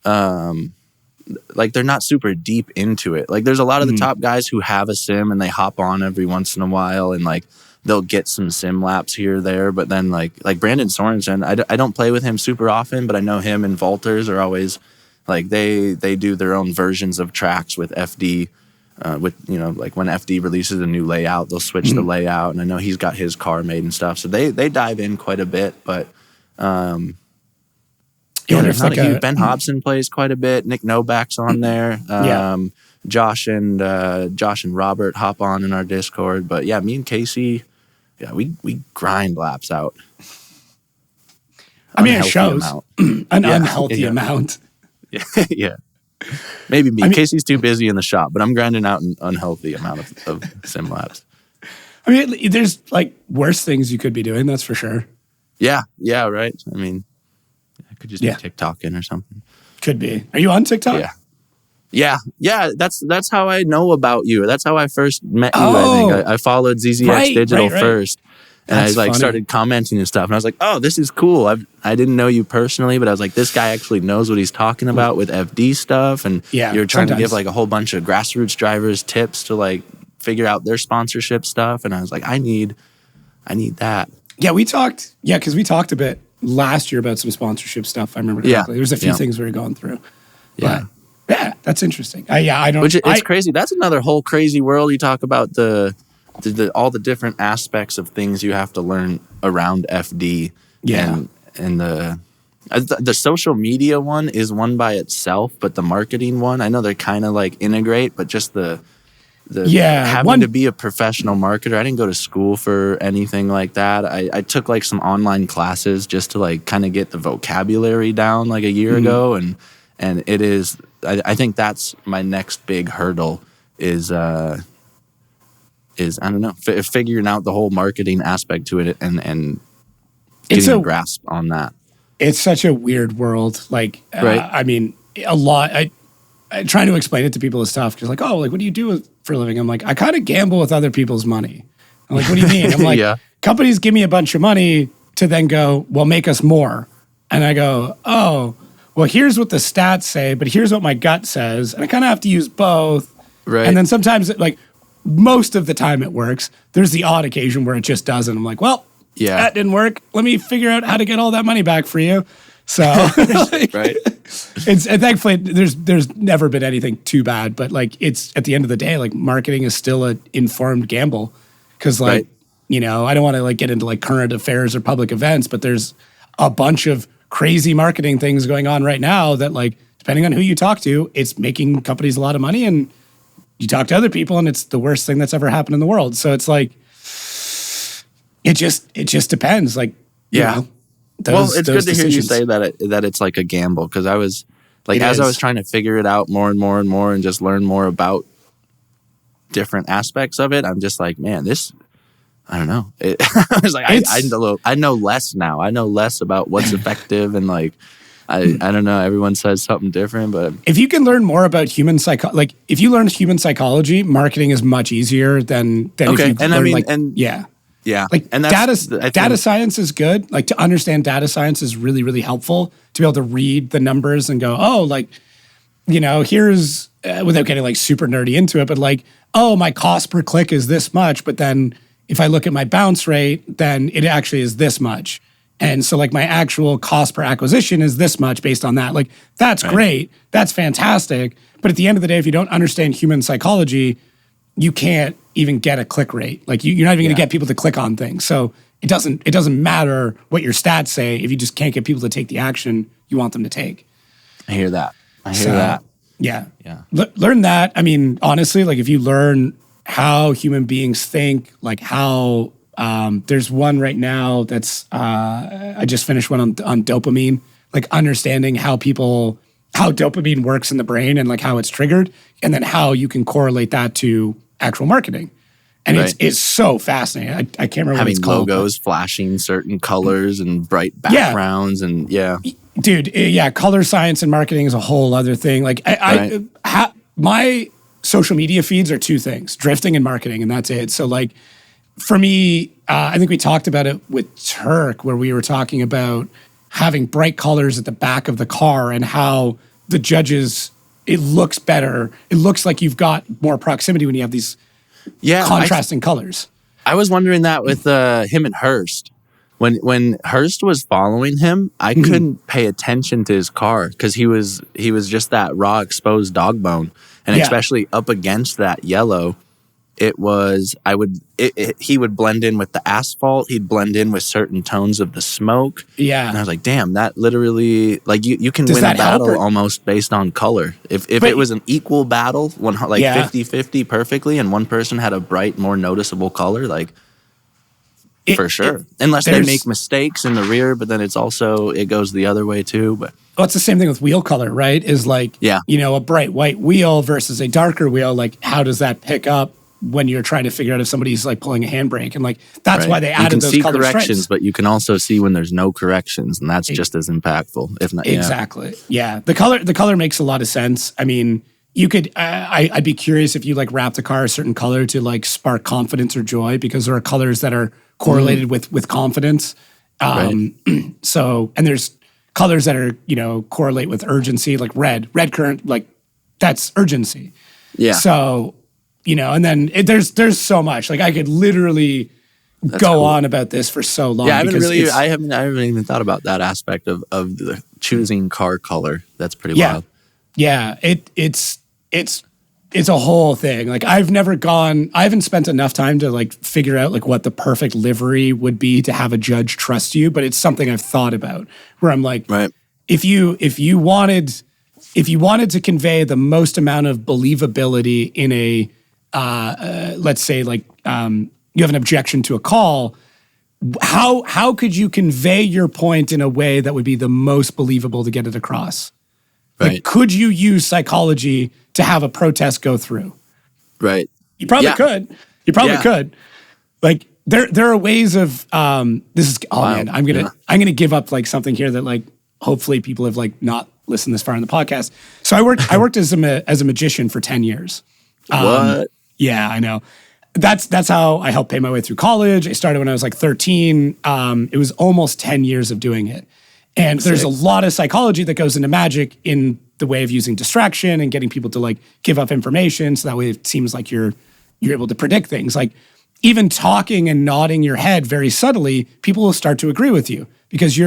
Like they're not super deep into it. Like there's a lot of the top guys who have a sim and they hop on every once in a while and like they'll get some sim laps here or there. But then like Brandon Sorensen, I don't play with him super often, but I know him and Valters are always. Like they do their own versions of tracks with FD, like when FD releases a new layout, they'll switch the layout, and I know he's got his car made and stuff, so they dive in quite a bit. But there's not a huge. Ben Hobson plays quite a bit. Nick Novak's on there. Josh and Robert hop on in our Discord. But yeah, me and Casey, we grind laps out. I mean, it shows an unhealthy amount. Yeah. Maybe me. Casey's too busy in the shop, but I'm grinding out an unhealthy amount of sim laps. I mean, there's like worse things you could be doing, that's for sure. Yeah, right. I mean, I could just be TikToking or something. Could be. Are you on TikTok? Yeah. That's how I know about you. That's how I first met you. Oh, I think I followed ZZX Digital first, and That's I funny. started commenting and stuff. And I was like, oh, this is cool. I didn't know you personally, but I was like, this guy actually knows what he's talking about with FD stuff. And you're trying to give like a whole bunch of grassroots drivers tips to like figure out their sponsorship stuff. And I was like, I need that. Yeah, we talked. Yeah, because we talked a bit last year about some sponsorship stuff. I remember correctly. There's a few things we were going through. Yeah. Yeah, that's interesting. I don't. Which it's crazy. That's another whole crazy world. You talk about the all the different aspects of things you have to learn around FD. Yeah, and the social media one is one by itself, but the marketing one, I know they're kind of like integrate, but just the having to be a professional marketer. I didn't go to school for anything like that. I took like some online classes just to like kind of get the vocabulary down like a year ago, and it is. I think that's my next big hurdle is I don't know, figuring out the whole marketing aspect to it and getting a grasp on that. It's such a weird world. Like, right. I mean, a lot. I trying to explain it to people is tough. Because like, oh, like what do you do for a living? I'm like, I kind of gamble with other people's money. I'm like, what do you mean? I'm like, companies give me a bunch of money to then go, well, make us more. And I go, oh, well, here's what the stats say, but here's what my gut says. And I kind of have to use both. Right. And then sometimes, like, most of the time it works. There's the odd occasion where it just doesn't. I'm like, well, that didn't work. Let me figure out how to get all that money back for you. So, right. And thankfully, there's never been anything too bad. But, like, it's at the end of the day, like, marketing is still an informed gamble. Because, like, you know, I don't want to, like, get into, like, current affairs or public events, but there's a bunch of crazy marketing things going on right now that, like, depending on who you talk to, it's making companies a lot of money, and you talk to other people and it's the worst thing that's ever happened in the world. So it's like, it just depends. Like, you know, it's good to hear you say that it's like a gamble. Cause I was like, I was trying to figure it out more and more and more and just learn more about different aspects of it. I'm just like, man, I don't know. I was like, I know less now. I know less about what's effective and like, I don't know. Everyone says something different, but if you can learn more about human psychology, like if you learn human psychology, marketing is much easier than if you learn like and data science is good. Like to understand data science is really, really helpful to be able to read the numbers and go, oh, like, you know, here's without getting like super nerdy into it, but like, oh, my cost per click is this much, but then if I look at my bounce rate, then it actually is this much. And so like my actual cost per acquisition is this much based on that. Like that's great. That's fantastic. But at the end of the day, if you don't understand human psychology, you can't even get a click rate. Like you're not even going to get people to click on things. So it doesn't matter what your stats say if you just can't get people to take the action you want them to take. I hear that. Yeah. Learn that. I mean, honestly, like if you learn how human beings think, like how there's one right now that's I just finished one on dopamine, like understanding how dopamine works in the brain and like how it's triggered, and then how you can correlate that to actual marketing. And it's so fascinating. I can't remember what it's called. Having logos flashing certain colors and bright backgrounds and Dude, color science and marketing is a whole other thing. Like my social media feeds are two things, drifting and marketing, and that's it. So like for me, I think we talked about it with Turk, where we were talking about having bright colors at the back of the car and how the judges, it looks better. It looks like you've got more proximity when you have these contrasting colors. I was wondering that with him and Hurst. When Hurst was following him, I couldn't pay attention to his car because he was just that raw exposed dog bone, and especially up against that yellow, he would blend in with the asphalt. He'd blend in with certain tones of the smoke. Yeah, and I was like, damn, that literally like you can win a battle almost based on color. If it was an equal battle, 50-50 perfectly, and one person had a bright, more noticeable color, like. For sure. Unless they make mistakes in the rear, but then it goes the other way too. But it's the same thing with wheel color, right? Is like, a bright white wheel versus a darker wheel. Like, how does that pick up when you're trying to figure out if somebody's like pulling a handbrake? And like, that's why they added those color corrections, stripes. But you can also see when there's no corrections, and that's just as impactful, if not. Exactly. Yeah. The color makes a lot of sense. I mean, you could, I'd be curious if you like wrap the car a certain color to like spark confidence or joy, because there are colors that are correlated with confidence. Right. So, and there's colors that are, correlate with urgency, like red current, like that's urgency. Yeah. So, and then there's so much, like I could literally go on about this for so long. Yeah, I haven't even thought about that aspect of the choosing car color. That's pretty wild. Yeah, it's a whole thing. Like I haven't spent enough time to like figure out like what the perfect livery would be to have a judge trust you, but it's something I've thought about where I'm like, right. if you wanted to convey the most amount of believability in a let's say like you have an objection to a call, how could you convey your point in a way that would be the most believable to get it across? Like, Right. could you use psychology to have a protest go through? Right. You probably could. You probably could. Like there are ways of this is man, I'm gonna give up like something here that like hopefully people have like not listened this far in the podcast. So I worked as a magician for 10 years. What? Yeah, I know. That's how I helped pay my way through college. I started when I was like 13. It was almost 10 years of doing it. And there's a lot of psychology that goes into magic in the way of using distraction and getting people to like give up information. So that way it seems like you're able to predict things. Like even talking and nodding your head very subtly, people will start to agree with you because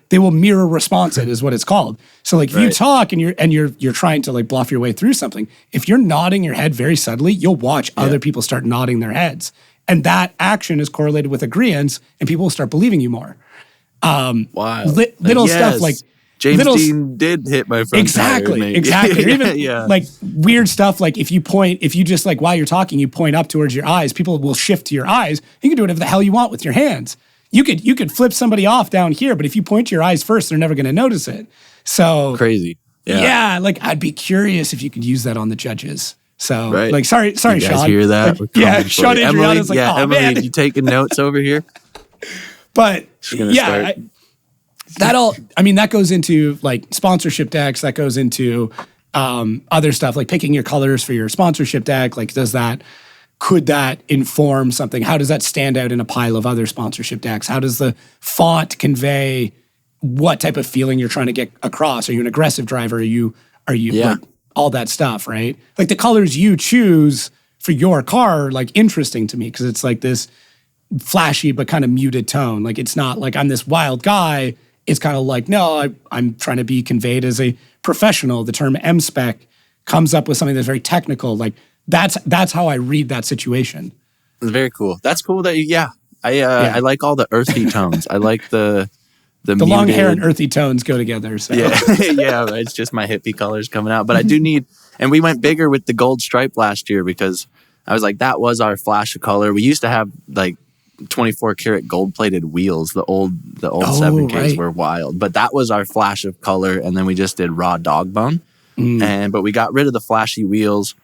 they will mirror response it is what it's called. So like if you talk and you're trying to like bluff your way through something, if you're nodding your head very subtly, you'll watch other people start nodding their heads. And that action is correlated with agreeance and people will start believing you more. Wow. Little stuff like James Dean did hit my front exactly. Or even like weird stuff like if you just like while you're talking, you point up towards your eyes, people will shift to your eyes. You can do whatever the hell you want with your hands. You could flip somebody off down here, but if you point to your eyes first, they're never going to notice it. So crazy. Yeah, like I'd be curious if you could use that on the judges. So like sorry, you guys Sean. Hear that? Like, Sean Adriana's like, oh Emily, man, you taking notes over here? But that goes into like sponsorship decks. That goes into other stuff like picking your colors for your sponsorship deck. Like, could that inform something? How does that stand out in a pile of other sponsorship decks? How does the font convey what type of feeling you're trying to get across? Are you an aggressive driver? Are you like, all that stuff, right? Like the colors you choose for your car are like interesting to me because it's like this flashy but kind of muted tone. Like it's not like I'm this wild guy. It's kind of like, no, I'm trying to be conveyed as a professional. The term MspeK comes up with something that's very technical. Like that's how I read that situation. It's very cool. That's cool that I like all the earthy tones. I like the long hair and earthy tones go together. So. Yeah, it's just my hippie colors coming out. But I do need, and we went bigger with the gold stripe last year because I was like, that was our flash of color. We used to have like 24 karat gold plated wheels. The old 7Ks were wild, but that was our flash of color. And then we just did raw dog bone. But we we rid of the flashy wheels,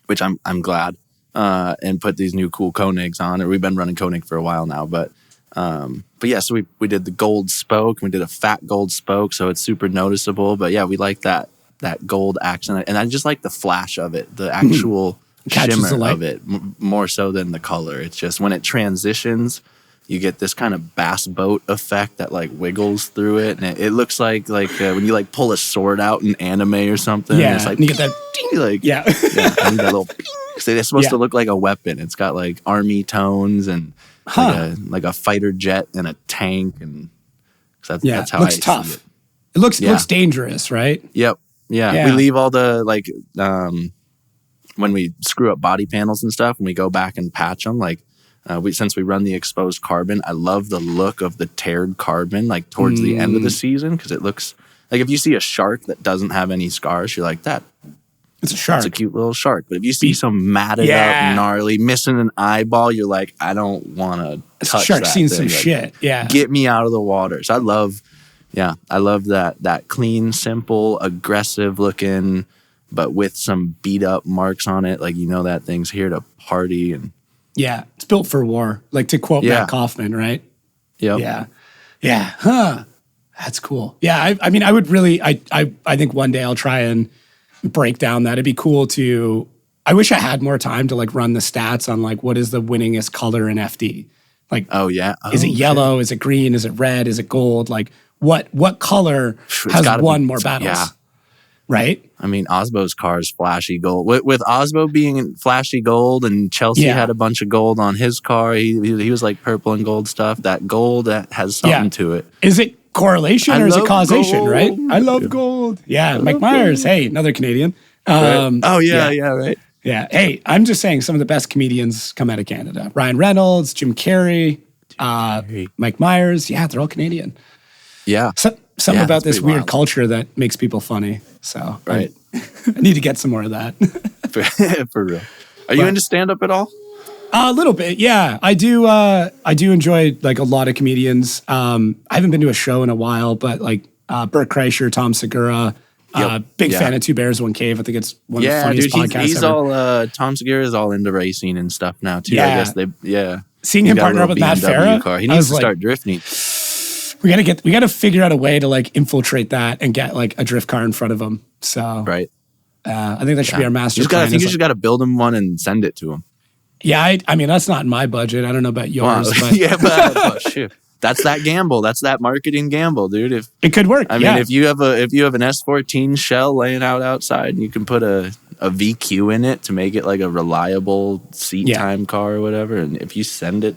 which I'm glad, and put these new cool Koenigs on. We've been running Koenig for a while now, but yeah, so we did the gold spoke, and we did a fat gold spoke, so it's super noticeable. But yeah, we like that gold accent, and I just like the flash of it, the actual shimmer of it, more so than the color. It's just when it transitions, you get this kind of bass boat effect that like wiggles through it, and it looks like when you like pull a sword out in anime or something. Yeah, it's like and you get that like I need that little. So it's supposed to look like a weapon. It's got like army tones and like a fighter jet and a tank, and that's how looks I tough. see it. It looks dangerous, right? Yep. Yeah. We leave all the like when we screw up body panels and stuff, and we go back and patch them. Like since we run the exposed carbon, I love the look of the teared carbon like towards the end of the season because it looks like if you see a shark that doesn't have any scars, you're like that. It's a shark. It's a cute little shark. But if you see some matted up, gnarly, missing an eyeball, you're like, I don't want to touch shark that seen thing. some Like, shit. Yeah. Get me out of the water. So I love that clean, simple, aggressive looking, but with some beat up marks on it. Like, that thing's here to party. And yeah, it's built for war. Like to quote Matt Kaufman, right? Yep. Yeah. Yeah. Huh. That's cool. Yeah. I mean, I would really, I think one day I'll try and break down that. It'd be cool to. I wish I had more time to like run the stats on like what is the winningest color in FD. Like, is it yellow? Is it green? Is it red? Is it gold? Like, what color has won more battles? Yeah. Right? I mean, Osbo's car is flashy gold. With Osbo being flashy gold, and Chelsea had a bunch of gold on his car, he was like purple and gold stuff. That gold, that has something to it. Is it correlation or is it causation, gold. Right? I love gold. Yeah, Mike Myers. Hey, another Canadian. Right. Right. Yeah. Hey, I'm just saying some of the best comedians come out of Canada. Ryan Reynolds, Jim Carrey, Mike Myers. Yeah, they're all Canadian. Yeah. Something about this weird culture that makes people funny. So right. I need to get some more of that. For real. Are you into stand-up at all? A little bit, yeah. I do enjoy like a lot of comedians. I haven't been to a show in a while, but like Bert Kreischer, Tom Segura, big fan of Two Bears, One Cave. I think it's one of the funniest podcasts he's ever. all, Tom Segura is all into racing and stuff now too. I guess Seeing him partner up with Matt Farah. Car. He needs to start drifting. We gotta figure out a way to like infiltrate that and get like a drift car in front of him. So right. I think that should be our master plan. I think you just got to build him one and send it to him. Yeah, I mean that's not in my budget. I don't know about yours, but but shoot. That's that gamble. That's that marketing gamble, dude. If it could work. I mean, if you have an S14 shell laying out outside, and you can put a VQ in it to make it like a reliable seat time car or whatever. And if you send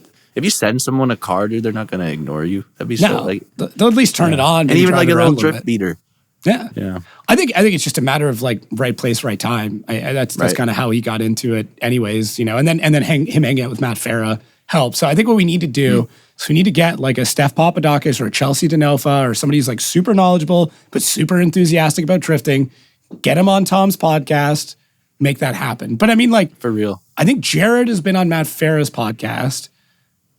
someone a car, dude, they're not going to ignore you. That'd be so like they'll at least turn it on, and even like a little drift beater. Yeah. I think it's just a matter of like right place, right time. That's kind of how he got into it, anyways. You know, and then him hanging out with Matt Farah helped. So I think what we need to do is we need to get like a Steph Papadakis or a Chelsea DeNofa or somebody who's like super knowledgeable but super enthusiastic about drifting. Get him on Tom's podcast, make that happen. But I mean, like for real, I think Jared has been on Matt Farah's podcast.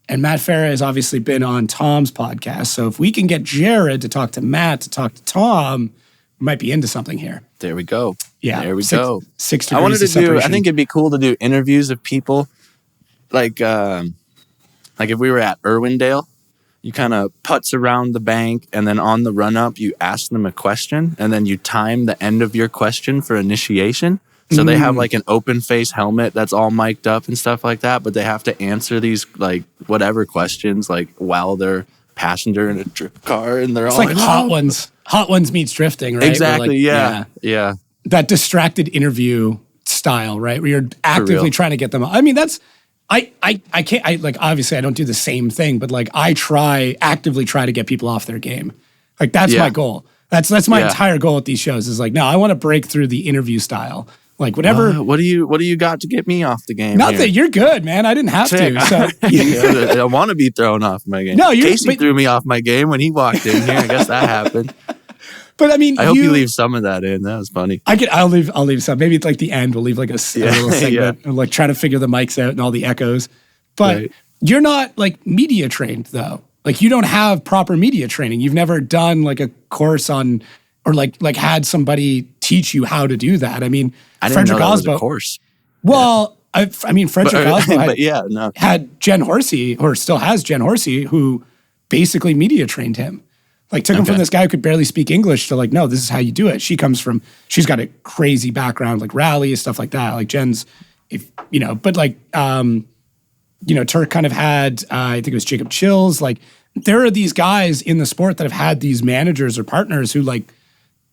And Matt Farah has obviously been on Tom's podcast. So if we can get Jared to talk to Matt, to talk to Tom, we might be into something here. There we go. Yeah. There we go. 6 degrees of separation. I think it'd be cool to do interviews of people like if we were at Irwindale, you kind of putz around the bank and then on the run up, you ask them a question and then you time the end of your question for initiation. So they have like an open face helmet that's all mic'd up and stuff like that, but they have to answer these like whatever questions like while they're passenger in a drift car and they're all like Hot Ones. Hot Ones meets drifting, right? Exactly. Like, yeah. That distracted interview style, right? Where you're actively trying to get them. I mean, that's I can't like obviously I don't do the same thing, but like I actively try to get people off their game. Like that's my goal. That's my entire goal at these shows is like, no, I want to break through the interview style. Like whatever. What do you got to get me off the game? Nothing. Here? You're good, man. I didn't have to. So. I want to be thrown off my game. No, Casey threw me off my game when he walked in here. I guess that happened. But I mean, I hope you leave some of that in. That was funny. I'll leave some. Maybe it's like the end. We'll leave like a little segment of like trying to figure the mics out and all the echoes. But you're not like media trained though. Like you don't have proper media training. You've never done like a course on or like had somebody teach you how to do that. I mean, I didn't know that was a course. Well, I mean, Frederick Osbo had Jen Horsey, or still has Jen Horsey, who basically media trained him. Like took him from this guy who could barely speak English to like, no, this is how you do it. She's got a crazy background, like rally, stuff like that. Like Jen's, but like, Turk kind of had, I think it was Jacob Chills. Like there are these guys in the sport that have had these managers or partners who like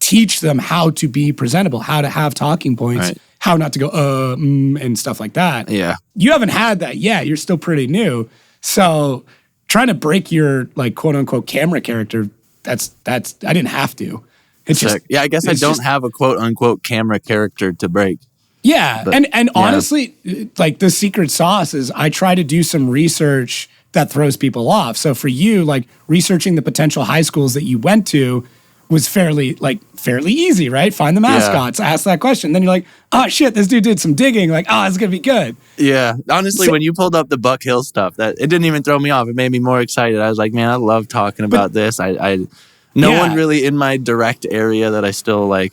teach them how to be presentable, how to have talking points, how not to go, and stuff like that. Yeah. You haven't had that yet. You're still pretty new. So trying to break your like quote unquote camera character, that's I didn't have to. It's just, I guess I don't have a quote unquote camera character to break. Yeah. But, and honestly, like the secret sauce is I try to do some research that throws people off. So for you, like researching the potential high schools that you went to was fairly easy, right? Find the mascots, ask that question. Then you're like, oh shit, this dude did some digging. Like, oh, it's gonna be good. Yeah. Honestly, when you pulled up the Buck Hill stuff, that it didn't even throw me off. It made me more excited. I was like, man, I love talking about this. No one really in my direct area that I still like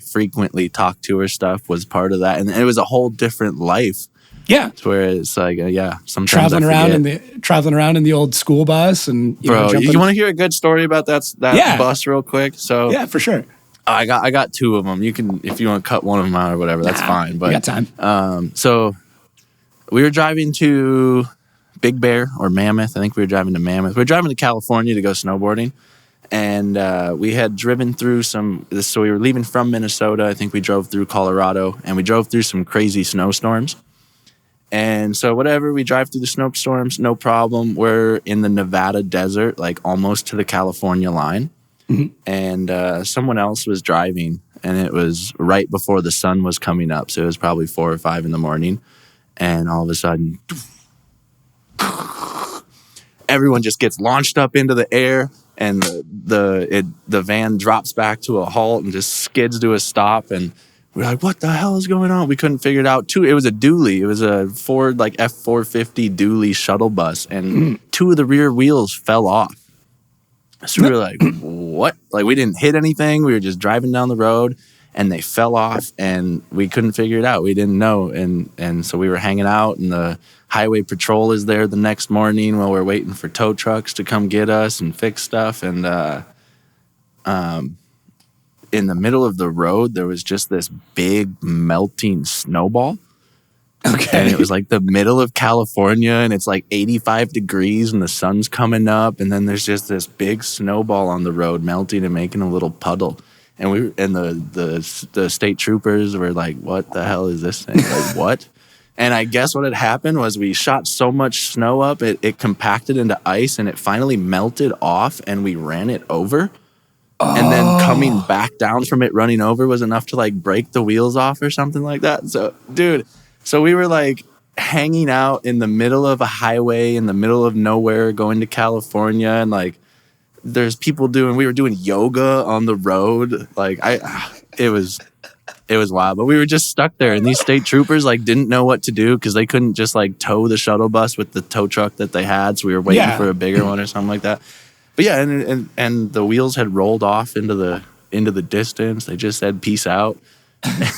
frequently talk to or stuff was part of that. And it was a whole different life. Yeah. It's where it's like, sometimes traveling around in the old school bus and you want to hear a good story about that bus real quick? So yeah, for sure. I got two of them. You can, if you want to cut one of them out or whatever, that's fine. But we got time. So we were driving to Big Bear or Mammoth. I think we were driving to Mammoth. We were driving to California to go snowboarding. And we had driven through so we were leaving from Minnesota. I think we drove through Colorado, and we drove through some crazy snowstorms. And so whatever, we drive through the snowstorms, no problem. We're in the Nevada desert, like almost to the California line. Mm-hmm. And someone else was driving, and it was right before the sun was coming up. So it was probably 4 or 5 in the morning. And all of a sudden, everyone just gets launched up into the air, and the van drops back to a halt and just skids to a stop. And we're like, what the hell is going on? We couldn't figure it out. It was a dually. It was a Ford like F450 dually shuttle bus, and 2 of the rear wheels fell off. So we were like, what? Like, we didn't hit anything. We were just driving down the road, and they fell off, and we couldn't figure it out. We didn't know. And so we were hanging out, and the highway patrol is there the next morning while we're waiting for tow trucks to come get us and fix stuff. And in the middle of the road, there was just this big melting snowball. Okay. And it was like the middle of California, and it's like 85 degrees, and the sun's coming up, and then there's just this big snowball on the road melting and making a little puddle. And the state troopers were like, what the hell is this thing? Like, what? And I guess what had happened was we shot so much snow up, it compacted into ice, and it finally melted off, and we ran it over. And then coming back down from it running over was enough to like break the wheels off or something like that. So, dude, we were like hanging out in the middle of a highway in the middle of nowhere going to California, and like there's people we were doing yoga on the road. Like it was wild, but we were just stuck there, and these state troopers like didn't know what to do because they couldn't just like tow the shuttle bus with the tow truck that they had. So we were waiting for a bigger one or something like that. But yeah, and the wheels had rolled off into the distance. They just said peace out.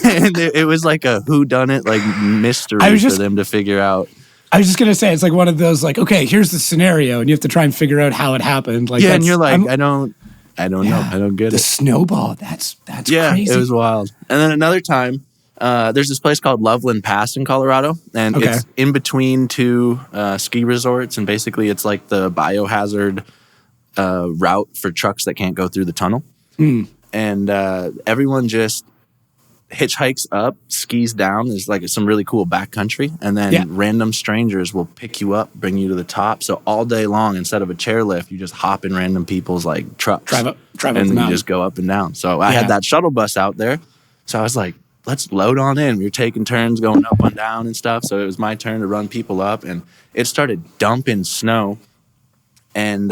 And it was like a whodunit, like mystery for them to figure out. I was just gonna say, it's like one of those like, okay, here's the scenario, and you have to try and figure out how it happened. Like, and you're like, I don't know, I don't get it. The snowball, that's crazy. It was wild. And then another time, there's this place called Loveland Pass in Colorado, and it's in between 2 ski resorts, and basically it's like the biohazard route for trucks that can't go through the tunnel. And everyone just hitchhikes up, skis down. There's like some really cool backcountry, and then random strangers will pick you up, bring you to the top. So all day long, instead of a chairlift, you just hop in random people's like trucks, drive up and you just go up and down. So I had that shuttle bus out there, so I was like, let's load on in. We were taking turns going up and down and stuff. So it was my turn to run people up, and it started dumping snow. And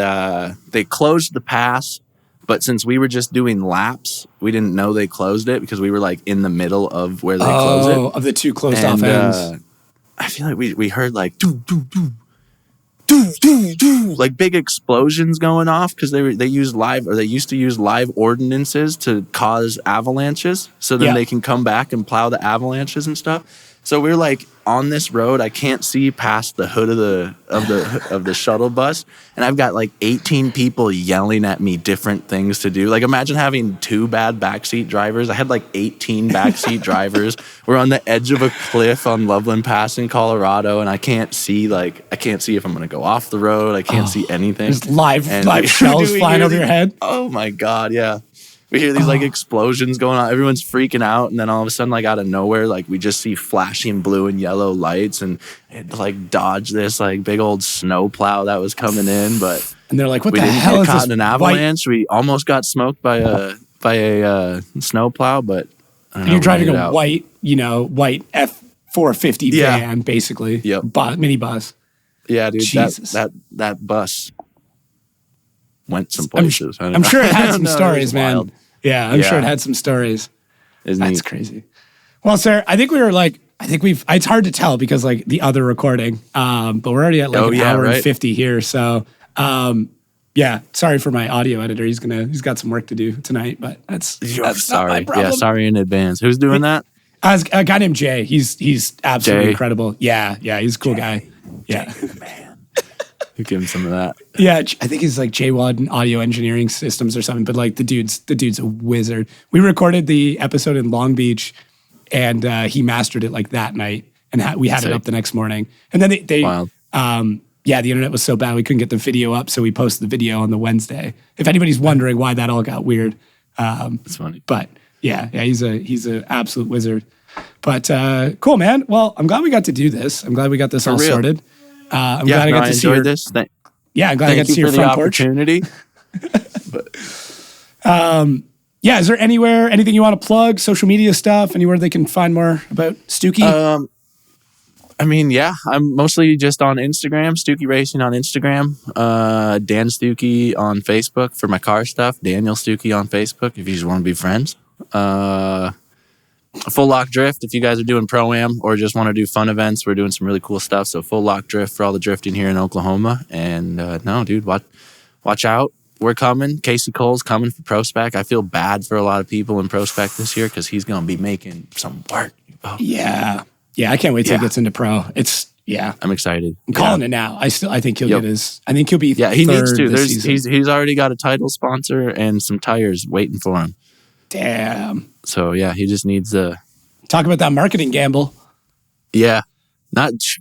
they closed the pass, but since we were just doing laps, we didn't know they closed it because we were like in the middle of where they closed it. Of the 2 closed off ends. I feel like we heard like doo doo doo doo doo doo, like big explosions going off because they used to use live ordinances to cause avalanches, so then they can come back and plow the avalanches and stuff. So we're like on this road. I can't see past the hood of the shuttle bus, and I've got like 18 people yelling at me different things to do. Like, imagine having 2 bad backseat drivers. I had like 18 backseat drivers. We're on the edge of a cliff on Loveland Pass in Colorado, and I can't see if I'm gonna go off the road. I can't see anything. There's live shells flying over your head. Oh my god, yeah. We hear these like explosions going on. Everyone's freaking out, and then all of a sudden, like out of nowhere, like we just see flashing blue and yellow lights, and it like dodge this like big old snow plow that was coming in. But and they're like, "What the hell is this?" We didn't get caught in an avalanche. We almost got smoked by a snow plow, but and you're driving a white F450 van, basically. Yep. Mini bus. Yeah, dude. Jesus. That bus went some places. I'm sure it had some stories, man. Wild. Yeah, I'm sure it had some stories. That's crazy. Well, sir, I think it's hard to tell because like the other recording, but we're already at like an hour and 50 here. So, sorry for my audio editor. He's got some work to do tonight, but that's sorry. Not my problem. Yeah, sorry in advance. Who's doing that? A guy named Jay. He's absolutely incredible. Yeah, he's a cool guy. Yeah. Man. Give him some of that. Yeah, I think he's like JWAD in audio engineering systems or something. But like the dude's a wizard. We recorded the episode in Long Beach, and he mastered it like that night, and we had it up the next morning. And then they Wild. Yeah, the internet was so bad we couldn't get the video up, so we posted the video on the Wednesday. If anybody's wondering why that all got weird, It's funny. But yeah, he's an absolute wizard. But cool, man. Well, I'm glad we got to do this. I'm glad we got this all real. sorted. I'm glad I got to see enjoyed this. I'm glad I got to see your front porch. Opportunity. Yeah, is there anything you want to plug? Social media stuff? Anywhere they can find more about Stuke? I'm mostly just on Instagram, Stuke Racing on Instagram, Dan Stuke on Facebook for my car stuff, Daniel Stuke on Facebook if you just want to be friends. Full Lock Drift if you guys are doing Pro-Am or just want to do fun events. We're doing some really cool stuff. So Full Lock Drift for all the drifting here in Oklahoma. And no, dude, watch out. We're coming. Casey Cole's coming for ProSpec. I feel bad for a lot of people in ProSpec this year because he's going to be making some work. Oh. Yeah, I can't wait till he gets into pro. I'm excited. I'm calling it now. I think he'll get his. I think he'll be. Yeah, he needs to. He's already got a title sponsor and some tires waiting for him. Damn. So yeah, he just needs to talk about that marketing gamble. Yeah,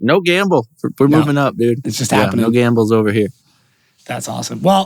no gamble. We're moving up, dude. It's just happening. No gambles over here. That's awesome. Well,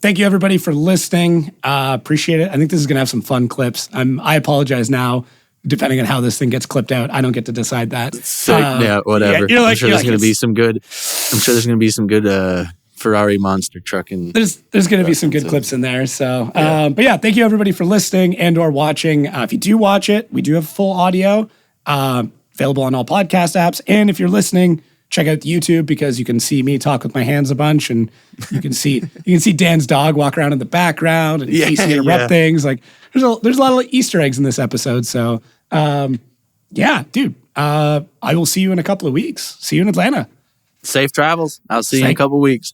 thank you everybody for listening. Appreciate it. I think this is gonna have some fun clips. I apologize now. Depending on how this thing gets clipped out, I don't get to decide that. Yeah, whatever. Yeah, I'm sure there's going to be some good. I'm sure there's going to be some good Ferrari monster trucking. There's going to be some good clips in there. So, but yeah, thank you everybody for listening and/or watching. If you do watch it, we do have full audio available on all podcast apps. And if you're listening, check out the YouTube because you can see me talk with my hands a bunch, and you can see Dan's dog walk around in the background and Casey interrupt things. Like there's a lot of Easter eggs in this episode. So. Dude, I will see you in a couple of weeks. See you in Atlanta. Safe travels. I'll see you in a couple of weeks.